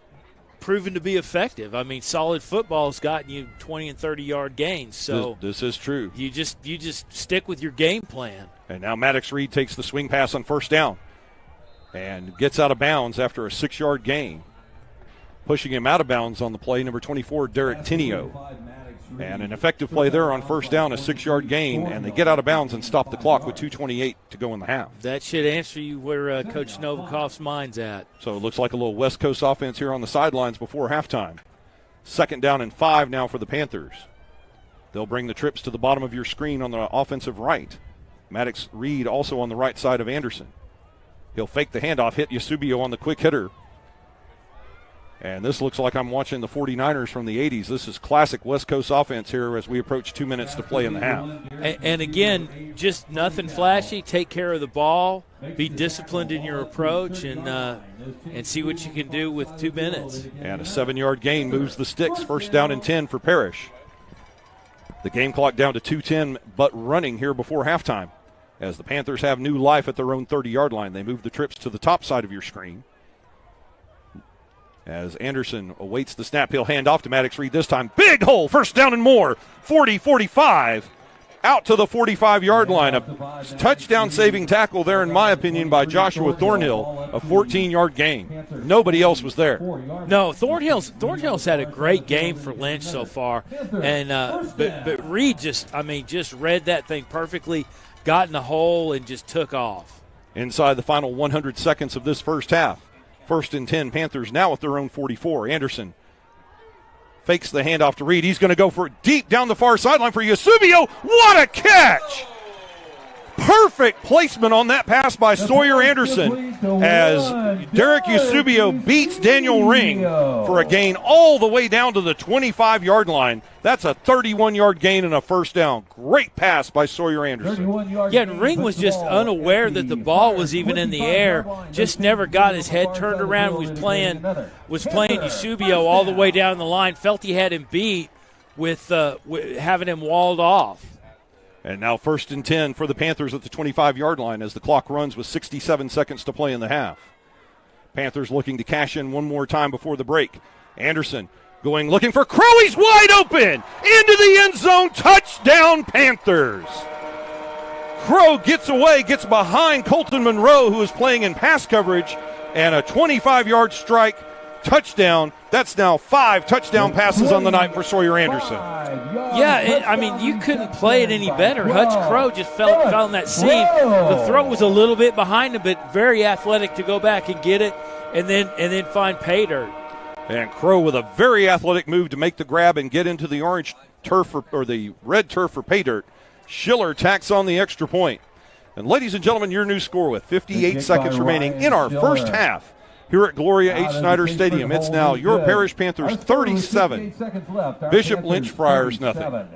proven to be effective. I mean, solid football's gotten you 20 and 30-yard gains. So this is true. You just stick with your game plan. And now Maddox Reed takes the swing pass on 1st down and gets out of bounds after a 6-yard gain. Pushing him out of bounds on the play, number 24, Derek Tinio. And an effective play there on 1st down, a 6-yard gain, and they get out of bounds and stop the clock with 2:28 to go in the half. That should answer you where Coach Novikov's mind's at. So it looks like a little West Coast offense here on the sidelines before halftime. 2nd down and 5 now for the Panthers. They'll bring the trips to the bottom of your screen on the offensive right. Maddox Reed also on the right side of Anderson. He'll fake the handoff, hit Yasubio on the quick hitter. And this looks like I'm watching the 49ers from the 80s. This is classic West Coast offense here as we approach 2 minutes to play in the half. And again, just nothing flashy. Take care of the ball. Be disciplined in your approach and see what you can do with 2 minutes. And a 7-yard gain moves the sticks. 1st down and 10 for Parish. The game clock down to 2:10, but running here before halftime. As the Panthers have new life at their own 30-yard line. They move the trips to the top side of your screen. As Anderson awaits the snap, he'll hand off to Maddox Reed this time. Big hole, 1st down and more. 40-45, out to the 45-yard line. A touchdown-saving tackle there, in my opinion, by Joshua Thornhill. A 14-yard gain. Nobody else was there. No, Thornhill's had a great game for Lynch so far. And but Reed just read that thing perfectly, got in the hole, and just took off. Inside the final 100 seconds of this first half. 1st and 10, Panthers now at their own 44. Anderson fakes the handoff to Reed. He's going to go for it deep down the far sideline for Yasubio. What a catch! Perfect perfect placement on that pass by Sawyer Anderson as Derek Eusebio beats Daniel Ring for a gain all the way down to the 25-yard line. That's a 31-yard gain and a first down. Great pass by Sawyer Anderson. Yeah, and Ring was just unaware that the ball was even in the air. Just never got his head turned around. Was playing Eusebio all the way down the line. Felt he had him beat with having him walled off. And now 1st and 10 for the Panthers at the 25-yard line as the clock runs with 67 seconds to play in the half. Panthers looking to cash in one more time before the break. Anderson looking for Crow. He's wide open. Into the end zone. Touchdown, Panthers. Crow gets away, gets behind Colton Monroe, who is playing in pass coverage, and a 25-yard strike. Touchdown. That's now 5 touchdown passes on the night for Sawyer Anderson. Yeah, I mean, you couldn't play it any better. Hutch Crow just fell in that seam. The throw was a little bit behind him, but very athletic to go back and get it and then find pay dirt. And Crow with a very athletic move to make the grab and get into the orange turf or the red turf for pay dirt. Schiller tacks on the extra point. And ladies and gentlemen, your new score with 58 seconds remaining in our first half. Here at Gloria H. Snyder Stadium, it's now your Parish Panthers 37, Bishop Lynch Friars nothing.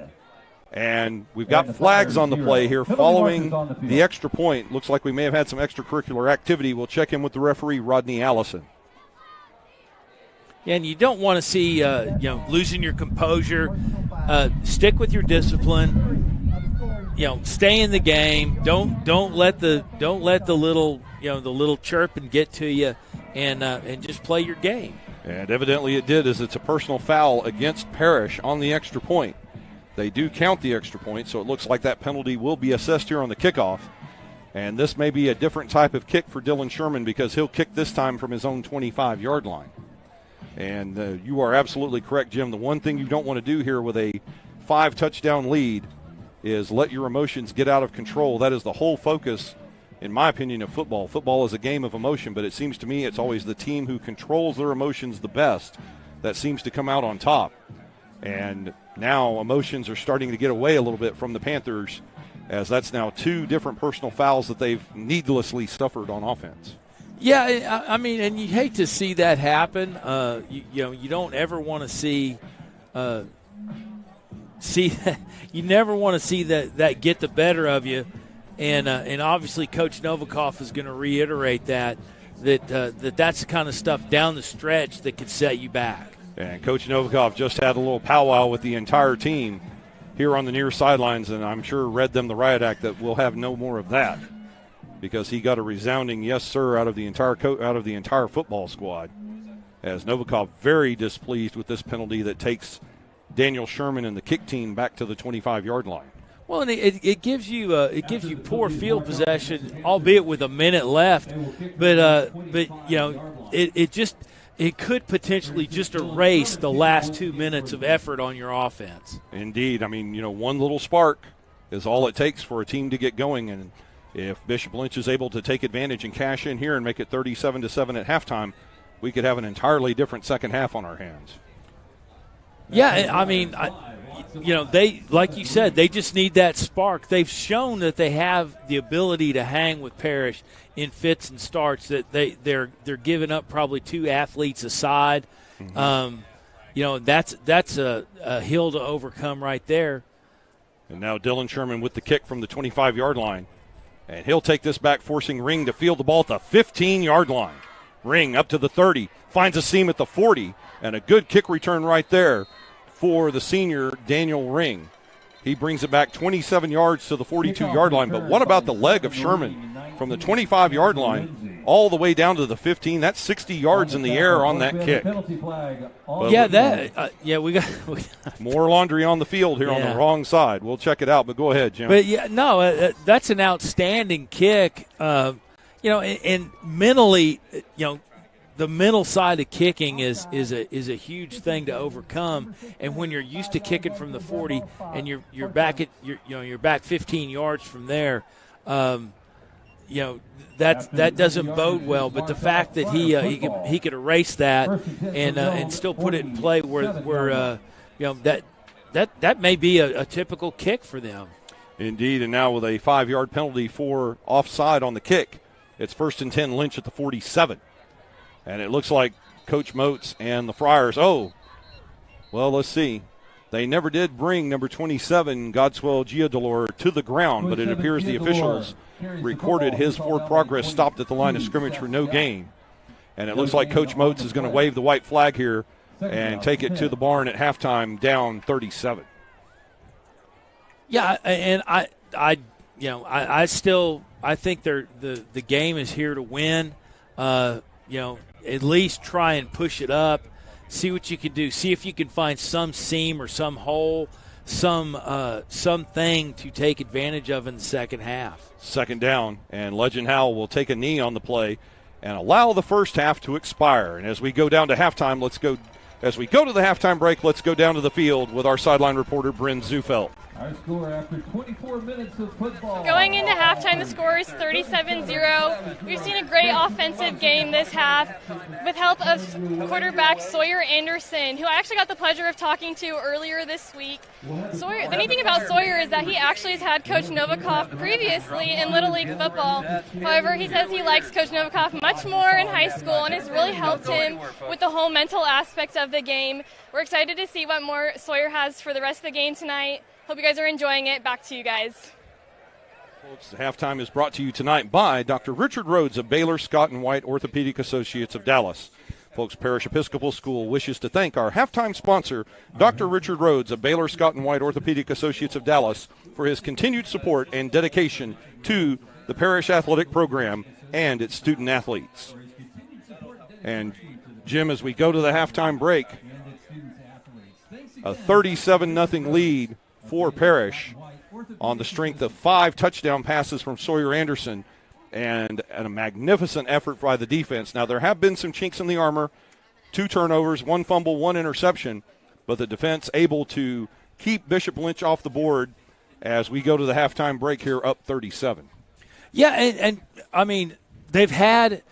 And we've got flags on the play here following the extra point. Looks like we may have had some extracurricular activity. We'll check in with the referee, Rodney Allison. And you don't want to see losing your composure. Stick with your discipline. Stay in the game. Don't let the little chirping get to you. And just play your game. And evidently it did, as it's a personal foul against Parish on the extra point. They do count the extra point, so it looks like that penalty will be assessed here on the kickoff. And this may be a different type of kick for Dylan Sherman because he'll kick this time from his own 25-yard line. And you are absolutely correct, Jim. The one thing you don't want to do here with a 5-touchdown lead is let your emotions get out of control. That is the whole focus, in my opinion, of football. Football is a game of emotion, but it seems to me it's always the team who controls their emotions the best that seems to come out on top. And now emotions are starting to get away a little bit from the Panthers, as that's now 2 different personal fouls that they've needlessly suffered on offense. Yeah, I mean, and you hate to see that happen. You don't ever want to see you never want to see that get the better of you. And obviously Coach Novikov is going to reiterate that's the kind of stuff down the stretch that could set you back. And Coach Novikov just had a little powwow with the entire team here on the near sidelines, and I'm sure read them the riot act that we'll have no more of that because he got a resounding yes sir out of the entire football squad. As Novikov very displeased with this penalty that takes Daniel Sherman and the kick team back to the 25-yard line. Well, and it gives you poor field possession, albeit with a minute left. But it could potentially just erase the last 2 minutes of effort on your offense. Indeed, I mean, one little spark is all it takes for a team to get going, and if Bishop Lynch is able to take advantage and cash in here and make it 37-7 at halftime, we could have an entirely different second half on our hands. Yeah, I mean. They, like you said, they just need that spark. They've shown that they have the ability to hang with Parish in fits and starts. That they're giving up probably 2 athletes aside. Mm-hmm. That's a hill to overcome right there. And now Dylan Sherman with the kick from the 25-yard line, and he'll take this back, forcing Ring to field the ball at the 15-yard line. Ring up to the 30, finds a seam at the 40, and a good kick return right there for the senior Daniel Ring. He brings it back 27 yards to the 42-yard line. But what about the leg of Sherman from the 25-yard line all the way down to the 15? That's 60 yards in the air on that kick. We got more laundry on the field here on the wrong side. We'll check it out, but go ahead, Jim. But that's an outstanding kick. And mentally, the mental side of kicking is a huge thing to overcome, and when you're used to kicking from the 40 and you're back at you're back 15 yards from there, that doesn't bode well. But the fact that he could erase that and still put it in play where that may be a typical kick for them. Indeed, and now with a 5-yard penalty for offside on the kick. It's 1st and 10, Lynch at the 47. And it looks like Coach Moats and the Friars, let's see. They never did bring number 27, Godswell Giadolor, to the ground, but it appears the officials recorded his forward progress stopped at the line of scrimmage for no gain. And it looks like Coach Moats is going to wave the white flag here and take it to the barn at halftime, down 37. Yeah, and I think the game is here to win. At least try and push it up. See what you can do. See if you can find some seam or some hole, something to take advantage of in the second half. Second down, and Legend Howell will take a knee on the play and allow the first half to expire. And as we go down to halftime, as we go to the halftime break, let's go down to the field with our sideline reporter, Bryn Zufelt. Our score after 24 minutes of football. Going into halftime, the score is 37-0. We've seen a great offensive game this half with help of quarterback Sawyer Anderson, who I actually got the pleasure of talking to earlier this week. The neat thing about Sawyer is that he actually has had Coach Novikov previously in Little League football. However, he says he likes Coach Novikov much more in high school, and it's really helped him with the whole mental aspects of the game. We're excited to see what more Sawyer has for the rest of the game tonight. Hope you guys are enjoying it. Back to you guys. Folks, the halftime is brought to you tonight by Dr. Richard Rhodes of Baylor Scott & White Orthopedic Associates of Dallas. Folks, Parish Episcopal School wishes to thank our halftime sponsor, Dr. Richard Rhodes of Baylor Scott & White Orthopedic Associates of Dallas, for his continued support and dedication to the Parish Athletic Program and its student athletes. And, Jim, as we go to the halftime break, a 37-0 lead for Parish on the strength of 5 touchdown passes from Sawyer Anderson and a magnificent effort by the defense. Now, there have been some chinks in the armor, 2 turnovers, 1 fumble, 1 interception, but the defense able to keep Bishop Lynch off the board as we go to the halftime break here, up 37. Yeah, and I mean, they've had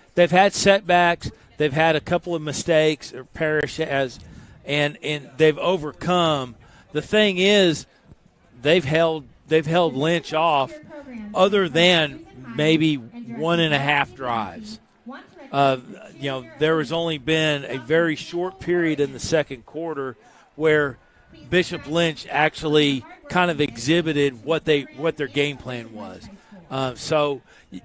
setbacks, they've had a couple of mistakes, or Parish has, and they've overcome. The thing is, they've held Lynch off, other than maybe 1.5 drives. There has only been a very short period in the second quarter where Bishop Lynch actually kind of exhibited what their game plan was. So,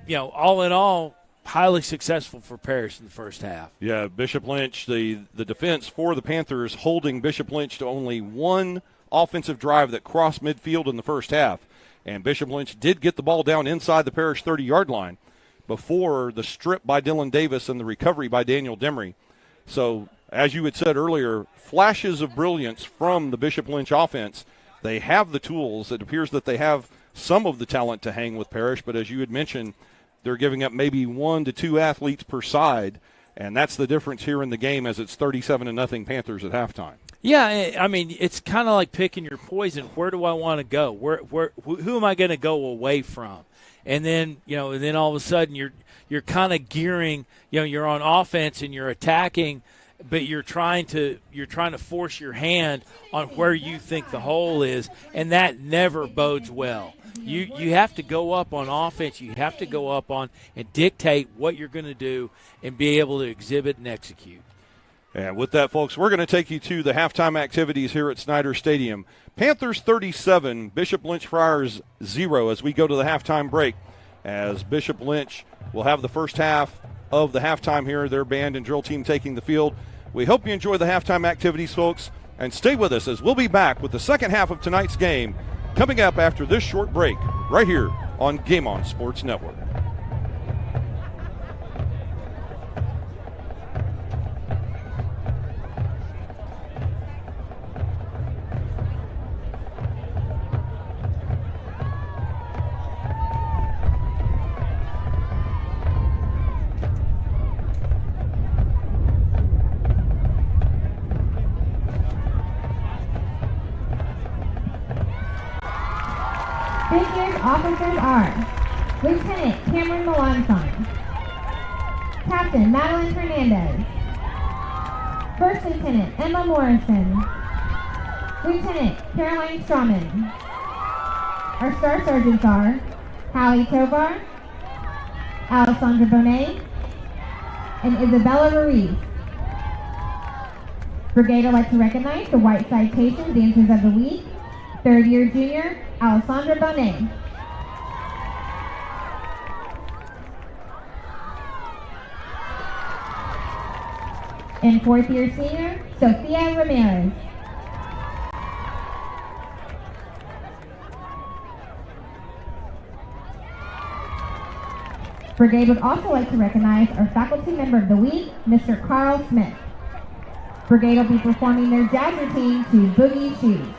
all in all, highly successful for Parish in the first half. Yeah, Bishop Lynch, the defense for the Panthers holding Bishop Lynch to only 1 offensive drive that crossed midfield in the first half. And Bishop Lynch did get the ball down inside the Parish 30-yard line before the strip by Dylan Davis and the recovery by Daniel Demery. So, as you had said earlier, flashes of brilliance from the Bishop Lynch offense. They have the tools. It appears that they have some of the talent to hang with Parish, but as you had mentioned, they're giving up maybe 1 to 2 athletes per side, and that's the difference here in the game as it's 37-0 Panthers at halftime. Yeah, I mean, it's kind of like picking your poison. Where do I want to go? Who am I going to go away from? And then, and then all of a sudden you're kind of gearing. You're on offense and you're attacking, but you're trying to force your hand on where you think the hole is, and that never bodes well. You have to go up on offense. You have to go up on and dictate what you're going to do and be able to exhibit and execute. And with that, folks, we're going to take you to the halftime activities here at Snyder Stadium. Panthers 37, Bishop Lynch Friars 0 as we go to the halftime break, as Bishop Lynch will have the first half of the halftime here, their band and drill team taking the field. We hope you enjoy the halftime activities, folks, and stay with us as we'll be back with the second half of tonight's game coming up after this short break right here on Game On Sports Network. This officers are Lieutenant Cameron Melanson, Captain Madeline Hernandez, First Lieutenant Emma Morrison, Lieutenant Caroline Strawman, Our Star Sergeants are Hallie Tovar, Alessandra Bonet, and Isabella Ruiz. Brigade would like to recognize the White Citation Dancers of the Week, third-year junior, Alessandra Bonet. And fourth-year senior, Sophia Ramirez. Brigade would also like to recognize our Faculty Member of the Week, Mr. Carl Smith. Brigade will be performing their jazz routine to Boogie Shoes.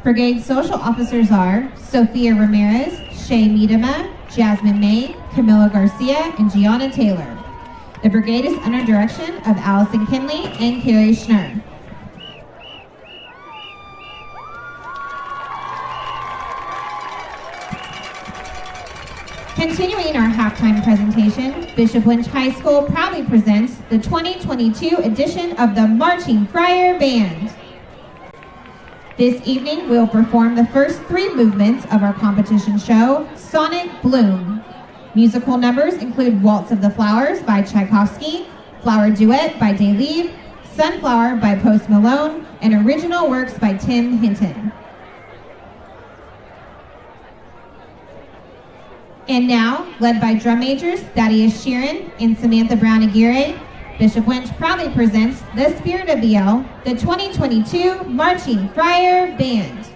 Brigade social officers are Sophia Ramirez, Shay Miedema, Jasmine May, Camila Garcia, and Gianna Taylor. The brigade is under direction of Allison Kinley and Carrie Schnurr. Continuing our halftime presentation, Bishop Lynch High School proudly presents the 2022 edition of the Marching Friar Band. This evening, we'll perform the first three movements of our competition show, Sonic Bloom. Musical numbers include Waltz of the Flowers by Tchaikovsky, Flower Duet by Dave, Sunflower by Post Malone, and original works by Tim Hinton. And now, led by drum majors Thaddeus Sheeran and Samantha Brown-Aguirre, Bishop Lynch proudly presents the Spirit of the L, the 2022 Marching Friar Band.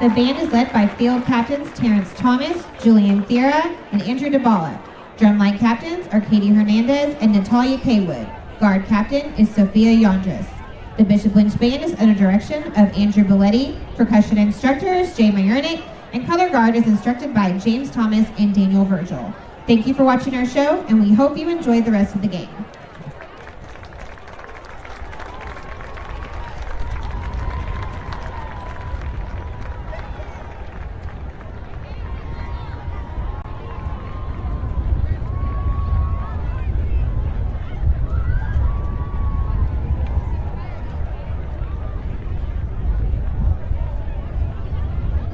The band is led by field captains Terrence Thomas, Julian Thera, and Andrew DeBala. Drumline captains are Katie Hernandez and Natalia Kaywood. Guard captain is Sophia Yondras. The Bishop Lynch Band is under direction of Andrew Belletti, percussion instructors Jay Mayernick, and color guard is instructed by James Thomas and Daniel Virgil. Thank you for watching our show, and we hope you enjoy the rest of the game.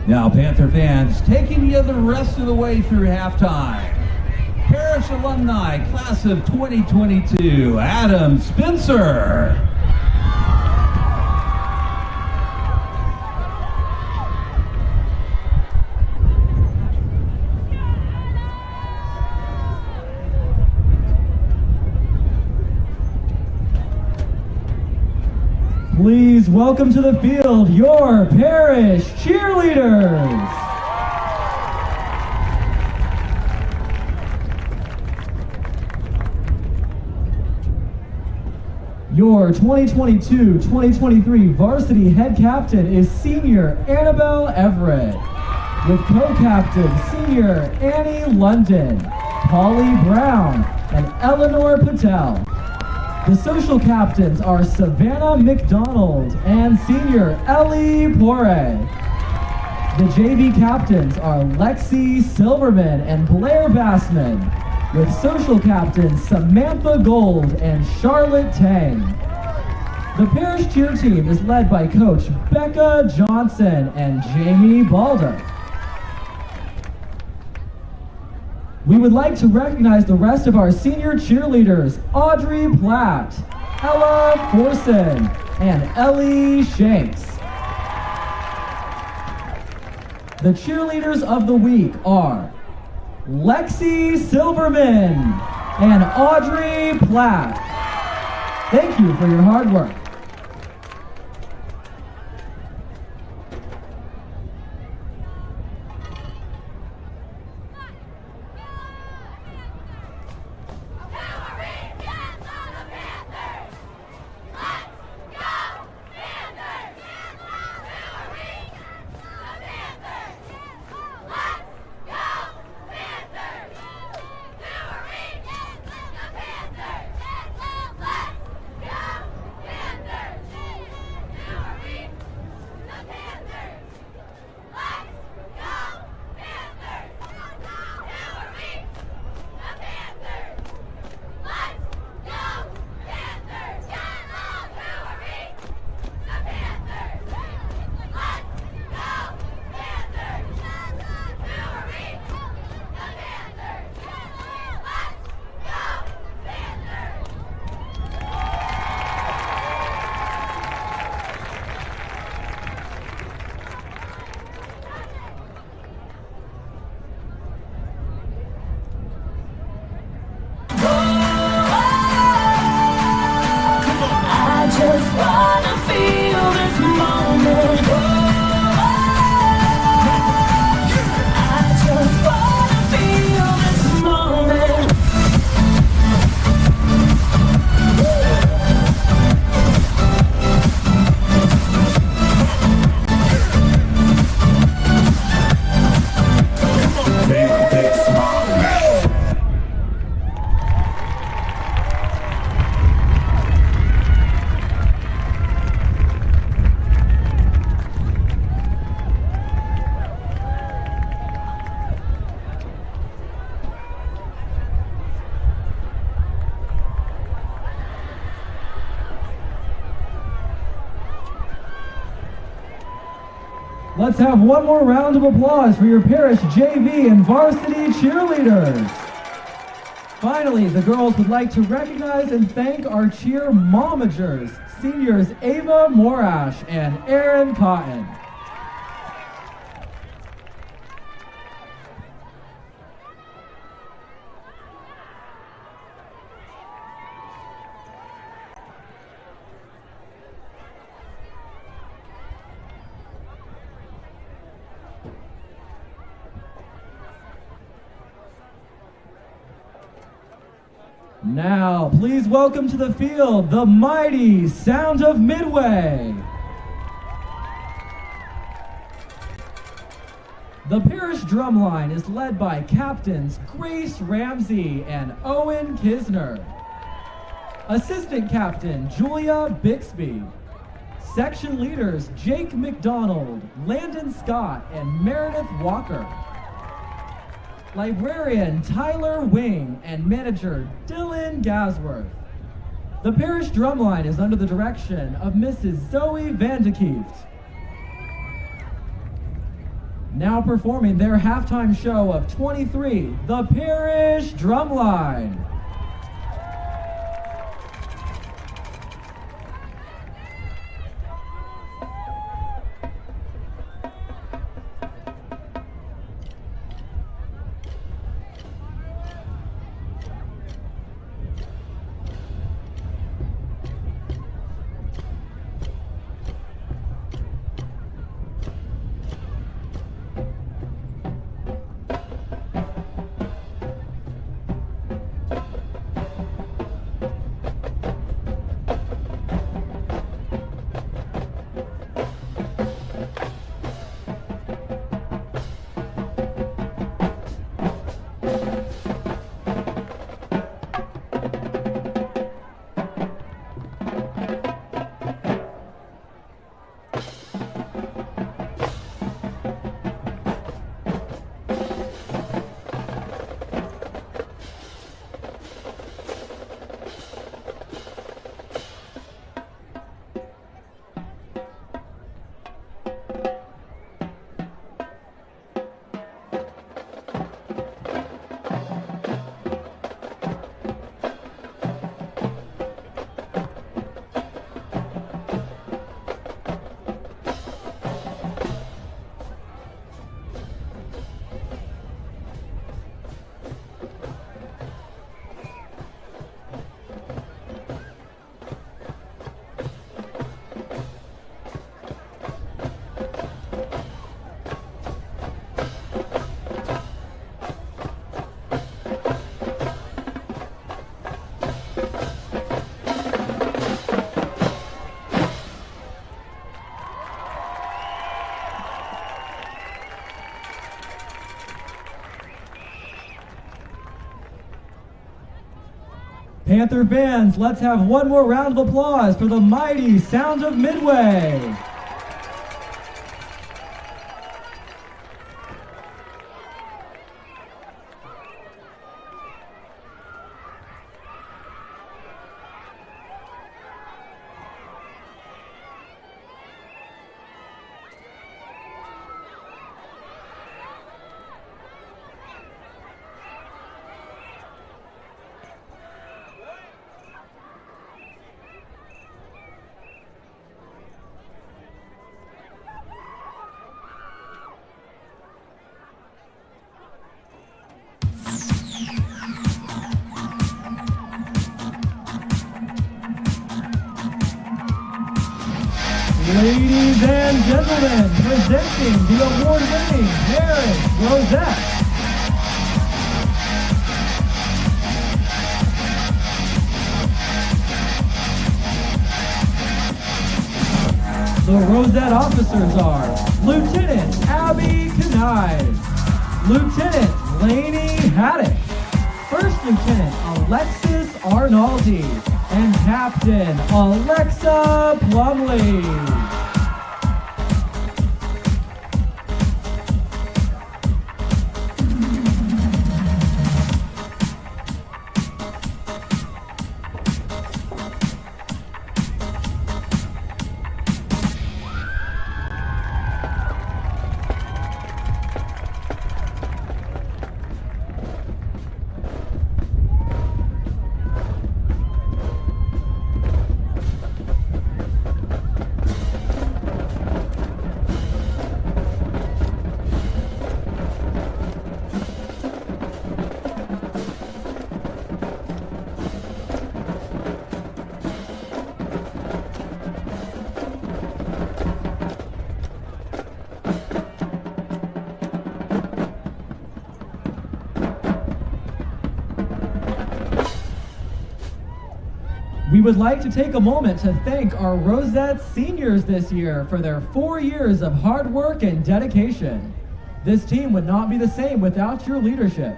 Now, Panther fans, taking you the rest of the way through halftime. Parish alumni, class of 2022, Adam Spencer. Please welcome to the field your Parish cheerleaders. Your 2022-2023 varsity head captain is senior Annabelle Everett, with co-captains senior Annie London, Polly Brown, and Eleanor Patel. The social captains are Savannah McDonald and senior Ellie Porre. The JV captains are Lexi Silverman and Blair Bassman, with social captains Samantha Gold and Charlotte Tang. The Parish cheer team is led by Coach Becca Johnson and Jamie Balder. We would like to recognize the rest of our senior cheerleaders: Audrey Platt, Ella Forson, and Ellie Shanks. The cheerleaders of the week are Lexi Silverman and Audrey Platt. Thank you for your hard work. Let's have one more round of applause for your Parish JV and Varsity cheerleaders. Finally, the girls would like to recognize and thank our cheer momagers, seniors Ava Morash and Aaron Cotton. Now, please welcome to the field the mighty Sound of Midway. The Parish drumline is led by captains Grace Ramsey and Owen Kisner. Assistant captain Julia Bixby. Section leaders Jake McDonald, Landon Scott, and Meredith Walker. Librarian Tyler Wing and manager Dylan Gasworth. The Parish drumline is under the direction of Mrs. Zoe Vandekieft. Now performing their halftime show of 23, the Parish Drumline. Panther fans, let's have one more round of applause for the mighty Sound of Midway. Ladies and gentlemen, presenting the award-winning Parish Rosette. The Rosette officers are Lieutenant Abby Knives, Lieutenant Lainey Haddock, First Lieutenant Alexis Arnaldi, and Captain Alexa Plumley. We would like to take a moment to thank our Rosette seniors this year for their 4 years of hard work and dedication. This team would not be the same without your leadership.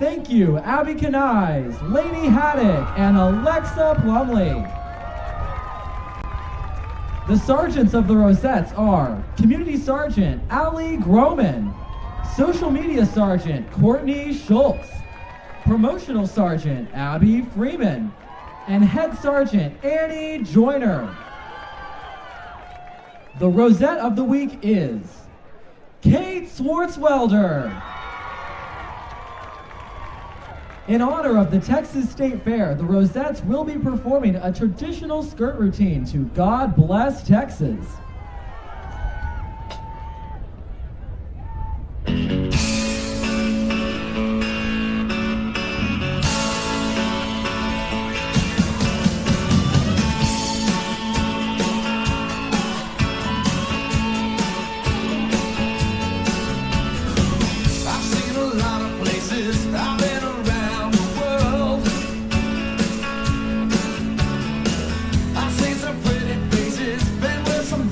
Thank you, Abby Knives, Lainey Haddock, and Alexa Plumley. The sergeants of the Rosettes are Community Sergeant Allie Groman, Social Media Sergeant Courtney Schultz, Promotional Sergeant Abby Freeman, and Head Sergeant Annie Joyner. The Rosette of the Week is Kate Swartzwelder. In honor of the Texas State Fair, the Rosettes will be performing a traditional skirt routine to God Bless Texas. Some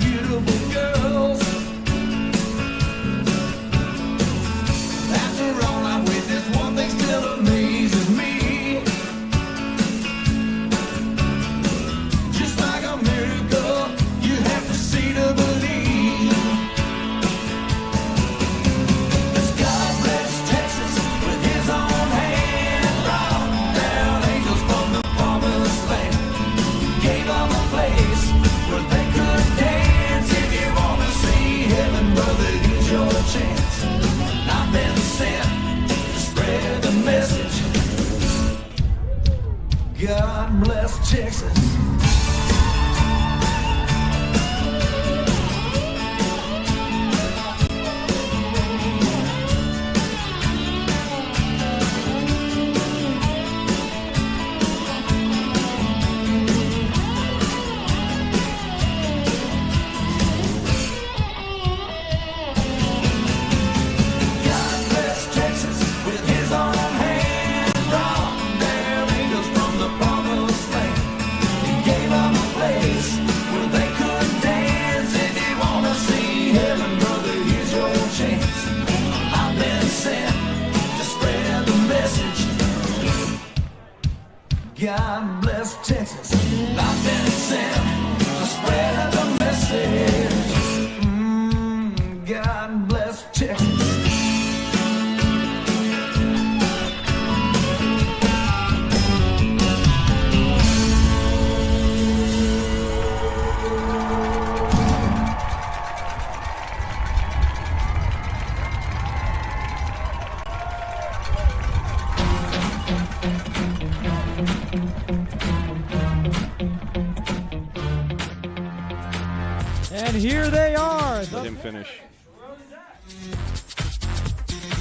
And here they are. Let him finish.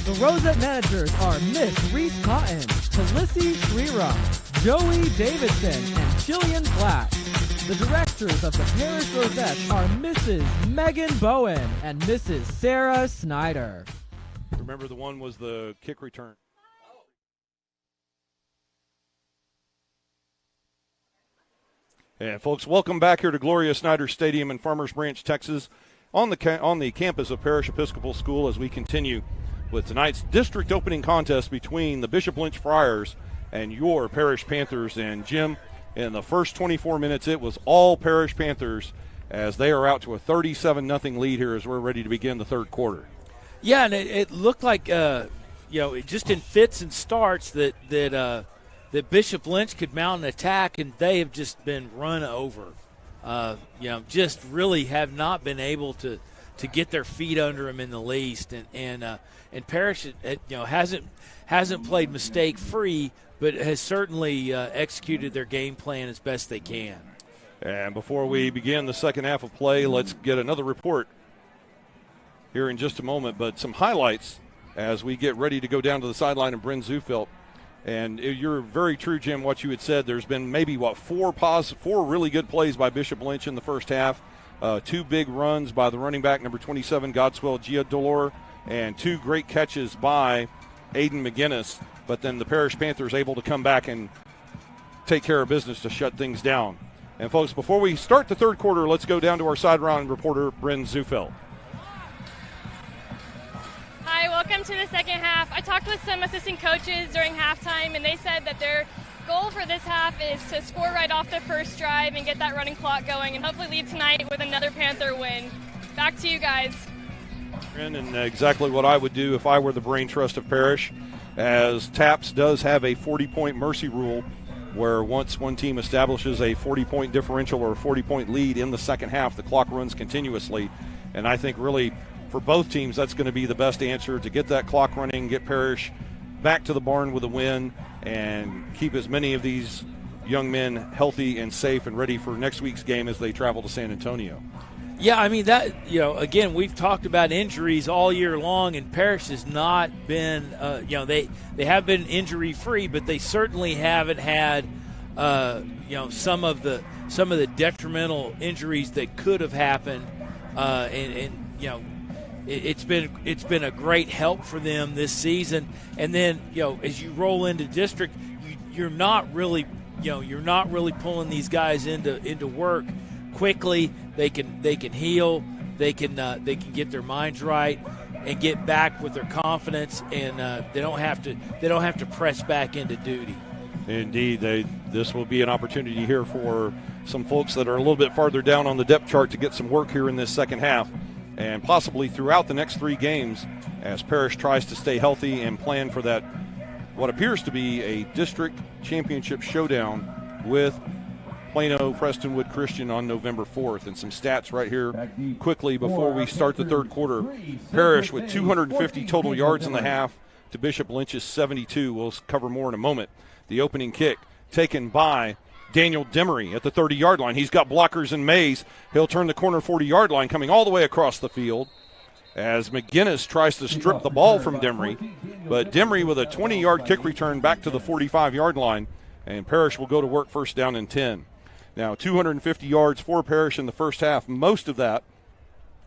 The Rosette managers are Miss Reese Cotton, Talisi Srira, Joey Davidson, and Jillian Black. The directors of the Parish Rosettes are Mrs. Megan Bowen and Mrs. Sarah Snyder. Remember, the one was the kick return. And folks, welcome back here to Gloria Snyder Stadium in Farmers Branch, Texas, on the campus of Parish Episcopal School, as we continue with tonight's district opening contest between the Bishop Lynch Friars and your Parish Panthers. And Jim, in the first 24 minutes, it was all Parish Panthers as they are out to a 37-0 lead here as we're ready to begin the third quarter. Yeah, and it looked like, just in fits and starts that Bishop Lynch could mount an attack, and they have just been run over. Just really have not been able to get their feet under them in the least, and Parish hasn't played mistake free, but has certainly executed their game plan as best they can. And before we begin the second half of play, let's get another report here in just a moment, but some highlights as we get ready to go down to the sideline of Bryn Zufelt. And you're very true, Jim, what you had said. There's been maybe, four really good plays by Bishop Lynch in the first half. 2 big runs by the running back, number 27, Godswell Giadolor, and 2 great catches by Aiden McGinnis. But then the Parish Panthers able to come back and take care of business to shut things down. And, folks, before we start the third quarter, let's go down to our sideline reporter, Bryn Zufelt. Hi, welcome to the second half. I talked with some assistant coaches during halftime, and they said that their goal for this half is to score right off the first drive and get that running clock going and hopefully leave tonight with another Panther win. Back to you guys. And exactly what I would do if I were the brain trust of Parish, as TAPS does have a 40-point mercy rule where once one team establishes a 40-point differential or a 40-point lead in the second half, the clock runs continuously. And I think really for both teams, that's going to be the best answer to get that clock running, get Parish back to the barn with a win, and keep as many of these young men healthy and safe and ready for next week's game as they travel to San Antonio. Yeah, I mean, that, again, we've talked about injuries all year long, and Parish has not been, they have been injury-free, but they certainly haven't had, some of the detrimental injuries that could have happened, It's been a great help for them this season. And then, as you roll into district, you're not really pulling these guys into work quickly. They can heal, they can get their minds right and get back with their confidence, and they don't have to press back into duty. Indeed, this will be an opportunity here for some folks that are a little bit farther down on the depth chart to get some work here in this second half, and possibly throughout the next 3 games as Parish tries to stay healthy and plan for that, what appears to be a district championship showdown with Plano Prestonwood Christian on November 4th. And some stats right here quickly before we start the third quarter. Parish with 250 total yards in the half to Bishop Lynch's 72. We'll cover more in a moment. The opening kick taken by Daniel Demery at the 30-yard line. He's got blockers in Mays. He'll turn the corner 40-yard line, coming all the way across the field as McGinnis tries to strip the ball from Demery. But Demery with a 20-yard kick return back to the 45-yard line, and Parish will go to work first down and 10. Now, 250 yards for Parish in the first half, most of that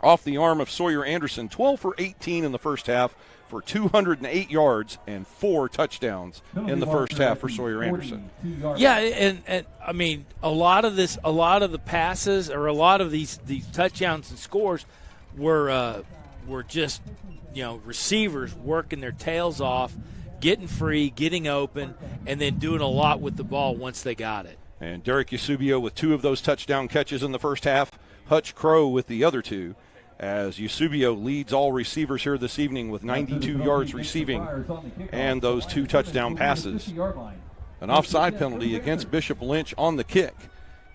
off the arm of Sawyer Anderson. 12 for 18 in the first half for 208 yards and 4 touchdowns in the first half for Sawyer Anderson. Yeah, and I mean, a lot of the passes or a lot of these touchdowns and scores were just, receivers working their tails off, getting free, getting open, and then doing a lot with the ball once they got it. And Derek Eusebio with 2 of those touchdown catches in the first half. Hutch Crow with the other 2, as Eusebio leads all receivers here this evening with 92 yards receiving and those 2 touchdown passes. An offside penalty against Bishop Lynch on the kick,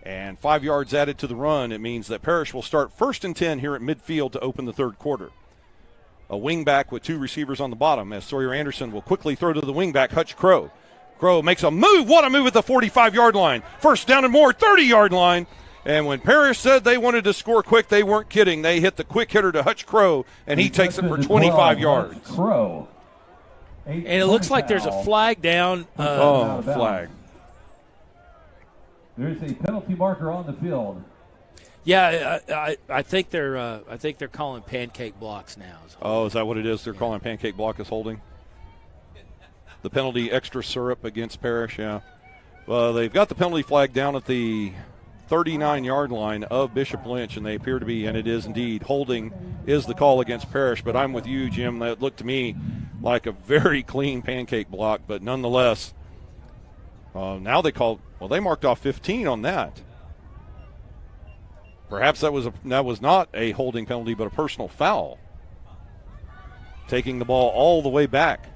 and 5 yards added to the run. It means that Parish will start first and 10 here at midfield to open the third quarter. A wingback with 2 receivers on the bottom as Sawyer Anderson will quickly throw to the wingback, Hutch Crow. Crow makes a move. What a move at the 45-yard line. First down and more, 30-yard line. And when Parish said they wanted to score quick, they weren't kidding. They hit the quick hitter to Hutch Crow, and he takes it for 25 yards. Crow. And it looks like there's a flag down. Flag. There's a penalty marker on the field. Yeah, I think they're calling pancake blocks now. Oh, is that what it is? They're calling pancake block as holding? The penalty, extra syrup against Parish, yeah. Well, they've got the penalty flag down at the 39-yard line of Bishop Lynch, and they appear to be, and it is indeed, holding is the call against Parish. But I'm with you, Jim. That looked to me like a very clean pancake block, but nonetheless, now they marked off 15 on that. Perhaps that was not a holding penalty, but a personal foul. Taking the ball all the way back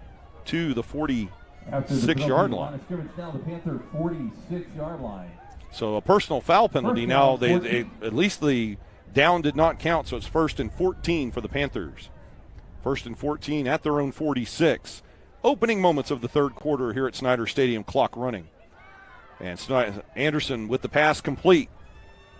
to the 46-yard line. Down the Panther 46-yard line. So a personal foul penalty. Now they at least the down did not count, so it's 1st and 14 for the Panthers. 1st and 14 at their own 46. Opening moments of the third quarter here at Snyder Stadium, clock running. And Anderson with the pass complete.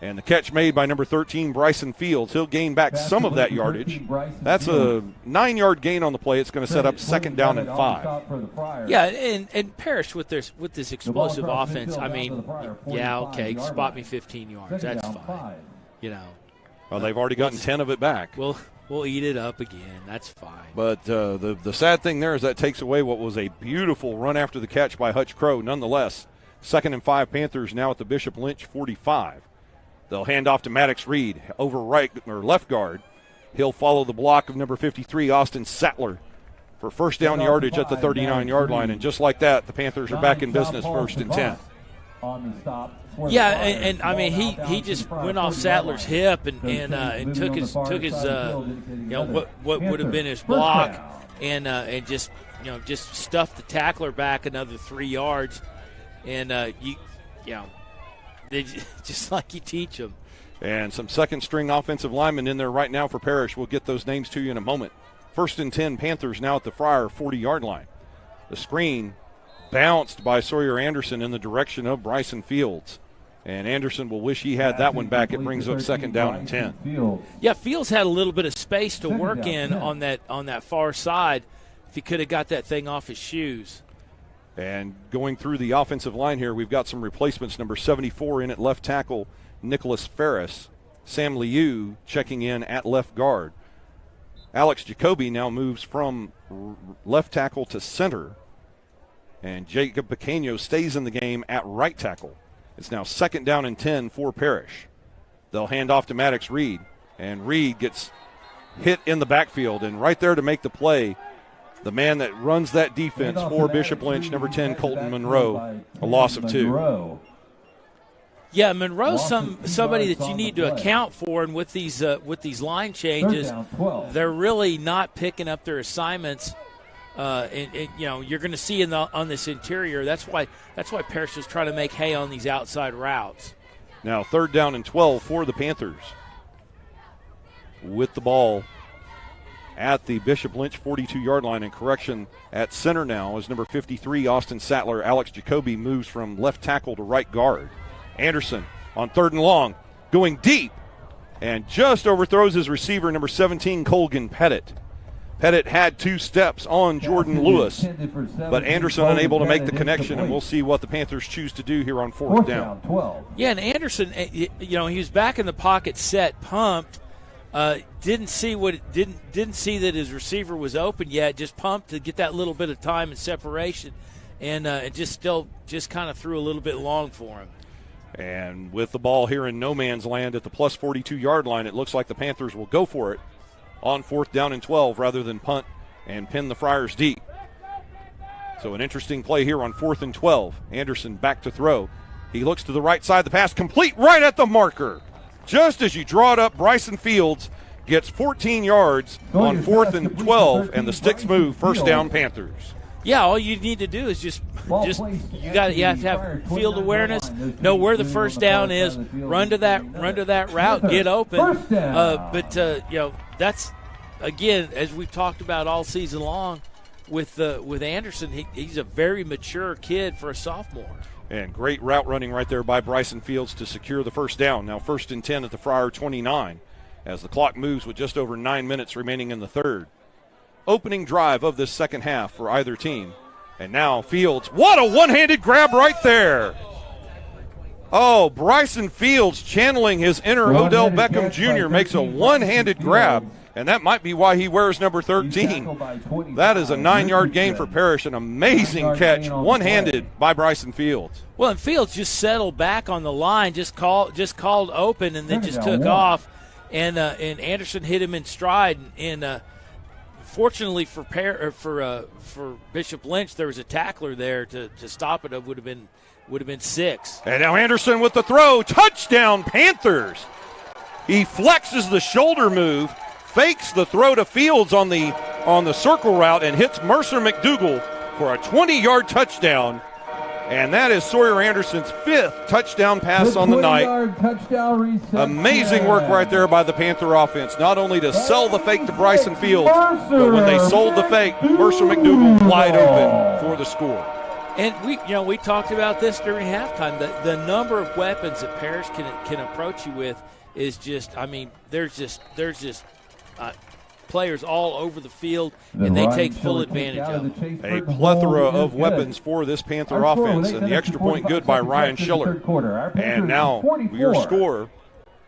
And the catch made by number 13, Bryson Fields. He'll gain back some of that yardage. That's a 9-yard gain on the play. It's going to set up 2nd down and 5. Yeah, and Parish with this explosive offense, I mean, yeah, okay, spot me 15 yards. That's fine. You know. Well, they've already gotten 10 of it back. We'll eat it up again. That's fine. But the sad thing there is that takes away what was a beautiful run after the catch by Hutch Crow. Nonetheless, 2nd and 5 Panthers now at the Bishop Lynch 45. They'll hand off to Maddox Reed over right or left guard. He'll follow the block of number 53, Austin Sattler, for 1st down yardage at the 39-yard line. And just like that, the Panthers are back in business, 1st and 10. On the stop. Yeah, and I mean he just went off Sattler's hip and took his what would have been his block and just stuffed the tackler back another 3 yards, and they just like you teach them. And some second-string offensive linemen in there right now for Parish. We'll get those names to you in a moment. 1st and 10, Panthers now at the Friar 40-yard line. The screen bounced by Sawyer Anderson in the direction of Bryson Fields. And Anderson will wish he had that one back. It brings up 2nd down and 10. Yeah, Fields had a little bit of space to work in on that far side if he could have got that thing off his shoes. And going through the offensive line here, we've got some replacements. Number 74 in at left tackle, Nicholas Ferris. Sam Liu checking in at left guard. Alex Jacoby now moves from left tackle to center. And Jacob Pequeño stays in the game at right tackle. It's now 2nd down and 10 for Parish. They'll hand off to Maddox Reed. And Reed gets hit in the backfield. And right there to make the play, the man that runs that defense for Bishop Lynch, number 10, Colton Monroe, a loss of 2. Yeah, Monroe's somebody that you need to account for, and with these line changes, they're really not picking up their assignments. And you're going to see on this interior. That's why Parish is trying to make hay on these outside routes. Now 3rd down and 12 for the Panthers. With the ball at the Bishop Lynch 42-yard line, and correction at center now is number 53, Austin Sattler. Alex Jacoby moves from left tackle to right guard. Anderson on 3rd and long, going deep, and just overthrows his receiver, number 17, Colgan Pettit. Pettit had 2 steps on Jordan Lewis, but Anderson unable to make the connection, and we'll see what the Panthers choose to do here on 4th down. 12. Yeah, and Anderson, he was back in the pocket, set, pumped. Didn't see that his receiver was open yet. Just pumped to get that little bit of time and separation, and it just kind of threw a little bit long for him. And with the ball here in no man's land at the plus 42-yard line, it looks like the Panthers will go for it on 4th down and 12 rather than punt and pin the Friars deep. So an interesting play here on 4th and 12. Anderson back to throw. He looks to the right side. The pass complete right at the marker. Just as you draw it up, Bryson Fields gets 14 yards on 4th and 12, and the sticks move. 1st down, Panthers. Yeah, all you need to do is you have to have field awareness, know where the 1st down is, run to that route, get open. That's again, as we've talked about all season long with Anderson. He's a very mature kid for a sophomore. And great route running right there by Bryson Fields to secure the first down. Now 1st and 10 at the Friar 29 as the clock moves with just over 9 minutes remaining in the third. Opening drive of this second half for either team. And now Fields, what a one-handed grab right there. Oh, Bryson Fields channeling his inner Odell Beckham Jr. makes a one-handed grab, and that might be why he wears number 13. That is a 9-yard gain for Parish, an amazing catch, one-handed by Bryson Fields. Well, and Fields just settled back on the line, just called open, and then just took off, and Anderson hit him in stride, and fortunately for Bishop Lynch, there was a tackler there to stop it. It would have been 6. And now Anderson with the throw, touchdown Panthers. He flexes the shoulder move, fakes the throw to Fields on the circle route, and hits Mercer McDougal for a 20-yard touchdown. And that is Sawyer Anderson's 5th touchdown pass on the night. Amazing work right there by the Panther offense, not only to sell the fake to Bryson Fields, but when they sold the fake, Mercer McDougal wide open for the score. And we talked about this during halftime. The number of weapons that Parish can approach you with is just, I mean, there's just players all over the field, and they take full advantage of it. A plethora of weapons for this Panther offense, and the extra point good by Ryan Schiller. And now your score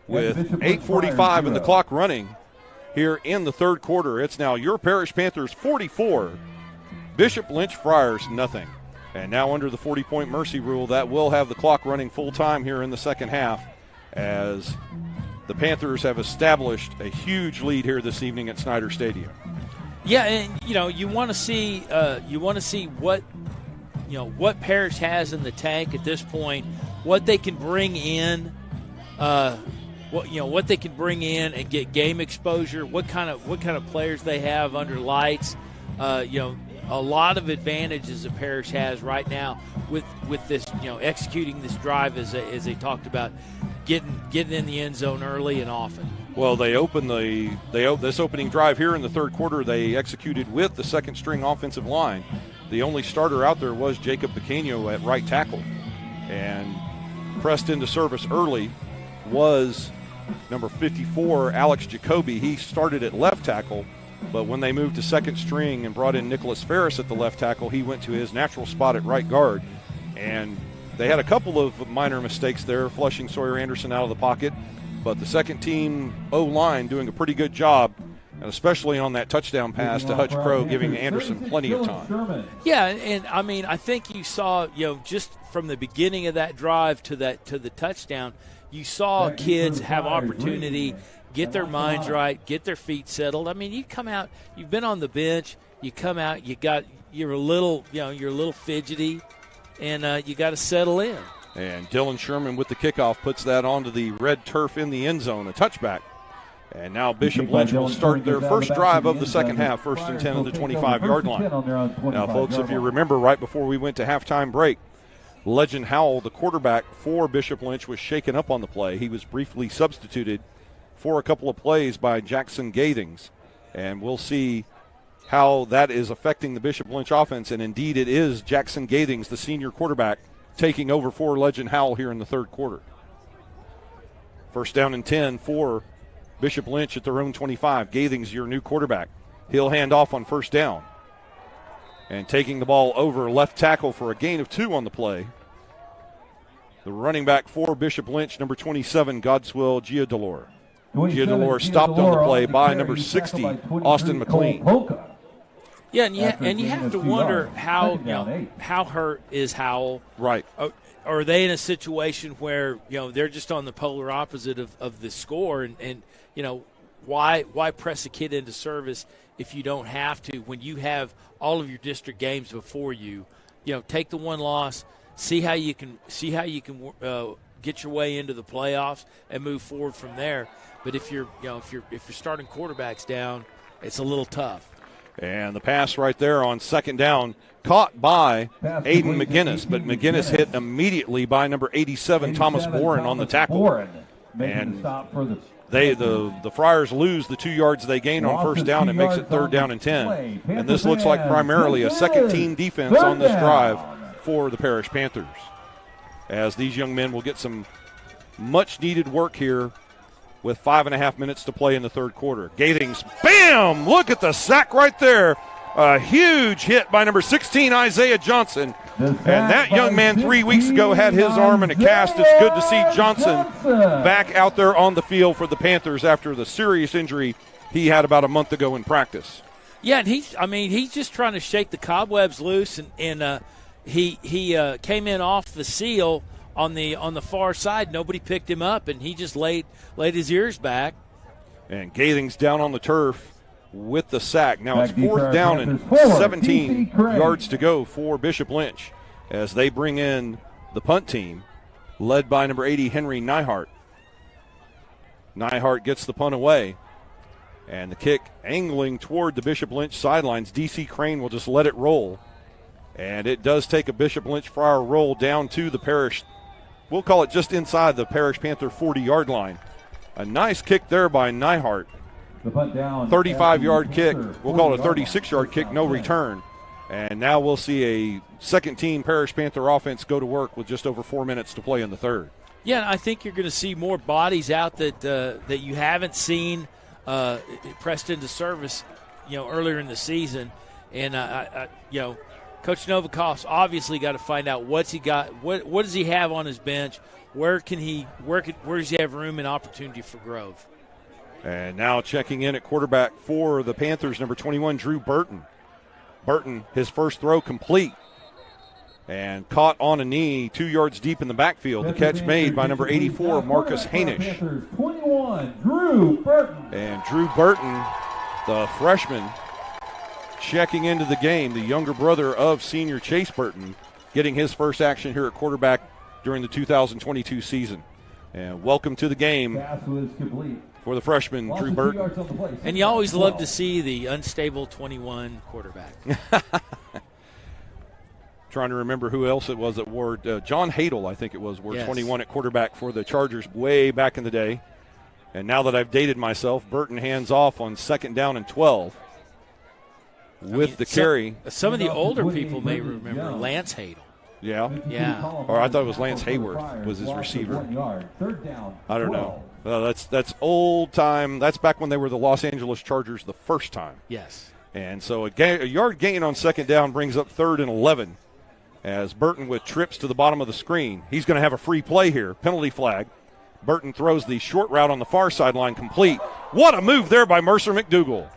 with 8:45 and the clock running here in the third quarter. It's now your Parish Panthers 44, Bishop Lynch Friars nothing. And now under the 40-point mercy rule, that will have the clock running full time here in the second half, as the Panthers have established a huge lead here this evening at Snyder Stadium. Yeah, and you want to see what Parish has in the tank at this point, what they can bring in, what they can bring in and get game exposure, what kind of players they have under lights. A lot of advantages that Parish has right now with this, executing this drive as they talked about, getting in the end zone early and often. Well, this opening drive here in the third quarter, they executed with the second string offensive line. The only starter out there was Jacob Pequeno at right tackle, and pressed into service early was number 54, Alex Jacoby. He started at left tackle, but when they moved to second string and brought in Nicholas Ferris at the left tackle, he went to his natural spot at right guard. And they had a couple of minor mistakes there, flushing Sawyer Anderson out of the pocket, but the second team O-line doing a pretty good job, and especially on that touchdown pass to Hutch Crow, giving Anderson plenty of time. Yeah, and I mean, I think you saw, just from the beginning of that drive to the touchdown, you saw kids have opportunity, get their minds right, get their feet settled. I mean, you come out, you've been on the bench, you come out, you're a little fidgety, and you got to settle in. And Dylan Sherman with the kickoff puts that onto the red turf in the end zone, a touchback. And now Bishop Lynch will start their first drive of the second half, 1st and 10 at the 25-yard line. Now, folks, if you remember right before we went to halftime break, Legend Howell, the quarterback for Bishop Lynch, was shaken up on the play. He was briefly substituted for a couple of plays by Jackson Gathings. And we'll see how that is affecting the Bishop Lynch offense. And indeed it is Jackson Gathings, the senior quarterback, taking over for Legend Howell here in the third quarter. 1st down and 10 for Bishop Lynch at their own 25. Gathings, your new quarterback. He'll hand off on 1st down. And taking the ball over left tackle for a gain of 2 on the play, the running back for Bishop Lynch, number 27, Godswill Giadolor. Giadolor stopped on the play by number 60, Austin McLean. Yeah, and you have to wonder how hurt is Howell. Right. Are they in a situation where they're just on the polar opposite of the score, and why press a kid into service if you don't have to, when you have all of your district games before you? Take the one loss, see how you can get your way into the playoffs and move forward from there. But if you're starting quarterbacks down, it's a little tough. And the pass right there on 2nd down, caught by Aiden McGinnis, but McGinnis hit immediately by number 87, Thomas Boren, on the tackle. And the Friars lose the 2 yards they gain on 1st down. It makes it 3rd down and 10. And this looks like primarily a second-team defense on this drive for the Parish Panthers. as these young men will get some much-needed work here with 5.5 minutes to play in the third quarter. Gathings, bam! Look at the sack right there. A huge hit by number 16, Isaiah Johnson. And that young man 3 weeks ago had his arm in a cast. It's good to see Johnson back out there on the field for the Panthers after the serious injury he had about a month ago in practice. Yeah, and he's just trying to shake the cobwebs loose, and he came in off the seal on the far side. Nobody picked him up, and he just laid his ears back. And Gathings down on the turf with the sack. Now it's fourth down and 17 yards to go for Bishop Lynch as they bring in the punt team led by number 80, Henry Nyhart. Nyhart gets the punt away, and the kick angling toward the Bishop Lynch sidelines. D.C. Crane will just let it roll, and it does take a Bishop Lynch Friar roll down to the Parish. We'll call it just inside the Parish Panther 40-yard line. A nice kick there by Nyhart. 35-yard kick. We'll call it a 36-yard kick, no return. And now we'll see a second-team Parish Panther offense go to work with just over 4 minutes to play in the third. Yeah, and I think you're going to see more bodies out that you haven't seen pressed into service, earlier in the season. And Coach Novikos obviously got to find out what's he got. What does he have on his bench? Where does he have room and opportunity for growth? And now checking in at quarterback for the Panthers, number 21, Drew Burton. Burton, his first throw complete and caught on a knee 2 yards deep in the backfield. The catch made by number 84, Marcus Hainish. 21, Drew Burton. And Drew Burton, the freshman, checking into the game, the younger brother of senior Chase Burton, getting his first action here at quarterback during the 2022 season. And welcome to the game for the freshman, Drew Burton. And you always love to see the unstable 21 quarterback. Trying to remember who else it was that wore John Hadel, I think it was, wore 21 at quarterback for the Chargers way back in the day. And now that I've dated myself, Burton hands off on 2nd down and 12 with the carry. Some of the older people may remember Lance Hadel. Yeah? Yeah. Or I thought it was Lance Hayworth was his receiver. I don't know. That's old time. That's back when they were the Los Angeles Chargers the first time. Yes. And so a yard gain on 2nd down brings up 3rd and 11 as Burton with trips to the bottom of the screen. He's going to have a free play here. Penalty flag. Burton throws the short route on the far sideline complete. What a move there by Mercer McDougal.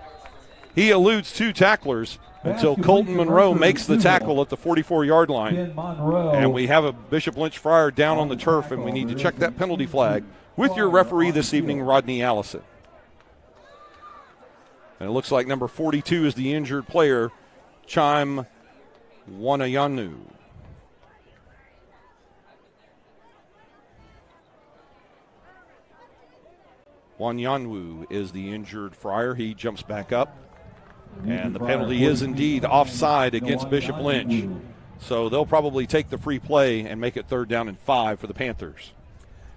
He eludes 2 tacklers until Colton Monroe makes the tackle at the 44-yard line. And we have a Bishop Lynch Friar down on the turf, and we need to check that penalty flag with your referee this evening, Rodney Allison. And it looks like number 42 is the injured player, Chime Wanayanu. Wanyanwu is the injured Friar. He jumps back up. And the penalty is indeed offside against Bishop Lynch. So they'll probably take the free play and make it 3rd down and 5 for the Panthers.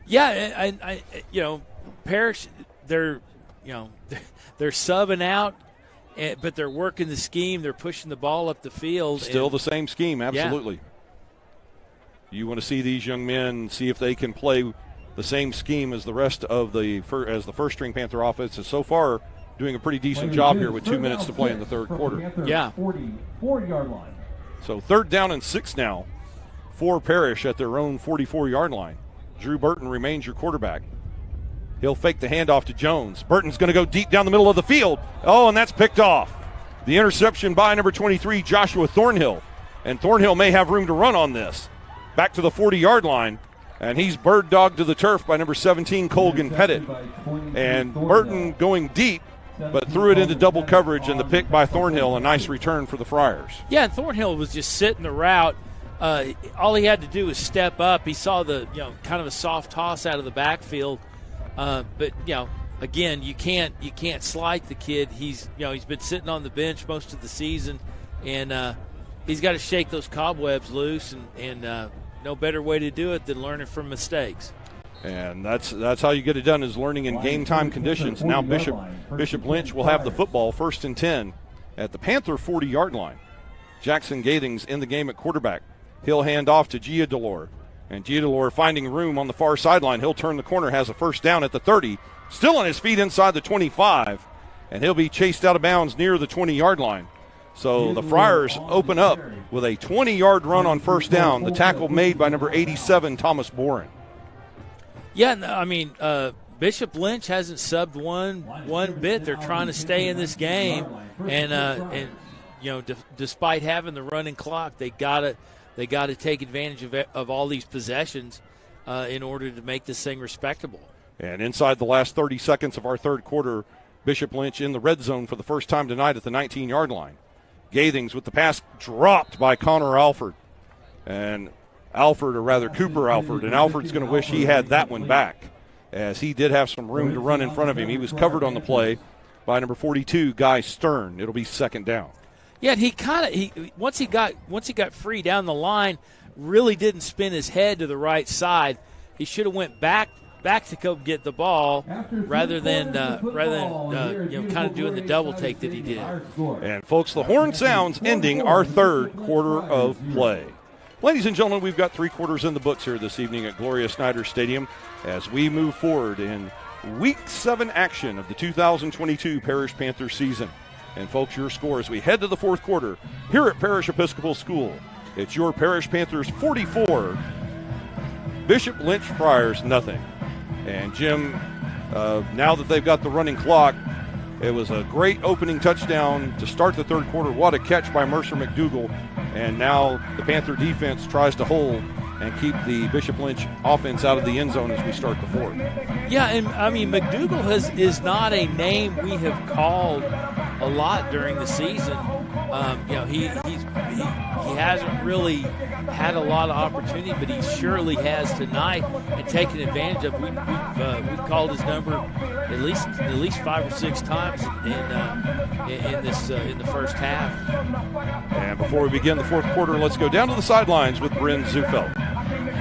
Yeah, Parish, they're subbing out, but they're working the scheme. They're pushing the ball up the field. Still the same scheme, absolutely. Yeah. You want to see these young men, see if they can play the same scheme as the rest of the first-string Panther offense. And so far, doing a pretty decent job here with 2 minutes to play in the third quarter. Yeah. 44-yard line. So 3rd down and 6 now for Parish at their own 44-yard line. Drew Burton remains your quarterback. He'll fake the handoff to Jones. Burton's going to go deep down the middle of the field. Oh, and that's picked off. The interception by number 23, Joshua Thornhill. And Thornhill may have room to run on this. Back to the 40-yard line. And he's bird dogged to the turf by number 17, Colgan Pettit. And Burton going deep, but threw it into double coverage, and the pick by Thornhill, a nice return for the Friars. Yeah, and Thornhill was just sitting the route. All he had to do was step up. He saw the kind of a soft toss out of the backfield, but again, you can't slight the kid. He's been sitting on the bench most of the season, and he's got to shake those cobwebs loose, and no better way to do it than learning from mistakes. And that's how you get it done, is learning in game time conditions. Now Bishop Lynch will have the football 1st and 10 at the Panther 40-yard line. Jackson Gathings in the game at quarterback. He'll hand off to Gia Delore. And Giudalore finding room on the far sideline. He'll turn the corner, has a first down at the 30. Still on his feet inside the 25. And he'll be chased out of bounds near the 20-yard line. So the Friars open up with a 20-yard run on first down. The tackle made by number 87, Thomas Boren. Yeah, no, I mean, Bishop Lynch hasn't subbed one bit. They're trying to stay in this game, and you know, despite having the running clock, they gotta take advantage of all these possessions in order to make this thing respectable. And inside the last 30 seconds of our third quarter, Bishop Lynch in the red zone for the first time tonight at the 19-yard line. Gathings with the pass dropped by Connor Alford. And Alford, or rather Cooper Alford, and Alford's going to wish he had that one back, as he did have some room to run in front of him. He was covered on the play by number 42, Guy Stern. It'll be second down. Yeah, and he once he got free down the line, really didn't spin his head to the right side. He should have went back to go get the ball rather than kind of doing the double take that he did. And folks, the horn sounds ending our third quarter of play. Ladies and gentlemen, we've got 3 quarters in the books here this evening at Gloria Snyder Stadium as we move forward in Week 7 action of the 2022 Parish Panthers season. And folks, your score as we head to the fourth quarter here at Parish Episcopal School. It's your Parish Panthers 44, Bishop Lynch Friars nothing. And Jim, now that they've got the running clock, it was a great opening touchdown to start the third quarter. What a catch by Mercer McDougal. And now the Panther defense tries to hold and keep the Bishop Lynch offense out of the end zone as we start the fourth. Yeah, and I mean, McDougal is not a name we have called a lot during the season. He hasn't really had a lot of opportunity, but he surely has tonight and taken advantage of. We've called his number at least 5 or 6 times in the first half. And before we begin the fourth quarter, let's go down to the sidelines with Bryn Zufeld.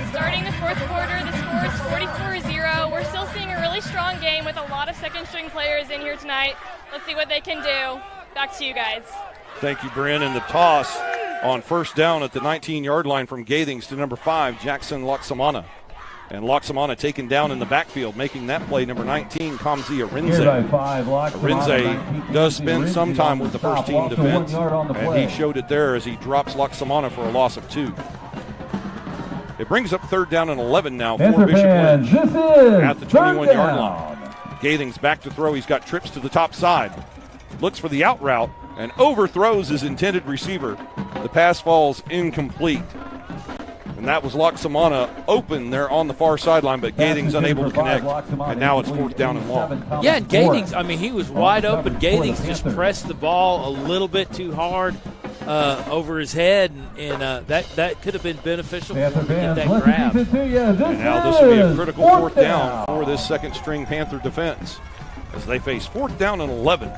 Starting the fourth quarter, the score is 44-0. We're still seeing a really strong game with a lot of second-string players in here tonight. Let's see what they can do. Back to you guys. Thank you, Bryn. And the toss on first down at the 19-yard line from Gathings to number 5, Jackson Loxamana. And Loxamana taken down in the backfield, making that play number 19, Kamzi Arinze. Arinze does spend some time with the first-team defense, and he showed it there as he drops Loxamana for a loss of 2. It brings up third down and 11 now for Bishop Lynch at the 21-yard line. Gathings back to throw. He's got trips to the top side. Looks for the out route and overthrows his intended receiver. The pass falls incomplete. And that was Loxamana open there on the far sideline, but Gathings unable to connect. And now it's fourth down and long. Yeah, and Gathings, I mean, he was wide open. Gathings just pressed the ball a little bit too hard over his head, and that could have been beneficial for him to get that grab. And now this will be a critical fourth down for this second-string Panther defense as they face fourth down and 11.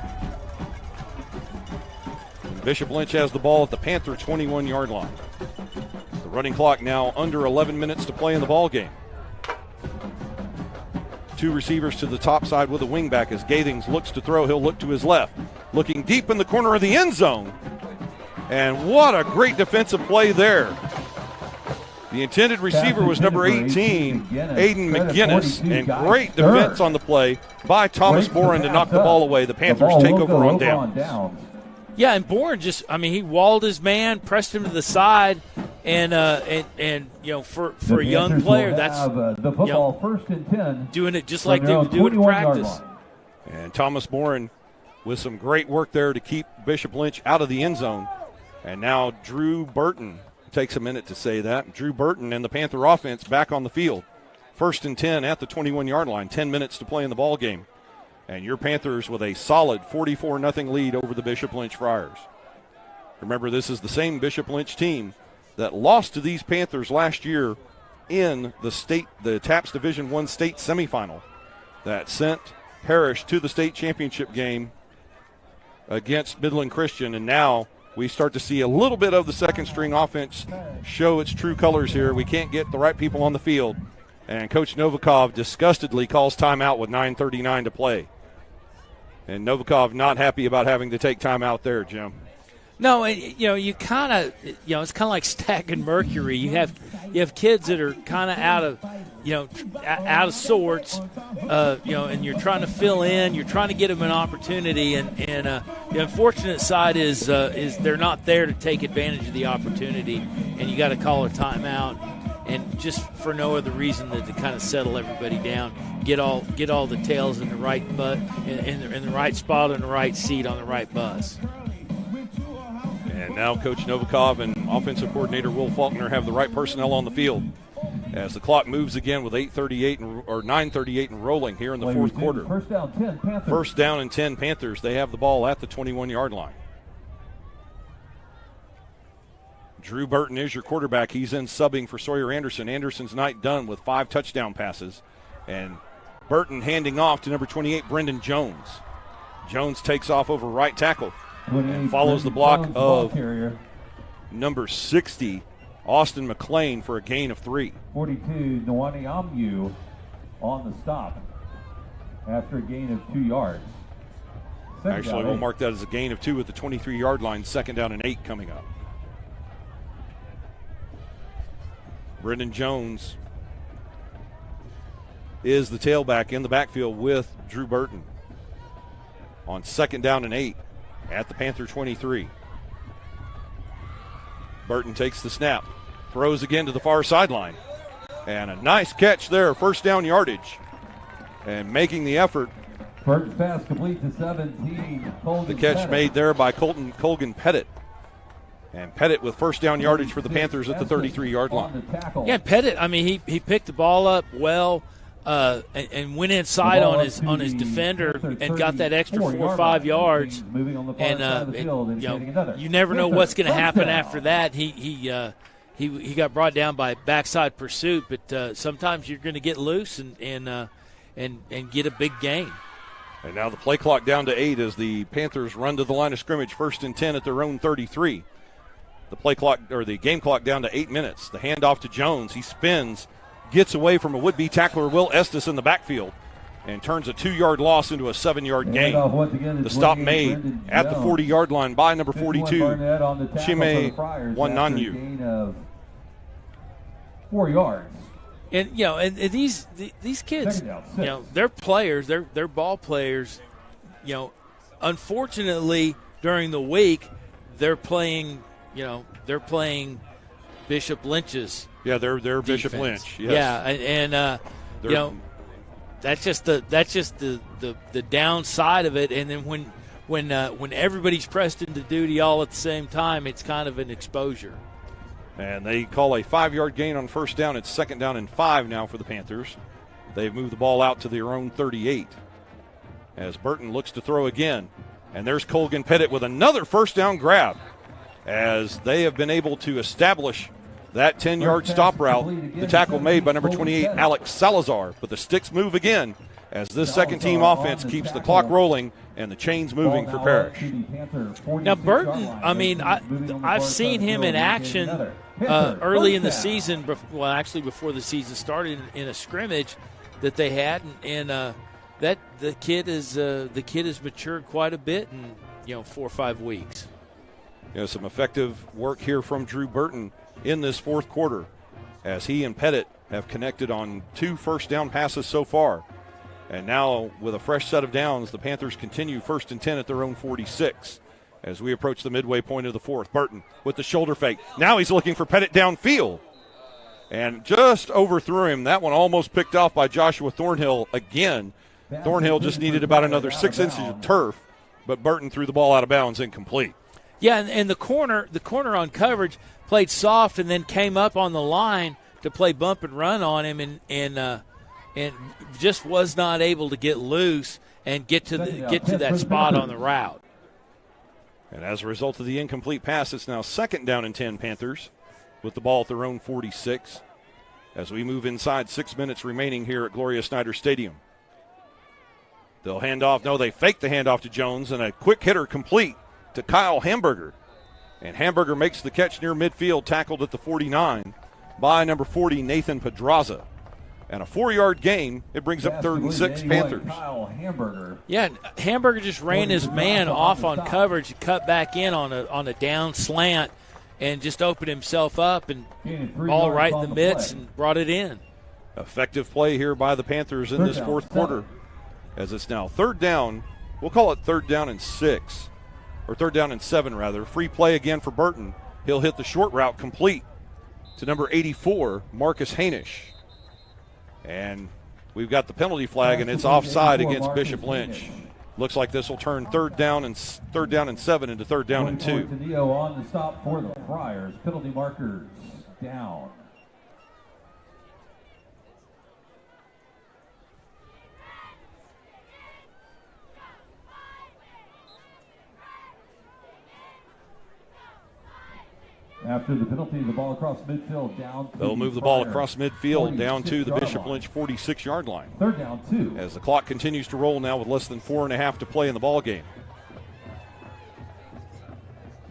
Bishop Lynch has the ball at the Panther 21-yard line. The running clock now under 11 minutes to play in the ball game. 2 receivers to the top side with a wingback as Gathings looks to throw. He'll look to his left, looking deep in the corner of the end zone. And what a great defensive play there. The intended receiver was number 18, Aiden McGinnis, and great defense on the play by Thomas Boren to knock the ball away. The Panthers take over on downs. Yeah, and Boren he walled his man, pressed him to the side, and for a young player, that's the football first and 10, doing it just like they would do it in practice. And Thomas Boren with some great work there to keep Bishop Lynch out of the end zone. And now Drew Burton, takes a minute to say that. Drew Burton and the Panther offense back on the field. First and 10 at the 21-yard line, 10 minutes to play in the ball game. And your Panthers with a solid 44-0 lead over the Bishop Lynch Friars. Remember, this is the same Bishop Lynch team that lost to these Panthers last year in the TAPS Division I state semifinal that sent Parish to the state championship game against Midland Christian. And now we start to see a little bit of the second-string offense show its true colors here. We can't get the right people on the field. And Coach Novikov disgustedly calls timeout with 9:39 to play. And Novikov not happy about having to take time out there, Jim. No, you kind of, it's kind of like stacking mercury. You have kids that are kind of out of sorts, and you're trying to fill in. You're trying to get them an opportunity, and the unfortunate side is they're not there to take advantage of the opportunity, and you got to call a timeout, and just for no other reason than to kind of settle everybody down, get all the tails in the right in the right spot in the right seat on the right bus. And now Coach Novikov and offensive coordinator Will Faulkner have the right personnel on the field as the clock moves again with 9:38 and rolling here in the fourth quarter. First down, 10 Panthers. First down and 10 Panthers. They have the ball at the 21-yard line. Drew Burton is your quarterback. He's in subbing for Sawyer Anderson. Anderson's night done with 5 touchdown passes. And Burton handing off to number 28, Brendan Jones. Jones takes off over right tackle and follows the block of number 60, Austin McLean, for a gain of 3. 42, Nwani Amu on the stop after a gain of 2 yards. Actually, we'll mark that as a gain of 2 at the 23-yard line. Second down and 8 coming up. Brendan Jones is the tailback in the backfield with Drew Burton on second down and 8 at the Panther 23. Burton takes the snap, throws again to the far sideline, and a nice catch there, first down yardage, and making the effort. Burton's pass complete to 17. The catch made there by Colgan Pettit. And Pettit with first down yardage for the Panthers at the 33-yard line. Yeah, Pettit, I mean, he picked the ball up well and went inside on his defender and got that extra 4 or 5 yards. And you never know what's going to happen after that. He got brought down by backside pursuit, but sometimes you're going to get loose and get a big gain. And now the play clock down to 8 as the Panthers run to the line of scrimmage, first and 10 at their own 33. The play clock, or the game clock, down to 8 minutes. The handoff to Jones. He spins, gets away from a would-be tackler, Will Estes, in the backfield, and turns a 2-yard loss into a 7-yard gain. The stop made at the 40-yard line by number 42, Chime Wananyu. 4 yards. And and these kids, they're players, they're ball players. Unfortunately, during the week, they're playing Bishop Lynch's. Yeah, they're defense. Bishop Lynch. Yes. Yeah, and that's just the downside of it. And then when everybody's pressed into duty all at the same time, it's kind of an exposure. And they call a 5-yard gain on first down. It's second down and 5 now for the Panthers. They've moved the ball out to their own 38 as Burton looks to throw again. And there's Colgan Pettit with another first down grab as they have been able to establish that 10-yard stop route. The tackle made by number 28, Alex Salazar. But the sticks move again as this second-team offense keeps the clock rolling and the chains moving for Parish. Now, Burton, I mean, I've seen him in action early in the season, well, actually before the season started, in a scrimmage that they had, and that the kid has matured quite a bit in 4 or 5 weeks. Some effective work here from Drew Burton in this fourth quarter as he and Pettit have connected on 2 first down passes so far. And now with a fresh set of downs, the Panthers continue first and 10 at their own 46 as we approach the midway point of the fourth. Burton with the shoulder fake. Now he's looking for Pettit downfield and just overthrew him. That one almost picked off by Joshua Thornhill again. Thornhill just needed about another 6 inches of turf, but Burton threw the ball out of bounds, incomplete. Yeah, and the corner on coverage played soft and then came up on the line to play bump and run on him and just was not able to get loose and get to that spot on the route. And as a result of the incomplete pass, it's now second down and 10 Panthers with the ball at their own 46 as we move inside. 6 minutes remaining here at Gloria Snyder Stadium. They'll hand off. No, they fake the handoff to Jones, and a quick hitter complete to Kyle Hamburger. And Hamburger makes the catch near midfield, tackled at the 49 by number 40, Nathan Pedraza. And a 4-yard gain, it brings up 3rd and 6 Panthers. Kyle Hamburger. Yeah, Hamburger just ran his man off on coverage, cut back in on a down slant, and just opened himself up and ball right in the midst and brought it in. Effective play here by the Panthers in this fourth quarter, as it's now 3rd down. We'll call it 3rd down and 6, or 3rd down and 7 rather. Free play again for Burton. He'll hit the short route complete to number 84, Marcus Hainish. And we've got the penalty flag, and it's offside against Bishop Lynch. Looks like this will turn 3rd down and 7 into 3rd down and 2. Neo on the stop for the Friars. Penalty markers down. After the penalty, the ball across midfield down. They'll move the ball across midfield down to the Bishop Lynch 46-yard line. 3rd down 2. As the clock continues to roll now with less than 4.5 to play in the ball game.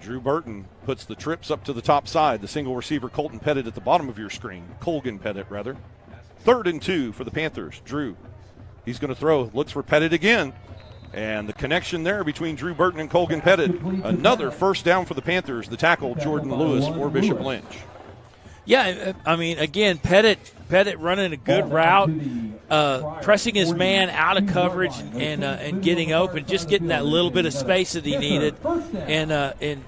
Drew Burton puts the trips up to the top side. The single receiver Colton Pettit at the bottom of your screen. Colgan Pettit, rather. 3rd and 2 for the Panthers. Drew, he's going to throw. Looks for Pettit again. And the connection there between Drew Burton and Colgan Pettit. Another first down for the Panthers. The tackle, Jordan Lewis for Bishop Lynch. Yeah, I mean, again, Pettit running a good route, pressing his man out of coverage and getting open, just getting that little bit of space that he needed. And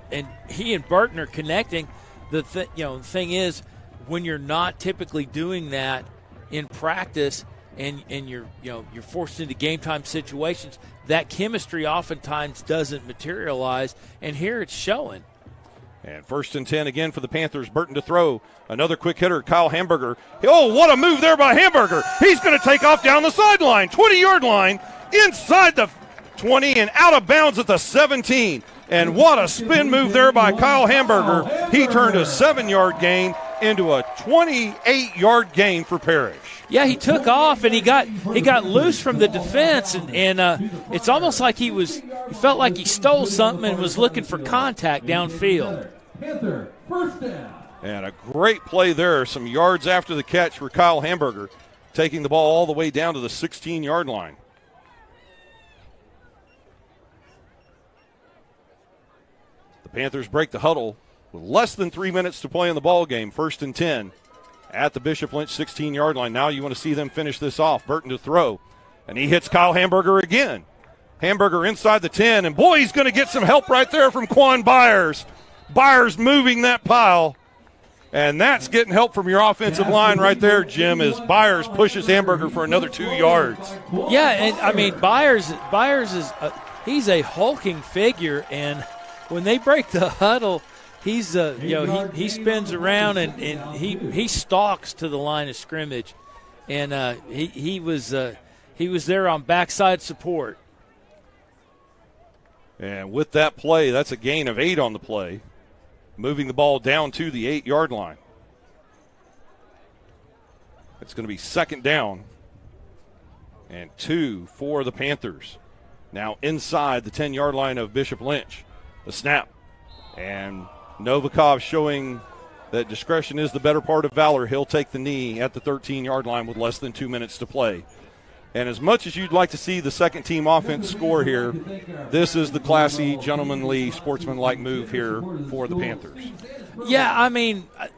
he and Burton are connecting. The thing is, when you're not typically doing that in practice, and you're forced into game time situations, that chemistry oftentimes doesn't materialize, and here it's showing. And 1st and 10 again for the Panthers. Burton to throw. Another quick hitter, Kyle Hamburger. Oh, what a move there by Hamburger. He's going to take off down the sideline, 20-yard line, inside the 20 and out of bounds at the 17. And what a spin move there by Kyle Hamburger. He turned a 7-yard gain into a 28-yard gain for Parish. Yeah, he took off and he got loose from the defense, and it's almost like he felt like he stole something and was looking for contact downfield. Panther, 1st down. And a great play there, some yards after the catch for Kyle Hamburger, taking the ball all the way down to the 16-yard line. The Panthers break the huddle with less than 3 minutes to play in the ball game. 1st and 10 at the Bishop Lynch 16-yard line. Now you want to see them finish this off. Burton to throw, and he hits Kyle Hamburger again. Hamburger inside the 10, and boy, he's going to get some help right there from Quan Byers. Byers moving that pile, and that's getting help from your offensive line right there, Jim, as Byers pushes Hamburger for another 2 yards. Yeah, and I mean, Byers is he's a hulking figure, and when they break the huddle, he's he spins around and he stalks to the line of scrimmage, and he was there on backside support. And with that play, that's a gain of 8 on the play, moving the ball down to the 8-yard line. It's going to be 2nd down and 2 for the Panthers. Now inside the 10-yard line of Bishop Lynch. The snap, and Novikov showing that discretion is the better part of valor. He'll take the knee at the 13-yard line with less than 2 minutes to play. And as much as you'd like to see the second-team offense score here, this is the classy, gentlemanly, sportsmanlike move here for the Panthers. Yeah, I mean, I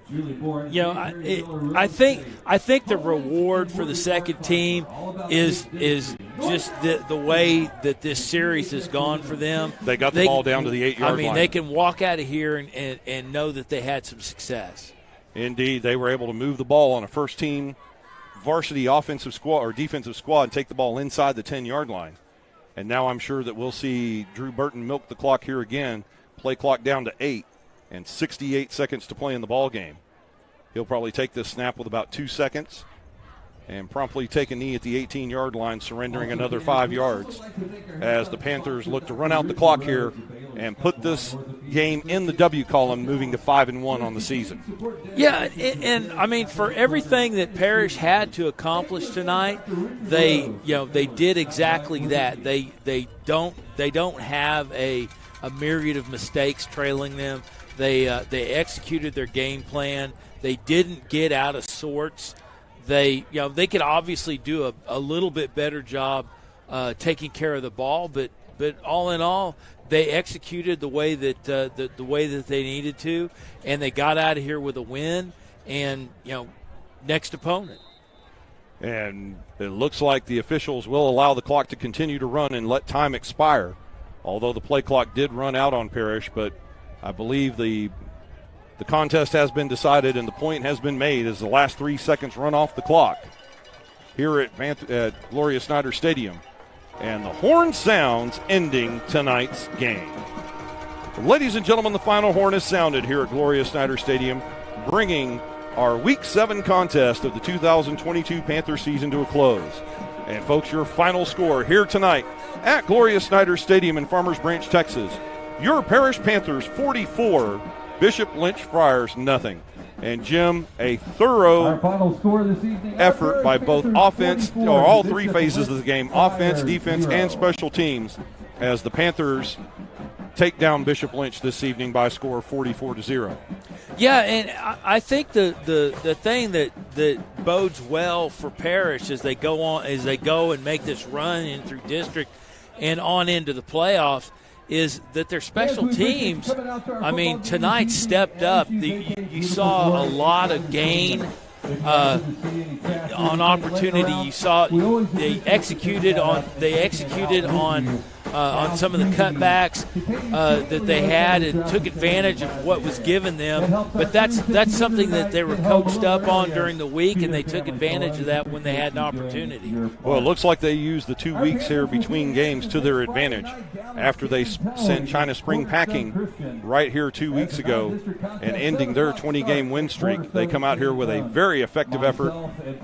think the reward for the second team is just the way that this series has gone for them. They got the ball down to the 8-yard line. I mean, they can walk out of here and know that they had some success. Indeed, they were able to move the ball on a first-team varsity offensive squad or defensive squad and take the ball inside the 10-yard line. And now I'm sure that we'll see Drew Burton milk the clock here again, play clock down to 8 and 68 seconds to play in the ball game. He'll probably take this snap with about 2 seconds and promptly take a knee at the 18-yard line, surrendering another 5 yards as the Panthers look to run out the clock here and put this game in the W column, moving to 5-1 on the season. Yeah, and I mean, for everything that Parish had to accomplish tonight, they did exactly that. They don't have a myriad of mistakes trailing them. They executed their game plan. They didn't get out of sorts. they could obviously do a little bit better job taking care of the ball, but all in all, they executed the way that the way that they needed to, and they got out of here with a win. And next opponent. And it looks like the officials will allow the clock to continue to run and let time expire, although the play clock did run out on Parish. But I believe the contest has been decided and the point has been made as the last 3 seconds run off the clock here at Gloria Snyder Stadium. And the horn sounds, ending tonight's game. Ladies and gentlemen, the final horn is sounded here at Gloria Snyder Stadium, bringing our Week 7 contest of the 2022 Panther season to a close. And folks, your final score here tonight at Gloria Snyder Stadium in Farmers Branch, Texas. Your Parish Panthers 44, Bishop Lynch Friars nothing. And Jim, a thorough effort by both offense, or all three phases of the game, offense, defense, and special teams, as the Panthers take down Bishop Lynch this evening by a score of 44-0. Yeah, and I think the thing that bodes well for Parish as they go and make this run in through district and on into the playoffs is that their special teams, I mean, tonight stepped up. You saw a lot of gain on opportunity. You saw they executed on some of the cutbacks that they had and took advantage of what was given them. But that's something that they were coached up on during the week, and they took advantage of that when they had an opportunity. Well, it looks like they used the 2 weeks here between games to their advantage after they sent China Spring packing right here 2 weeks ago and ending their 20-game win streak. They come out here with a very effective effort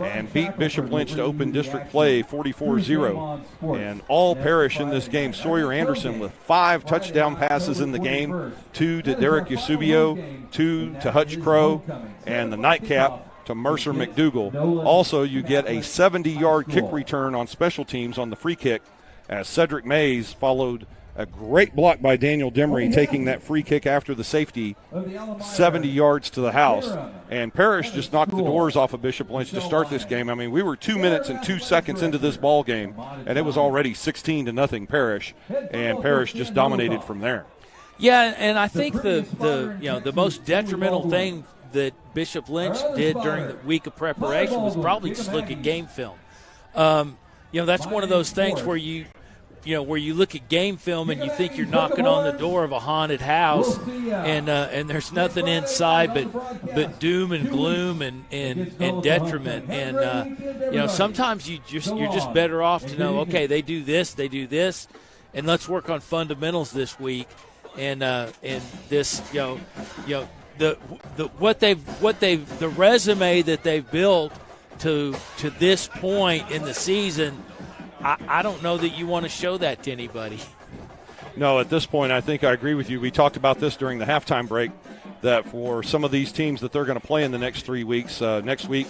and beat Bishop Lynch to open district play 44-0. And all Parish in this game, Sawyer Anderson with 5 touchdown passes in the game, 2 to Derek Eusebio, 2 to Hutch Crow, and the nightcap to Mercer McDougal. Also, you get a 70-yard kick return on special teams on the free kick as Cedric Mays followed a great block by Daniel Demery, taking that free kick after the safety 70 yards to the house. And Parish just knocked the doors off of Bishop Lynch to start this game. I mean, we were 2 minutes and 2 seconds into this ball game, and it was already 16-0 Parish, and Parish just dominated from there. Yeah, and I think the most detrimental thing that Bishop Lynch did during the week of preparation was probably just look at game film. That's one of those things where where you look at game film and you think you're knocking on the door of a haunted house, and there's nothing inside but doom and gloom and detriment. And sometimes you're just better off to know, okay, they do this, and let's work on fundamentals this week. And this the resume that they've built to this point in the season. I don't know that you want to show that to anybody. No, at this point, I think I agree with you. We talked about this during the halftime break, that for some of these teams that they're going to play in the next 3 weeks, next week,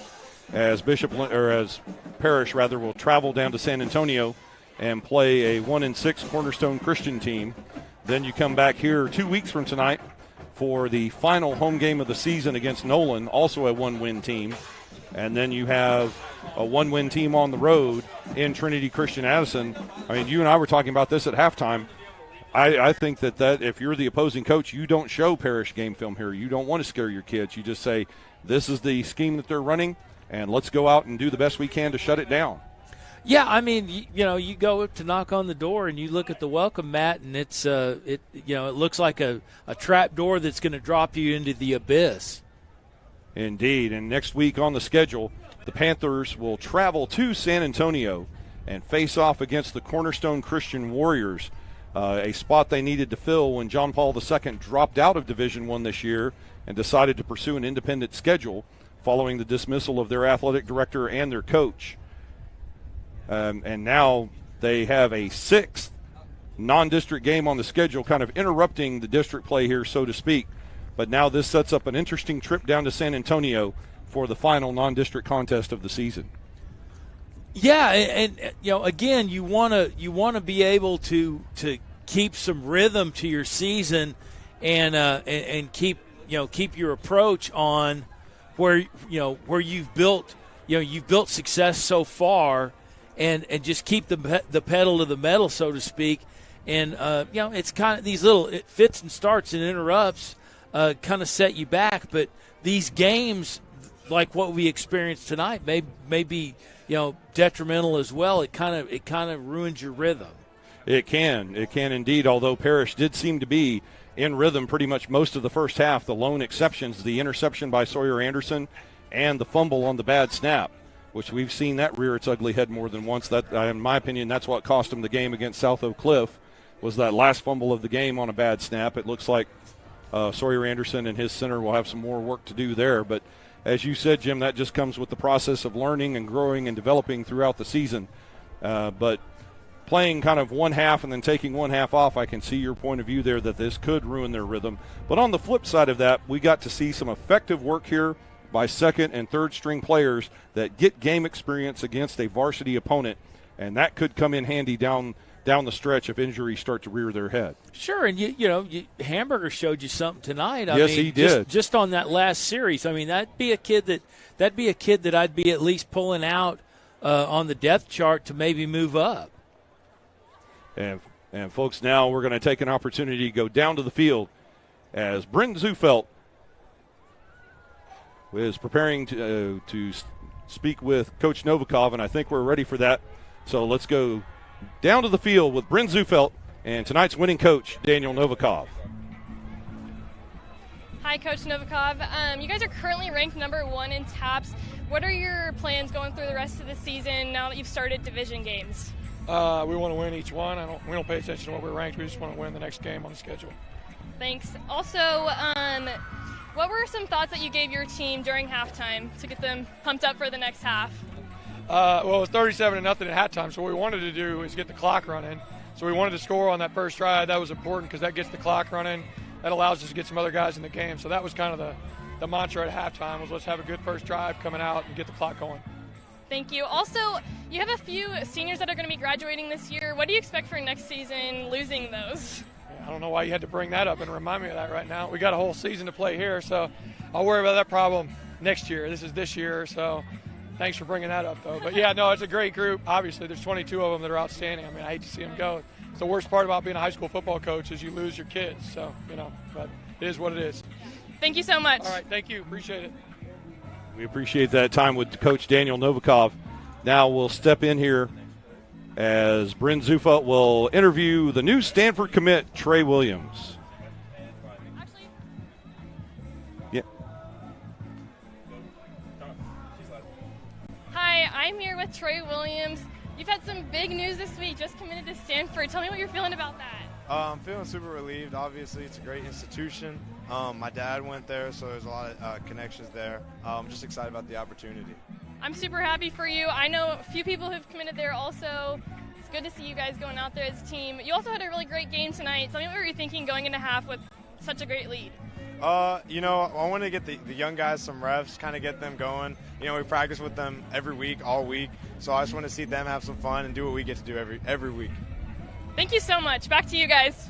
as Parish will travel down to San Antonio and play a 1-6 Cornerstone Christian team. Then you come back here 2 weeks from tonight for the final home game of the season against Nolan, also a 1-win team. And then you have a 1-win team on the road in Trinity Christian Addison. I mean, you and I were talking about this at halftime. I think that if you're the opposing coach, you don't show Parish game film here. You don't want to scare your kids. You just say, this is the scheme that they're running, and let's go out and do the best we can to shut it down. Yeah, I mean, you go up to knock on the door and you look at the welcome mat, and it looks like a trap door that's going to drop you into the abyss. Indeed, and next week on the schedule, the Panthers will travel to San Antonio and face off against the Cornerstone Christian Warriors, a spot they needed to fill when John Paul II dropped out of Division I this year and decided to pursue an independent schedule following the dismissal of their athletic director and their coach. And now they have a 6th non-district game on the schedule, kind of interrupting the district play here, so to speak. But now this sets up an interesting trip down to San Antonio for the final non-district contest of the season. Yeah, and again, you want to be able to keep some rhythm to your season, and keep your approach on where you've built you've built success so far, and just keep the pedal to the metal, so to speak. And it's kind of these little fits and starts and interrupts kind of set you back. But these games, like what we experienced tonight, may be detrimental as well. It kind of ruins your rhythm. It can indeed. Although Parish did seem to be in rhythm pretty much most of the first half. The lone exceptions, the interception by Sawyer Anderson, and the fumble on the bad snap, which we've seen that rear its ugly head more than once. That, in my opinion, that's what cost them the game against South Oak Cliff, was that last fumble of the game on a bad snap. It looks like Sawyer Anderson and his center will have some more work to do there. But as you said, Jim, that just comes with the process of learning and growing and developing throughout the season. But playing kind of one half and then taking one half off, I can see your point of view there that this could ruin their rhythm. But on the flip side of that, we got to see some effective work here by second and third string players that get game experience against a varsity opponent, and that could come in handy down the stretch if injuries start to rear their head. Sure, and Hamburger showed you something tonight. Yes, he did. Just on that last series. I mean, that'd be a kid that I'd be at least pulling out on the depth chart to maybe move up. And folks, now we're going to take an opportunity to go down to the field as Brent Zufelt is preparing to speak with Coach Novikov, and I think we're ready for that. So let's go down to the field with Brent Zufelt and tonight's winning coach, Daniel Novikov. Hi, Coach Novikov. You guys are currently ranked number 1 in TAPS. What are your plans going through the rest of the season now that you've started division games? We want to win each one. We don't pay attention to what we're ranked. We just want to win the next game on the schedule. Thanks. Also, what were some thoughts that you gave your team during halftime to get them pumped up for the next half? Well, it was 37-0 at halftime, so what we wanted to do is get the clock running. So we wanted to score on that first drive. That was important because that gets the clock running. That allows us to get some other guys in the game. So that was kind of the mantra at halftime, was let's have a good first drive coming out and get the clock going. Thank you. Also, you have a few seniors that are going to be graduating this year. What do you expect for next season, losing those? I don't know why you had to bring that up and remind me of that right now. We got a whole season to play here, so I'll worry about that problem next year. This is this year, so thanks for bringing that up, though. But, yeah, no, it's a great group. Obviously, there's 22 of them that are outstanding. I mean, I hate to see them go. It's the worst part about being a high school football coach is you lose your kids. So, but it is what it is. Thank you so much. All right, thank you. Appreciate it. We appreciate that time with Coach Daniel Novikov. Now we'll step in here as Brent Zufelt will interview the new Stanford commit, Trey Williams. Yeah. Hi, I'm here with Trey Williams. You've had some big news this week, just committed to Stanford. Tell me what you're feeling about that. I'm feeling super relieved. Obviously, it's a great institution. My dad went there, so there's a lot of connections there. I'm just excited about the opportunity. I'm super happy for you. I know a few people who've committed there also. It's good to see you guys going out there as a team. You also had a really great game tonight. Tell me what were you thinking going into half with such a great lead? I want to get the young guys some reps, kind of get them going. We practice with them every week, all week. So I just want to see them have some fun and do what we get to do every week. Thank you so much. Back to you guys.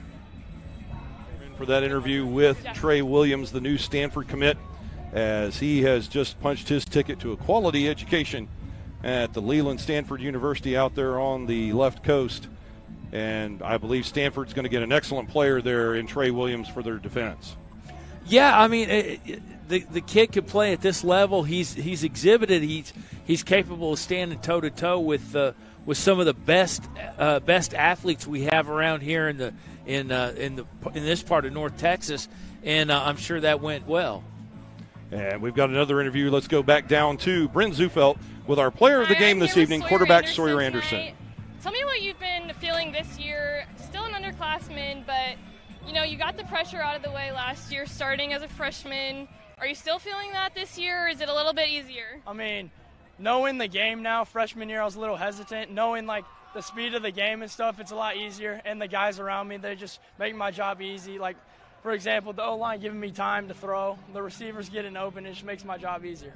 For that interview with Trey Williams, the new Stanford commit, as he has just punched his ticket to a quality education at the Leland Stanford University out there on the left coast. And I believe Stanford's going to get an excellent player there in Trey Williams for their defense. Yeah, I mean, the kid could play at this level. He's exhibited. He's capable of standing toe to toe with some of the best athletes we have around here in this part of North Texas, and I'm sure that went well. And we've got another interview. Let's go back down to Brent Zufelt with our player of the game this evening, quarterback Sawyer Anderson. Tell me what you've been feeling this year. Still an underclassman, but you got the pressure out of the way last year starting as a freshman. Are you still feeling that this year, or is it a little bit easier? I mean, knowing the game now, freshman year I was a little hesitant. Knowing the speed of the game and stuff, it's a lot easier. And the guys around me, they just make my job easy. Like, for example, the O-line giving me time to throw. The receivers getting open, it just makes my job easier.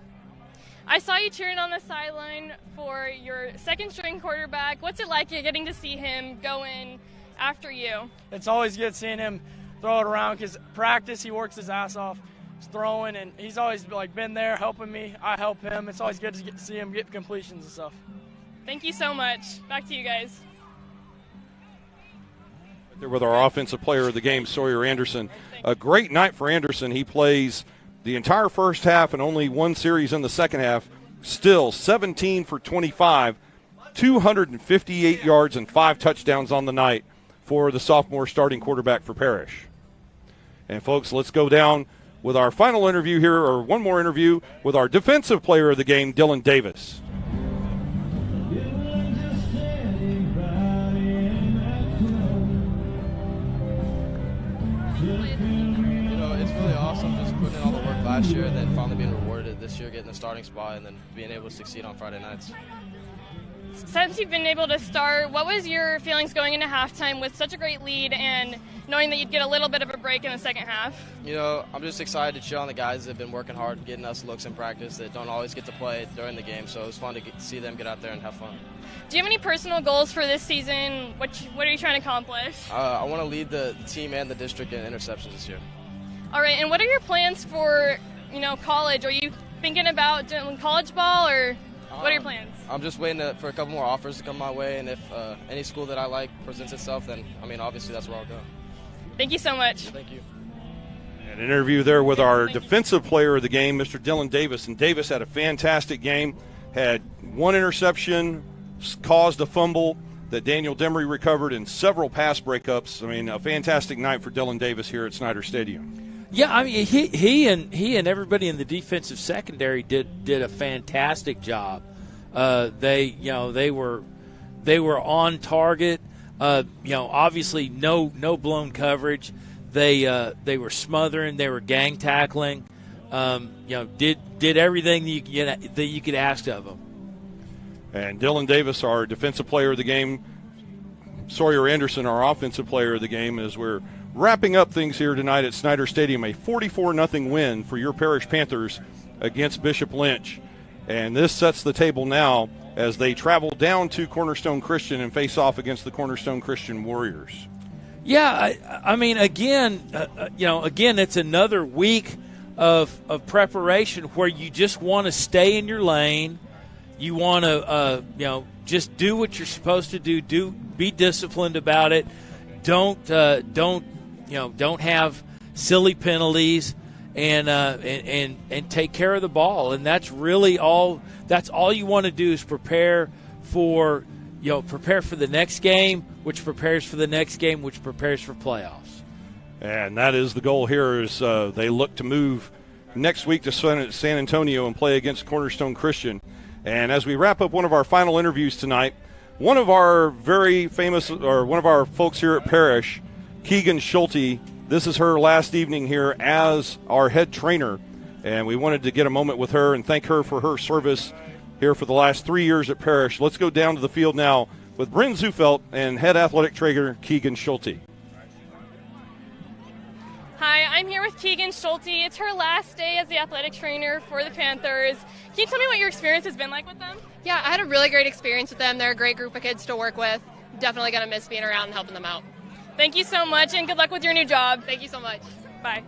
I saw you cheering on the sideline for your second-string quarterback. What's it like getting to see him going after you? It's always good seeing him throw it around because practice, he works his ass off. throwing, and he's always like been there helping me. I help him. It's always good to see him get completions and stuff. Thank you so much. Back to you guys. There with our offensive player of the game, Sawyer Anderson. A great night for Anderson. He plays the entire first half and only one series in the second half. Still 17 for 25, 258 yards and 5 touchdowns on the night for the sophomore starting quarterback for Parish. And, folks, let's go down with our final interview here, or one more interview, with our defensive player of the game, Dylan Davis. It's really awesome just putting in all the work last year and then finally being rewarded this year, getting the starting spot and then being able to succeed on Friday nights. Since you've been able to start, what was your feelings going into halftime with such a great lead and knowing that you'd get a little bit of a break in the second half? I'm just excited to cheer on the guys that have been working hard, getting us looks in practice that don't always get to play during the game, so it was fun to see them get out there and have fun. Do you have any personal goals for this season? What are you trying to accomplish? I want to lead the team and the district in interceptions this year. All right, and what are your plans for, college? Are you thinking about doing college ball, or what are your plans? I'm just waiting for a couple more offers to come my way, and if any school that I like presents itself, then, obviously that's where I'll go. Thank you so much. Thank you. An interview there with our defensive player of the game, Mr. Dylan Davis. And Davis had a fantastic game, had one interception, caused a fumble that Daniel Demery recovered, and several pass breakups. A fantastic night for Dylan Davis here at Snyder Stadium. Yeah, he and everybody in the defensive secondary did a fantastic job. They were on target. Obviously no blown coverage. They were smothering. They were gang tackling. Did everything that you could ask of them. And Dylan Davis, our defensive player of the game, Sawyer Anderson, our offensive player of the game, as we're wrapping up things here tonight at Snyder Stadium. A 44-0 win for your Parish Panthers against Bishop Lynch. And this sets the table now as they travel down to Cornerstone Christian and face off against the Cornerstone Christian Warriors. Yeah, again, it's another week of preparation where you just want to stay in your lane. You want to, just do what you're supposed to do. Be disciplined about it. Don't have silly penalties, and take care of the ball. And that's really all. That's all you want to do is prepare for the next game, which prepares for the next game, which prepares for playoffs. And that is the goal here. Is they look to move next week to San Antonio and play against Cornerstone Christian. And as we wrap up one of our final interviews tonight, one of our very famous, or one of our folks here at Parish, Keegan Schulte, this is her last evening here as our head trainer. And we wanted to get a moment with her and thank her for her service here for the last 3 years at Parish. Let's go down to the field now with Bryn Zufelt and head athletic trainer Keegan Schulte. Hi, I'm here with Keegan Schulte. It's her last day as the athletic trainer for the Panthers. Can you tell me what your experience has been like with them? Yeah, I had a really great experience with them. They're a great group of kids to work with. Definitely going to miss being around and helping them out. Thank you so much, and good luck with your new job. Thank you so much. Bye.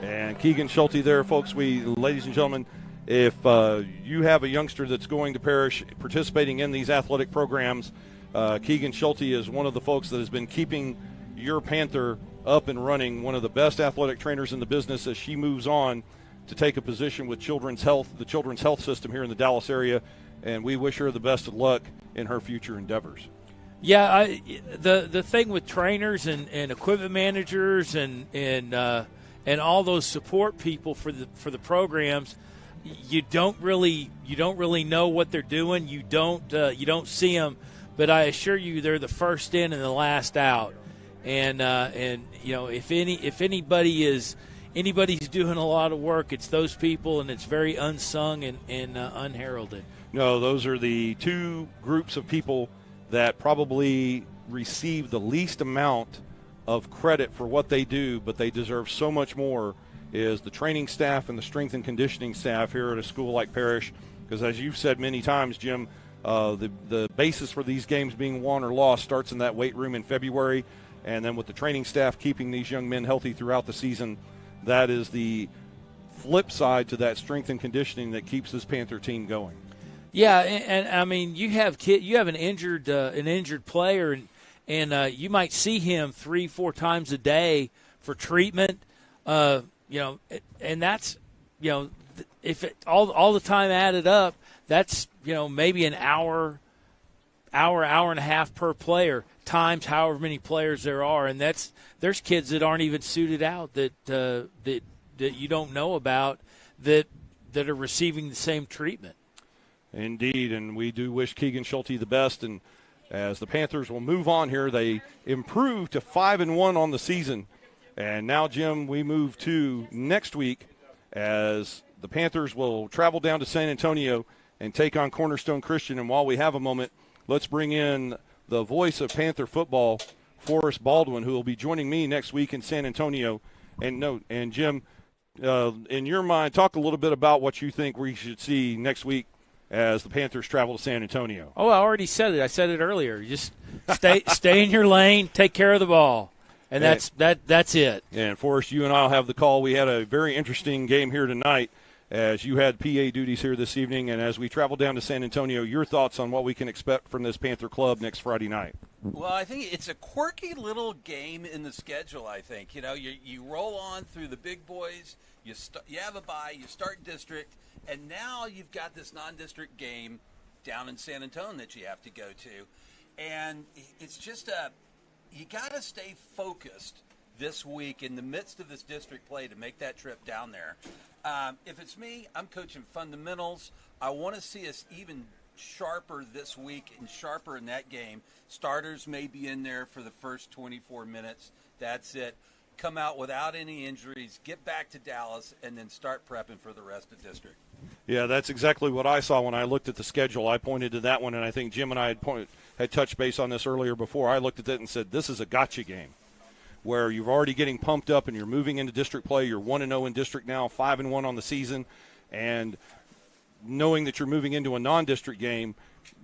And Keegan Schulte there, folks. Ladies and gentlemen, if you have a youngster that's going to Parish participating in these athletic programs, Keegan Schulte is one of the folks that has been keeping your Panther up and running, one of the best athletic trainers in the business as she moves on to take a position with Children's Health, the Children's Health System here in the Dallas area, and we wish her the best of luck in her future endeavors. Yeah, the thing with trainers and equipment managers and all those support people for the programs, you don't really know what they're doing. You don't see them, but I assure you they're the first in and the last out. And if anybody's doing a lot of work, it's those people, and it's very unsung and unheralded. No, those are the two groups of people that probably receive the least amount of credit for what they do, but they deserve so much more, is the training staff and the strength and conditioning staff here at a school like Parish. Because as you've said many times, Jim, the basis for these games being won or lost starts in that weight room in February, and then with the training staff keeping these young men healthy throughout the season, that is the flip side to that strength and conditioning that keeps this Panther team going. Yeah, and I mean, you have an injured player, and you might see him 3-4 times a day for treatment. And that's if all the time added up, that's maybe an hour and a half per player times however many players there are, and there's kids that aren't even suited out that you don't know about that are receiving the same treatment. Indeed, and we do wish Keegan Schulte the best. And as the Panthers will move on here, they improve to 5-1 on the season. And now, Jim, we move to next week as the Panthers will travel down to San Antonio and take on Cornerstone Christian. And while we have a moment, let's bring in the voice of Panther football, Forrest Baldwin, who will be joining me next week in San Antonio. And Jim, in your mind, talk a little bit about what you think we should see next week as the Panthers travel to San Antonio. Oh, I already said it. I said it earlier. Just stay in your lane, take care of the ball, and that's it. And Forrest, you and I will have the call. We had a very interesting game here tonight as you had PA duties here this evening, and as we travel down to San Antonio, your thoughts on what we can expect from this Panther club next Friday night. Well, I think it's a quirky little game in the schedule, I think. You roll on through the big boys, you have a bye, you start district, and now you've got this non-district game down in San Antonio that you have to go to. And it's just you got to stay focused this week in the midst of this district play to make that trip down there. If it's me, I'm coaching fundamentals. I want to see us even sharper this week and sharper in that game. Starters may be in there for the first 24 minutes. That's it. Come out without any injuries, get back to Dallas, and then start prepping for the rest of district. Yeah, that's exactly what I saw when I looked at the schedule. I pointed to that one, and I think Jim and I had touched base on this earlier before. I looked at it and said, this is a gotcha game where you're already getting pumped up and you're moving into district play. You're 1-0 in district now, 5-1 on the season, and knowing that you're moving into a non-district game,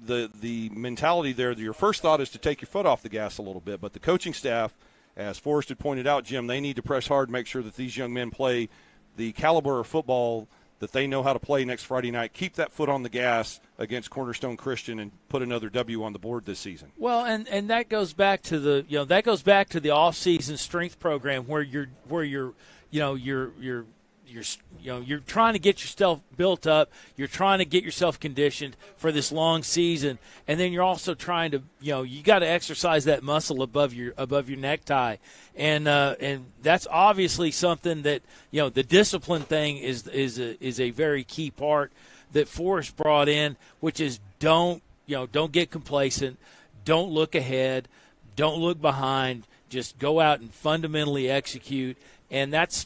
the mentality there, your first thought is to take your foot off the gas a little bit. But the coaching staff, as Forrest had pointed out, Jim, they need to press hard, make sure that these young men play the caliber of football that they know how to play next Friday night. Keep that foot on the gas against Cornerstone Christian and put another W on the board this season. Well, and that goes back to the off-season strength program where you're trying to get yourself built up, you're trying to get yourself conditioned for this long season, and then you're also trying to, you got to exercise that muscle above your necktie, and that's obviously something that the discipline thing is a very key part that Forrest brought in, which is don't get complacent, don't look ahead, don't look behind, just go out and fundamentally execute. And that's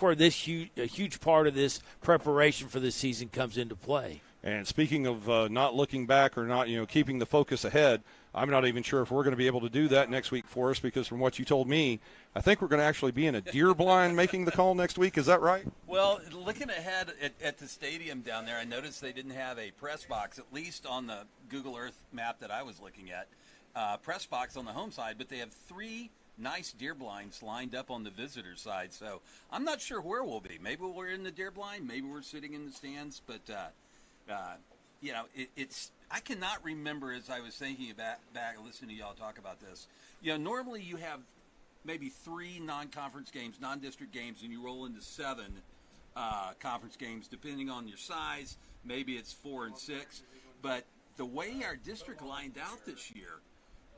where a huge part of this preparation for this season comes into play. And speaking of not looking back or not, keeping the focus ahead, I'm not even sure if we're going to be able to do that next week for us, because from what you told me, I think we're going to actually be in a deer blind making the call next week. Is that right? Well, looking ahead at the stadium down there, I noticed they didn't have a press box, at least on the Google Earth map that I was looking at, press box on the home side, but they have 3 nice deer blinds lined up on the visitor side. So I'm not sure where we'll be. Maybe we're in the deer blind. Maybe we're sitting in the stands. But, it's I cannot remember, as I was thinking back listening to y'all talk about this. Normally you have maybe 3 non-conference games, non-district games, and you roll into 7 conference games, depending on your size. Maybe it's 4 and 6. But the way our district lined out this year,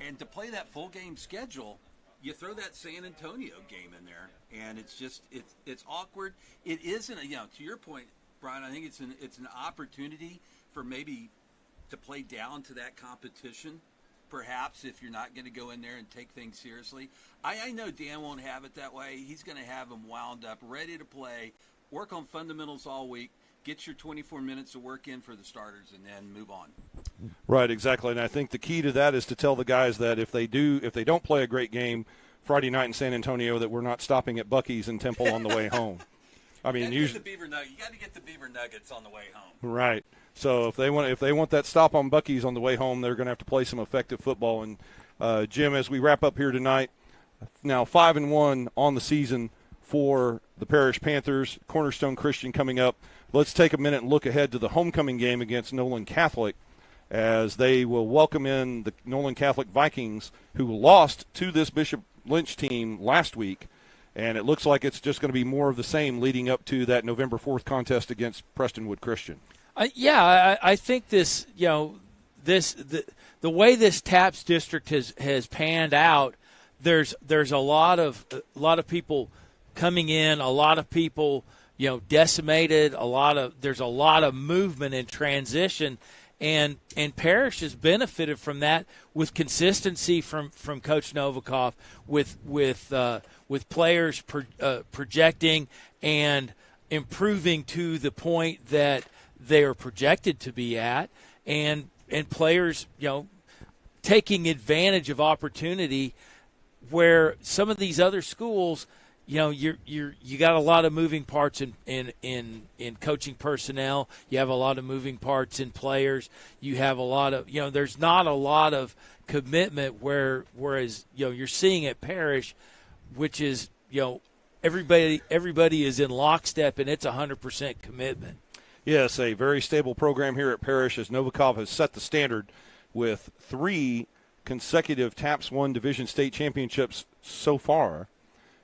and to play that full game schedule, you throw that San Antonio game in there, and it's just it's awkward. It isn't to your point, Brian. I think it's an opportunity for maybe to play down to that competition. Perhaps if you're not going to go in there and take things seriously, I know Dan won't have it that way. He's going to have them wound up, ready to play, work on fundamentals all week, get your 24 minutes of work in for the starters, and then move on. Right, exactly. And I think the key to that is to tell the guys that if they don't play a great game Friday night in San Antonio, that we're not stopping at Buc-ee's and Temple on the way home. I mean, usually you got to get the Beaver Nuggets on the way home. Right. So if they want that stop on Buc-ee's on the way home, they're going to have to play some effective football. And Jim, as we wrap up here tonight, now 5-1 on the season for the Parish Panthers. Cornerstone Christian coming up. Let's take a minute and look ahead to the homecoming game against Nolan Catholic, as they will welcome in the Nolan Catholic Vikings, who lost to this Bishop Lynch team last week. And it looks like it's just going to be more of the same leading up to that November 4th contest against Prestonwood Christian. I think this, the way this TAPS district has panned out, there's a lot of people coming in, a lot of people decimated, there's a lot of movement and transition, and Parish has benefited from that with consistency from Coach Novikov, with players projecting and improving to the point that they are projected to be at, and players taking advantage of opportunity where some of these other schools, you got a lot of moving parts in coaching personnel. You have a lot of moving parts in players. You have a lot of there's not a lot of commitment whereas you're seeing at Parish, which is everybody is in lockstep and it's 100% commitment. Yes, a very stable program here at Parish, as Novikov has set the standard with 3 consecutive TAPS 1 Division State Championships so far.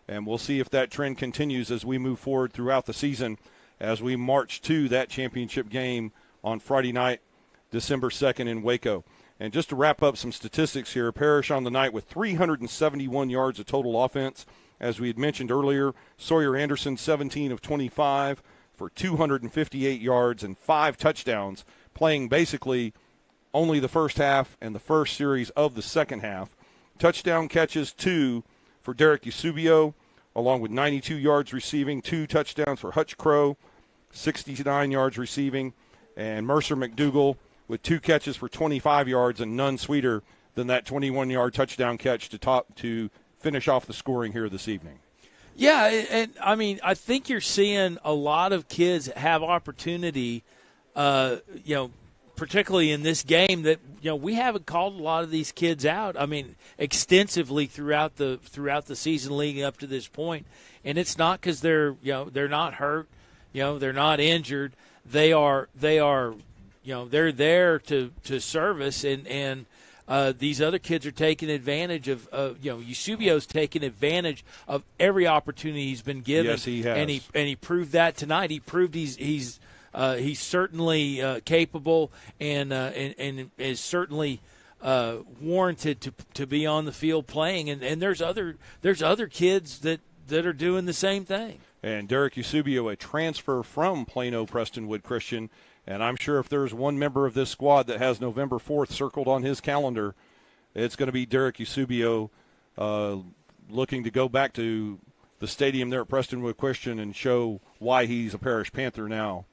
And we'll see if that trend continues as we move forward throughout the season, as we march to that championship game on Friday night, December 2nd in Waco. And just to wrap up some statistics here, Parish on the night with 371 yards of total offense. As we had mentioned earlier, Sawyer Anderson, 17 of 25 for 258 yards and 5 touchdowns, playing basically only the first half and the first series of the second half. Touchdown catches, 2 for Derek Eusebio, along with 92 yards receiving, 2 touchdowns for Hutch Crow, 69 yards receiving, and Mercer McDougal with 2 catches for 25 yards, and none sweeter than that 21-yard touchdown catch to finish off the scoring here this evening. Yeah, and I mean, I think you're seeing a lot of kids have opportunity, particularly in this game that we haven't called a lot of these kids out. I mean, extensively throughout the season leading up to this point, and it's not because they're not hurt, they're not injured. They are they're there to service, and these other kids are taking advantage of Eusebio's taking advantage of every opportunity he's been given. Yes, he has, and he proved that tonight. He proved he's certainly capable and is certainly warranted to be on the field playing. And there's other kids that are doing the same thing. And Derek Eusebio, a transfer from Plano Prestonwood Christian. And I'm sure if there's one member of this squad that has November 4th circled on his calendar, it's going to be Derek Eusebio, looking to go back to the stadium there at Prestonwood Christian and show why he's a Parish Panther now.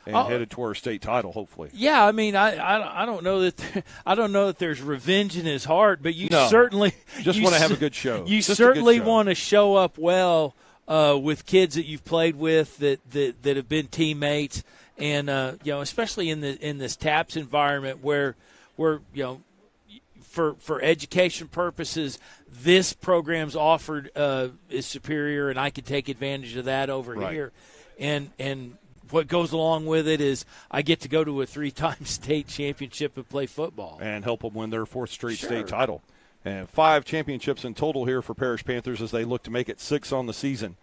And headed toward a state title, hopefully. Yeah, I mean, I don't know that there's revenge in his heart, but you no, certainly just want to have a good show. You certainly want to show up well with kids that you've played with that have been teammates, and especially in this TAPS environment where for education purposes, this program's offered is superior, and I can take advantage of that over here, and what goes along with it is I get to go to a 3-time state championship and play football. And help them win their 4th straight state title. And 5 championships in total here for Parish Panthers as they look to make it 6 on the season.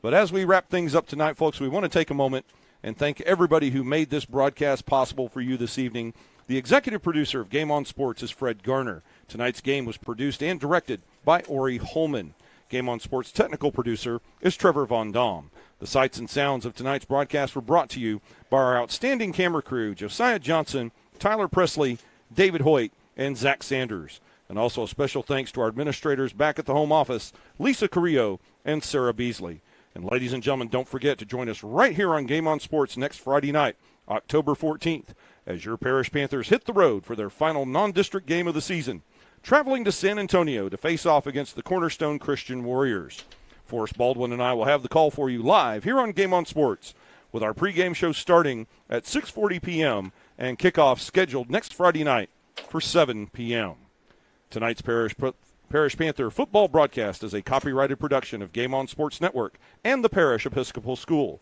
But as we wrap things up tonight, folks, we want to take a moment and thank everybody who made this broadcast possible for you this evening. The executive producer of Game On Sports is Fred Garner. Tonight's game was produced and directed by Ori Holman. Game On Sports technical producer is Trevor Von Dam. The sights and sounds of tonight's broadcast were brought to you by our outstanding camera crew, Josiah Johnson, Tyler Presley, David Hoyt, and Zach Sanders. And also a special thanks to our administrators back at the home office, Lisa Carrillo and Sarah Beasley. And ladies and gentlemen, don't forget to join us right here on Game On Sports next Friday night, October 14th, as your Parish Panthers hit the road for their final non-district game of the season, traveling to San Antonio to face off against the Cornerstone Christian Warriors. Forrest Baldwin and I will have the call for you live here on Game On Sports, with our pregame show starting at 6:40 p.m. and kickoff scheduled next Friday night for 7 p.m. Tonight's Parish Parish Panther football broadcast is a copyrighted production of Game On Sports Network and the Parish Episcopal School.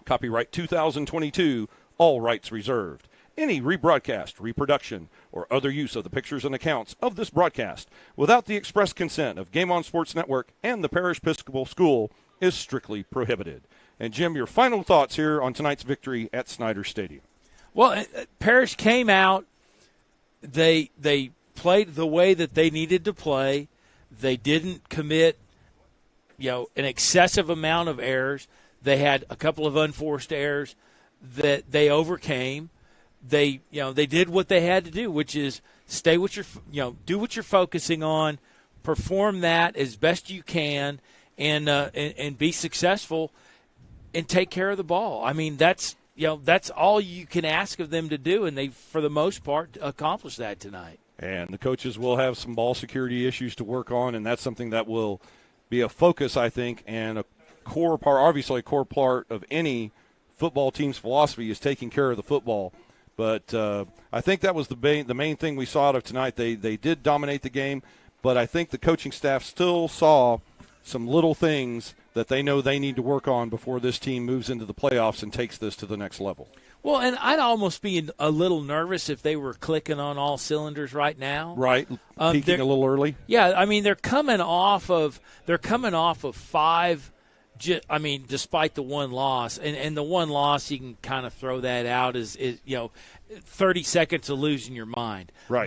Copyright 2022, all rights reserved. Any rebroadcast, reproduction, or other use of the pictures and accounts of this broadcast without the express consent of Game On Sports Network and the Parish Episcopal School is strictly prohibited. And, Jim, your final thoughts here on tonight's victory at Snyder Stadium. Well, Parish came out. They played the way that they needed to play. They didn't commit, an excessive amount of errors. They had a couple of unforced errors that they overcame. They did what they had to do, which is stay with do what you're focusing on, perform that as best you can, and be successful and take care of the ball. I mean, that's all you can ask of them to do, and they, for the most part, accomplished that tonight. And the coaches will have some ball security issues to work on, and that's something that will be a focus, I think, and a core part, obviously a core part of any football team's philosophy is taking care of the football. But I think that was the main thing we saw out of tonight. They did dominate the game, but I think the coaching staff still saw some little things that they know they need to work on before this team moves into the playoffs and takes this to the next level. Well, and I'd almost be a little nervous if they were clicking on all cylinders right now. Right, peaking a little early. Yeah, I mean they're coming off of 5. I mean, despite the one loss, and the one loss, you can kind of throw that out as 30 seconds of losing your mind. Right.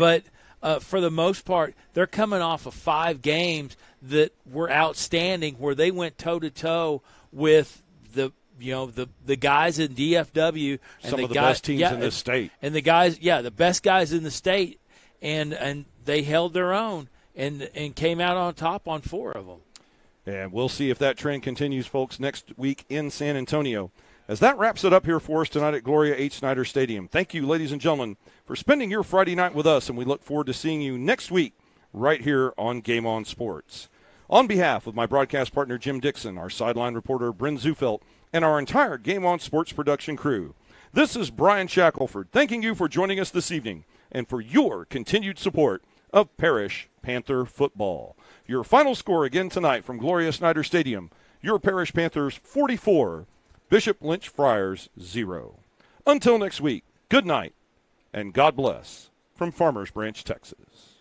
But for the most part, they're coming off of 5 games that were outstanding, where they went toe to toe with the guys in DFW and some of the best teams in this state, and the guys, the best guys in the state, and they held their own and came out on top on 4 of them. And we'll see if that trend continues, folks, next week in San Antonio. As that wraps it up here for us tonight at Gloria H. Snyder Stadium. Thank you, ladies and gentlemen, for spending your Friday night with us, and we look forward to seeing you next week right here on Game On Sports. On behalf of my broadcast partner, Jim Dixon, our sideline reporter, Bryn Zufelt, and our entire Game On Sports production crew, this is Brian Shackelford thanking you for joining us this evening and for your continued support of Parish Panther football. Your final score again tonight from Gloria Snyder Stadium, your Parish Panthers 44, Bishop Lynch Friars 0. Until next week, good night and God bless from Farmers Branch, Texas.